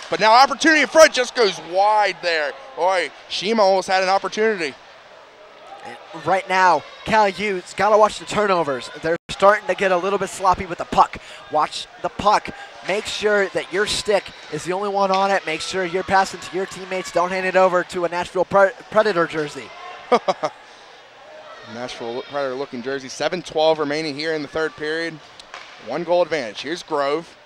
But now opportunity in front, just goes wide there. Boy, Shima almost had an opportunity. Right now, Cal U's got to watch the turnovers. They're starting to get a little bit sloppy with the puck. Watch the puck. Make sure that your stick is the only one on it. Make sure you're passing to your teammates. Don't hand it over to a Nashville Predator jersey. Nashville Predator looking jersey. 7:12 remaining here in the third period. 1 goal advantage. Here's Grove.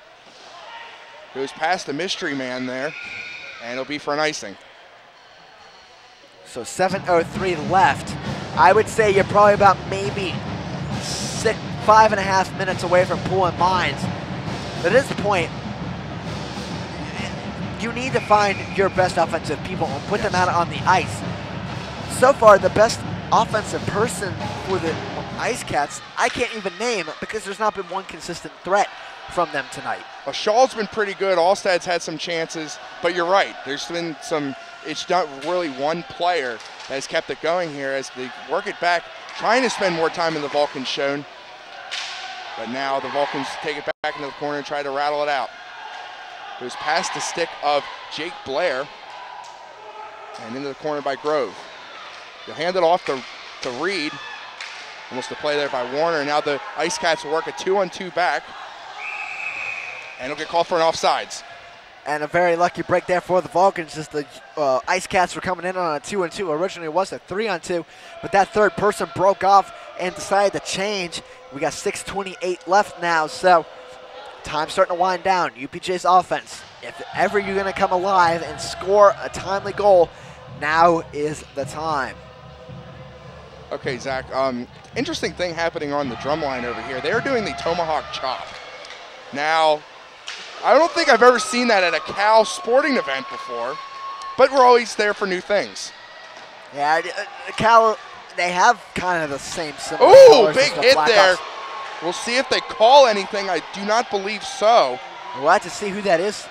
Goes past the mystery man there, and it'll be for an icing. So 7:03 left. I would say you're probably about maybe 5.5 minutes away from pulling Mines. But at this point, you need to find your best offensive people and put them out on the ice. So far, the best offensive person for the Ice Cats, I can't even name because there's not been one consistent threat from them tonight. Well, Shaw's been pretty good. Allstad's had some chances, but you're right. There's been some, it's not really one player that has kept it going here as they work it back, trying to spend more time in the Vulcans shown. But now the Vulcans take it back into the corner and try to rattle it out. Goes past the stick of Jake Blair and into the corner by Grove. They'll hand it off to Reed. Almost a play there by Warner. Now the Ice Cats will work a 2-on-2 back. And it'll get called for an offsides. And a very lucky break there for the Vulcans, as the Ice Cats were coming in on a 2-on-2. Originally it was a 3-on-2, but that third person broke off and decided to change. We got 6:28 left now, so time's starting to wind down. UPJ's offense, if ever you're going to come alive and score a timely goal, now is the time. Okay, Zach, interesting thing happening on the drum line over here. They're doing the tomahawk chop. Now, I don't think I've ever seen that at a Cal sporting event before, but we're always there for new things. Yeah, Cal, they have kind of the same similar Ooh, big hit Blackhawks. there. We'll see if they call anything. I do not believe so. We'll have to see who that is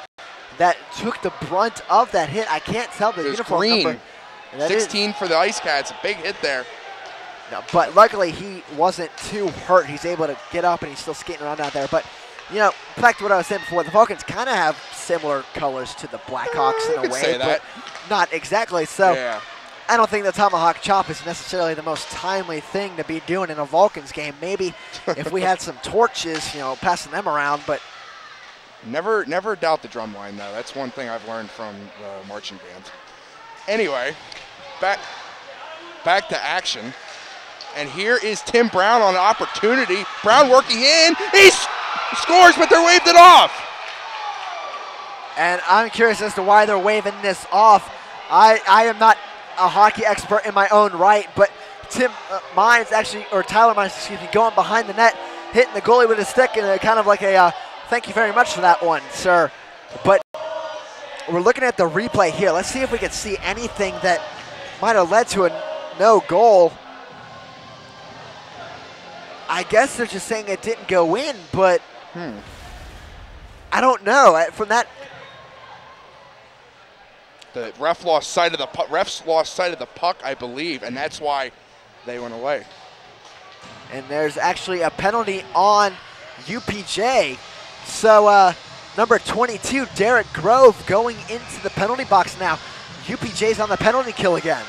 that took the brunt of that hit. I can't tell the uniform green. number. 16 for the Ice Cats, a big hit there. No, but luckily he wasn't too hurt. He's able to get up and he's still skating around out there. But, you know, back to what I was saying before, the Vulcans kind of have similar colors to the Blackhawks in a way, but not exactly. So yeah. I don't think the tomahawk chop is necessarily the most timely thing to be doing in a Vulcans game. Maybe if we had some torches, you know, passing them around, but never doubt the drum line, though. That's one thing I've learned from the marching band. Anyway, back to action. And here is Tim Brown on an opportunity. Brown working in. He scores, but they're waved it off. And I'm curious as to why they're waving this off. I am not a hockey expert in my own right, but Tyler Mines, excuse me, going behind the net, hitting the goalie with a stick, and kind of like a thank you very much for that one, sir. But we're looking at the replay here. Let's see if we can see anything that might have led to a no goal. I guess they're just saying it didn't go in, but I don't know. From that, the refs lost sight of the puck, I believe, and that's why they went away. And there's actually a penalty on UPJ. So number 22, Derek Grove, going into the penalty box now. UPJ's on the penalty kill again.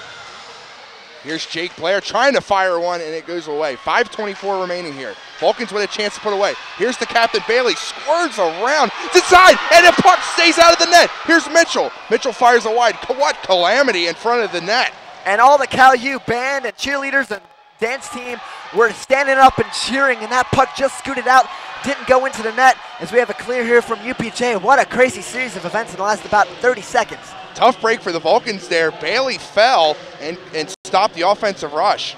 Here's Jake Blair trying to fire one, and it goes away. 5:24 remaining here. Vulcans with a chance to put away. Here's the captain, Bailey, squirts around to side, and the puck stays out of the net. Here's Mitchell. Mitchell fires a wide. What calamity in front of the net. And all the Cal U band and cheerleaders and dance team were standing up and cheering, and that puck just scooted out, didn't go into the net, as we have a clear here from UPJ. What a crazy series of events in the last about 30 seconds. Tough break for the Vulcans there. Bailey fell and stopped the offensive rush.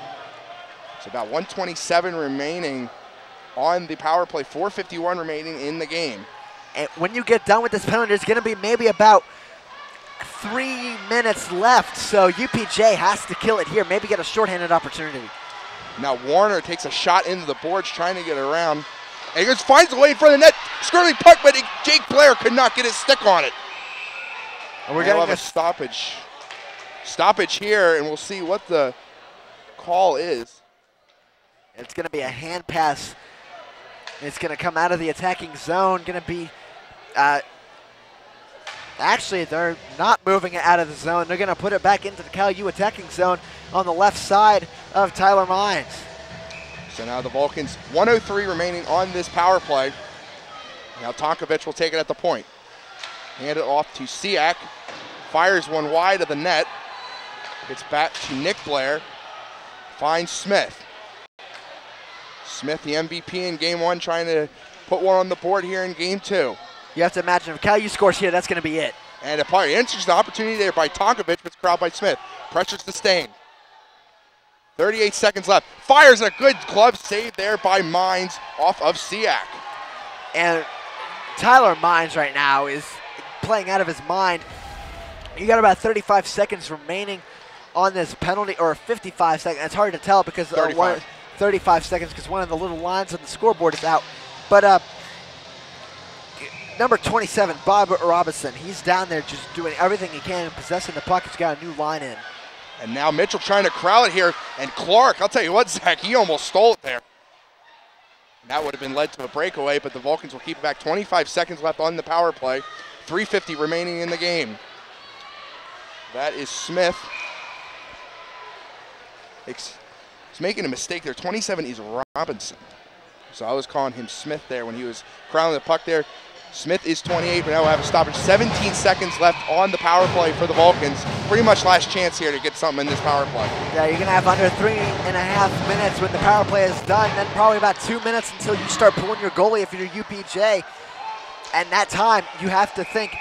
It's about 1:27 remaining on the power play, 4:51 remaining in the game. And when you get done with this penalty, there's going to be maybe about 3 minutes left, so UPJ has to kill it here, maybe get a shorthanded opportunity. Now Warner takes a shot into the boards, trying to get around. And he just finds a way in front of the net, skirting puck, but Jake Blair could not get his stick on it. And we're going to have a stoppage here, and we'll see what the call is. It's going to be a hand pass. It's going to come out of the attacking zone. Going to be, actually, they're not moving it out of the zone. They're going to put it back into the Cal U attacking zone on the left side of Tyler Mines. So now the Vulcans, 1:03 remaining on this power play. Now Tonkovich will take it at the point. Hand it off to Siak. Fires one wide of the net. Gets back to Nick Blair. Finds Smith. Smith, the MVP in game one, trying to put one on the board here in game two. You have to imagine if Cal U scores here, that's going to be it. And a probably interesting opportunity there by Tonkovich, but it's corralled by Smith. Pressures the Stain. 38 seconds left. Fires a good glove save there by Mines off of Siak. And Tyler Mines right now is playing out of his mind. You got about 35 seconds remaining on this penalty, or 55 seconds. It's hard to tell because 35 seconds because one of the little lines on the scoreboard is out. But number 27, Bob Robinson, he's down there just doing everything he can, possessing the puck. He's got a new line in. And now Mitchell trying to corral it here, and Clark, I'll tell you what, Zach, he almost stole it there. And that would have been led to a breakaway, but the Vulcans will keep it back. 25 seconds left on the power play. 3:50 remaining in the game. That is Smith. He's making a mistake there. 27 is Robinson. So I was calling him Smith there when he was corralling the puck there. Smith is 28, but now we'll have a stoppage. 17 seconds left on the power play for the Vulcans. Pretty much last chance here to get something in this power play. Yeah, you're going to have under 3.5 minutes when the power play is done, then probably about 2 minutes until you start pulling your goalie if you're UPJ. And that time, you have to think,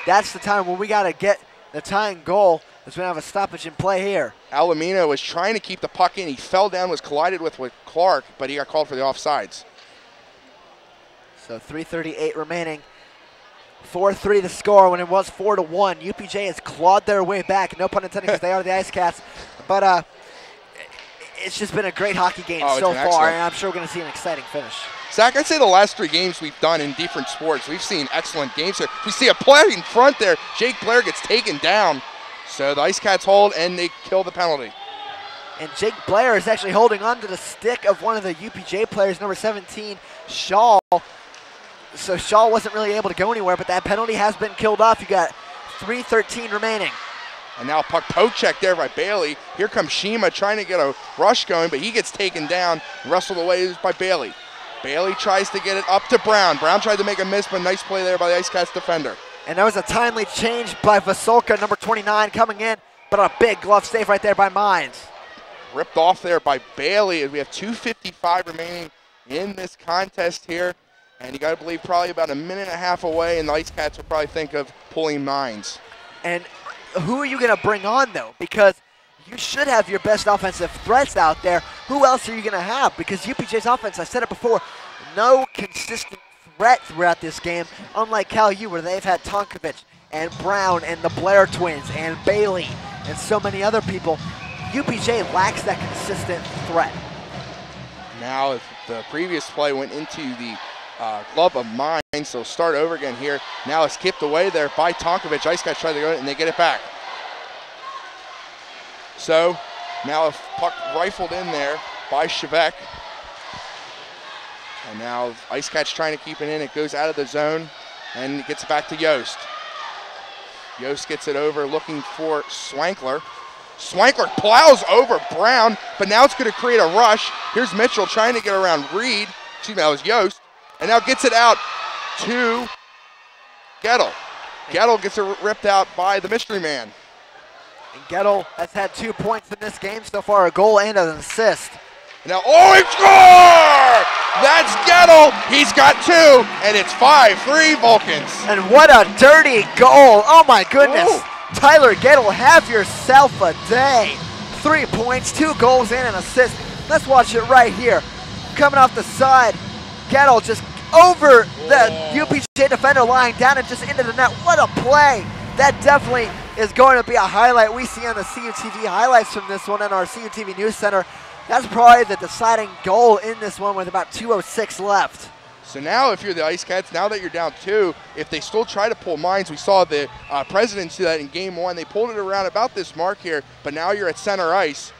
that's the time when we got to get the tying goal. Is going to have a stoppage in play here. Alamino was trying to keep the puck in. He fell down, was collided with Clark, but he got called for the offsides. So 3:38 remaining. 4-3 the score when it was 4-1. UPJ has clawed their way back. No pun intended, because they are the Ice Cats. But it's just been a great hockey game so far, and I'm sure we're going to see an exciting finish. Zach, I'd say the last 3 games we've done in different sports, we've seen excellent games here. We see a play in front there. Jake Blair gets taken down. So the Ice Cats hold, and they kill the penalty. And Jake Blair is actually holding on to the stick of one of the UPJ players, number 17, Shaw. So Shaw wasn't really able to go anywhere, but that penalty has been killed off. You got 3:13 remaining. And now puck poke check there by Bailey. Here comes Shima trying to get a rush going, but he gets taken down and wrestled away by Bailey. Bailey tries to get it up to Brown. Brown tried to make a miss, but nice play there by the Ice Cats defender. And that was a timely change by Vasulka, number 29, coming in, but a big glove save right there by Mines. Ripped off there by Bailey. We have 2:55 remaining in this contest here. And you got to believe probably about a minute and a half away, and the Ice Cats will probably think of pulling Mines. And who are you going to bring on, though? Because you should have your best offensive threats out there. Who else are you going to have? Because UPJ's offense, I said it before, no consistent threat throughout this game, unlike Cal U, where they've had Tonkovic and Brown and the Blair twins and Bailey and so many other people. UPJ lacks that consistent threat. Now the previous play went into the glove of Mines, so start over again here. Now it's kicked away there by Tonkovic. Ice Cats try to go and they get it back. So now a puck rifled in there by Chevek. And now Ice Cats trying to keep it in. It goes out of the zone and it gets back to Yost. Yost gets it over looking for Swankler. Swankler plows over Brown, but now it's going to create a rush. Here's Mitchell trying to get around Reed. Excuse me, that was Yost. And now gets it out to Gettle. Gettle gets it ripped out by the mystery man. And Gettle has had 2 points in this game so far, a goal and an assist. Now, oh, he scored! That's Gettle. He's got 2, and it's 5-3 Vulcans. And what a dirty goal. Oh, my goodness. Ooh. Tyler Gettle, have yourself a day. 3 points, 2 goals, and an assist. Let's watch it right here. Coming off the side, Gettle just over the UPJ defender lying down and just into the net. What a play. That definitely is going to be a highlight we see on the CUTV highlights from this one in our CUTV News Center. That's probably the deciding goal in this one with about 2:06 left. So now if you're the Ice Cats, now that you're down 2, if they still try to pull Mines, we saw the Presidents do that in game 1. They pulled it around about this mark here, but now you're at center ice.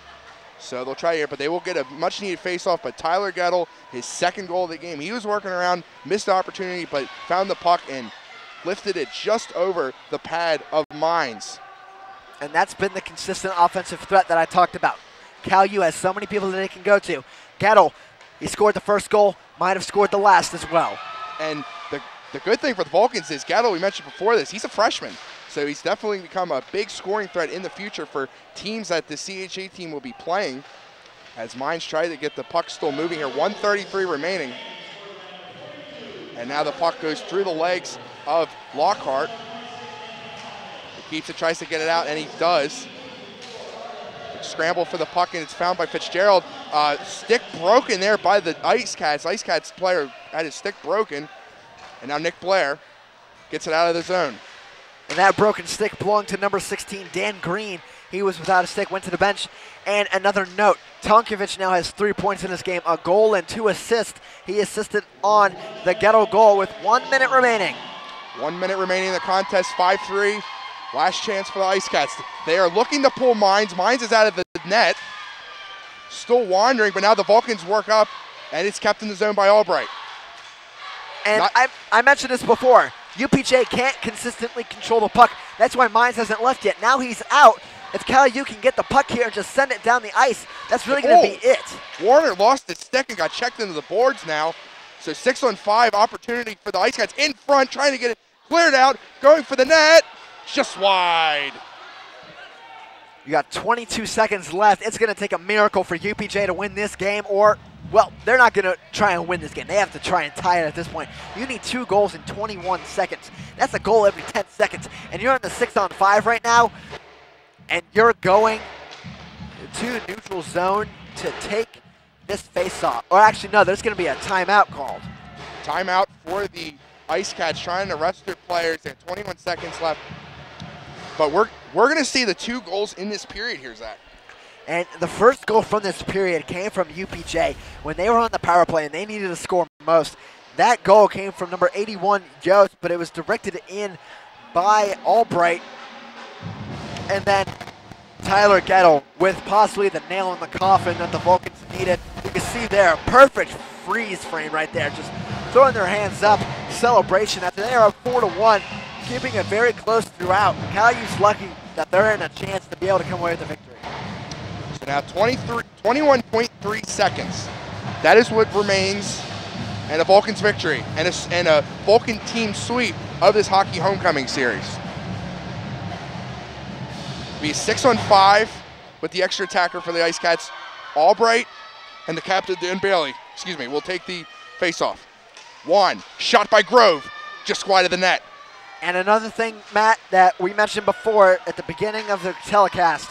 So they'll try here, but they will get a much-needed face-off. But Tyler Gettle, his 2nd goal of the game, he was working around, missed the opportunity, but found the puck and lifted it just over the pad of Mines. And that's been the consistent offensive threat that I talked about. Cal U has so many people that they can go to. Gettle, he scored the first goal, might have scored the last as well. And the good thing for the Vulcans is Gettle, we mentioned before this, he's a freshman. So he's definitely become a big scoring threat in the future for teams that the CHA team will be playing. As Mines try to get the puck still moving here, 1:33 remaining. And now the puck goes through the legs of Lockhart. He keeps it, tries to get it out, and he does. Scramble for the puck, and it's found by Fitzgerald. Stick broken there by the Ice Cats. Ice Cats player had his stick broken. And now Nick Blair gets it out of the zone. And that broken stick belonged to number 16, Dan Green. He was without a stick, went to the bench. And another note, Tonkovic now has 3 points in this game, a goal and 2 assists. He assisted on the Gettle goal with 1 minute remaining. 1 minute remaining in the contest, 5-3. Last chance for the Ice Cats. They are looking to pull Mines. Mines is out of the net. Still wandering, but now the Vulcans work up, and it's kept in the zone by Albright. And I mentioned this before. UPJ can't consistently control the puck. That's why Mines hasn't left yet. Now he's out. If Cal U can get the puck here and just send it down the ice, that's really going to be it. Warner lost his stick and got checked into the boards now. So 6-on-5 opportunity for the Ice Cats in front, trying to get it cleared out, going for the net, just wide. You got 22 seconds left. It's going to take a miracle for UPJ to win this game, or, well, they're not going to try and win this game. They have to try and tie it at this point. You need 2 goals in 21 seconds. That's a goal every 10 seconds. And you're in the 6-on-5 right now, and you're going to the neutral zone to take this face-off. Or actually, no, there's going to be a timeout called. Timeout for the Ice Cats, trying to rest their players. They have 21 seconds left. But we're going to see the 2 goals in this period here, Zach. And the first goal from this period came from UPJ when they were on the power play and they needed to score most. That goal came from number 81, Yost, but it was directed in by Albright. And then Tyler Gettle with possibly the nail in the coffin that the Vulcans needed. You can see there, perfect freeze frame right there, just throwing their hands up, celebration after they are up 4-1, keeping it very close throughout. CalU's lucky that they're in a chance to be able to come away with the victory. So now 21.3 seconds. That is what remains, and a Vulcans victory, and a Vulcan team sweep of this hockey homecoming series. Be 6-on-5 with the extra attacker for the Ice Cats. Albright and the captain, Dan Bailey, will take the face-off. 1, shot by Grove, just wide of the net. And another thing, Matt, that we mentioned before at the beginning of the telecast,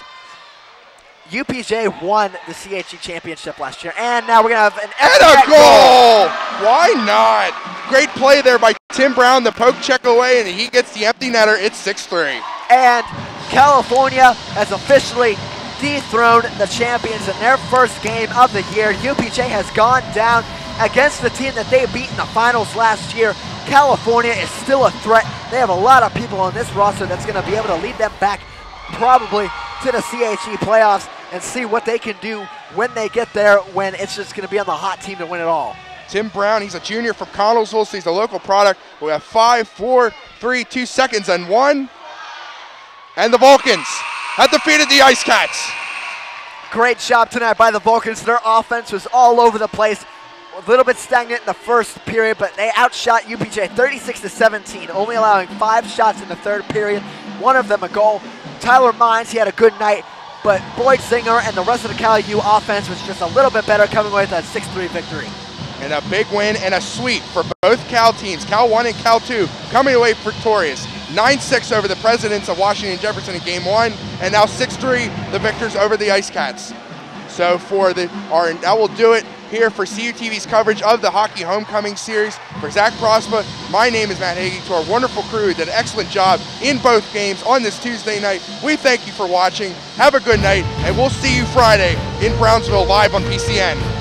UPJ won the CHE championship last year, and now we're going to have an and a goal! Why not? Great play there by Tim Brown, the poke check away, and he gets the empty netter. It's 6-3. And California has officially dethroned the champions in their first game of the year. UPJ has gone down against the team that they beat in the finals last year. California is still a threat. They have a lot of people on this roster that's going to be able to lead them back probably to the CHE playoffs and see what they can do when they get there, when it's just going to be on the hot team to win it all. Tim Brown, he's a junior from Connellsville, so he's a local product. We have 5, 4, 3, 2 seconds, and 1. And the Vulcans have defeated the Ice Cats. Great job tonight by the Vulcans. Their offense was all over the place. A little bit stagnant in the first period, but they outshot UPJ 36-17, only allowing 5 shots in the third period, 1 of them a goal. Tyler Mines, he had a good night, but Boyd Singer and the rest of the CalU offense was just a little bit better, coming away with a 6-3 victory. And a big win and a sweep for both Cal teams, Cal 1 and Cal 2, coming away victorious. 9-6 over the Presidents of Washington and Jefferson in Game 1, and now 6-3 the victors over the Ice Cats. So that will do it here for CUTV's coverage of the Hockey Homecoming Series. For Zach Prospa, my name is Matt Hagee. To our wonderful crew who did an excellent job in both games on this Tuesday night, we thank you for watching. Have a good night, and we'll see you Friday in Brownsville live on PCN.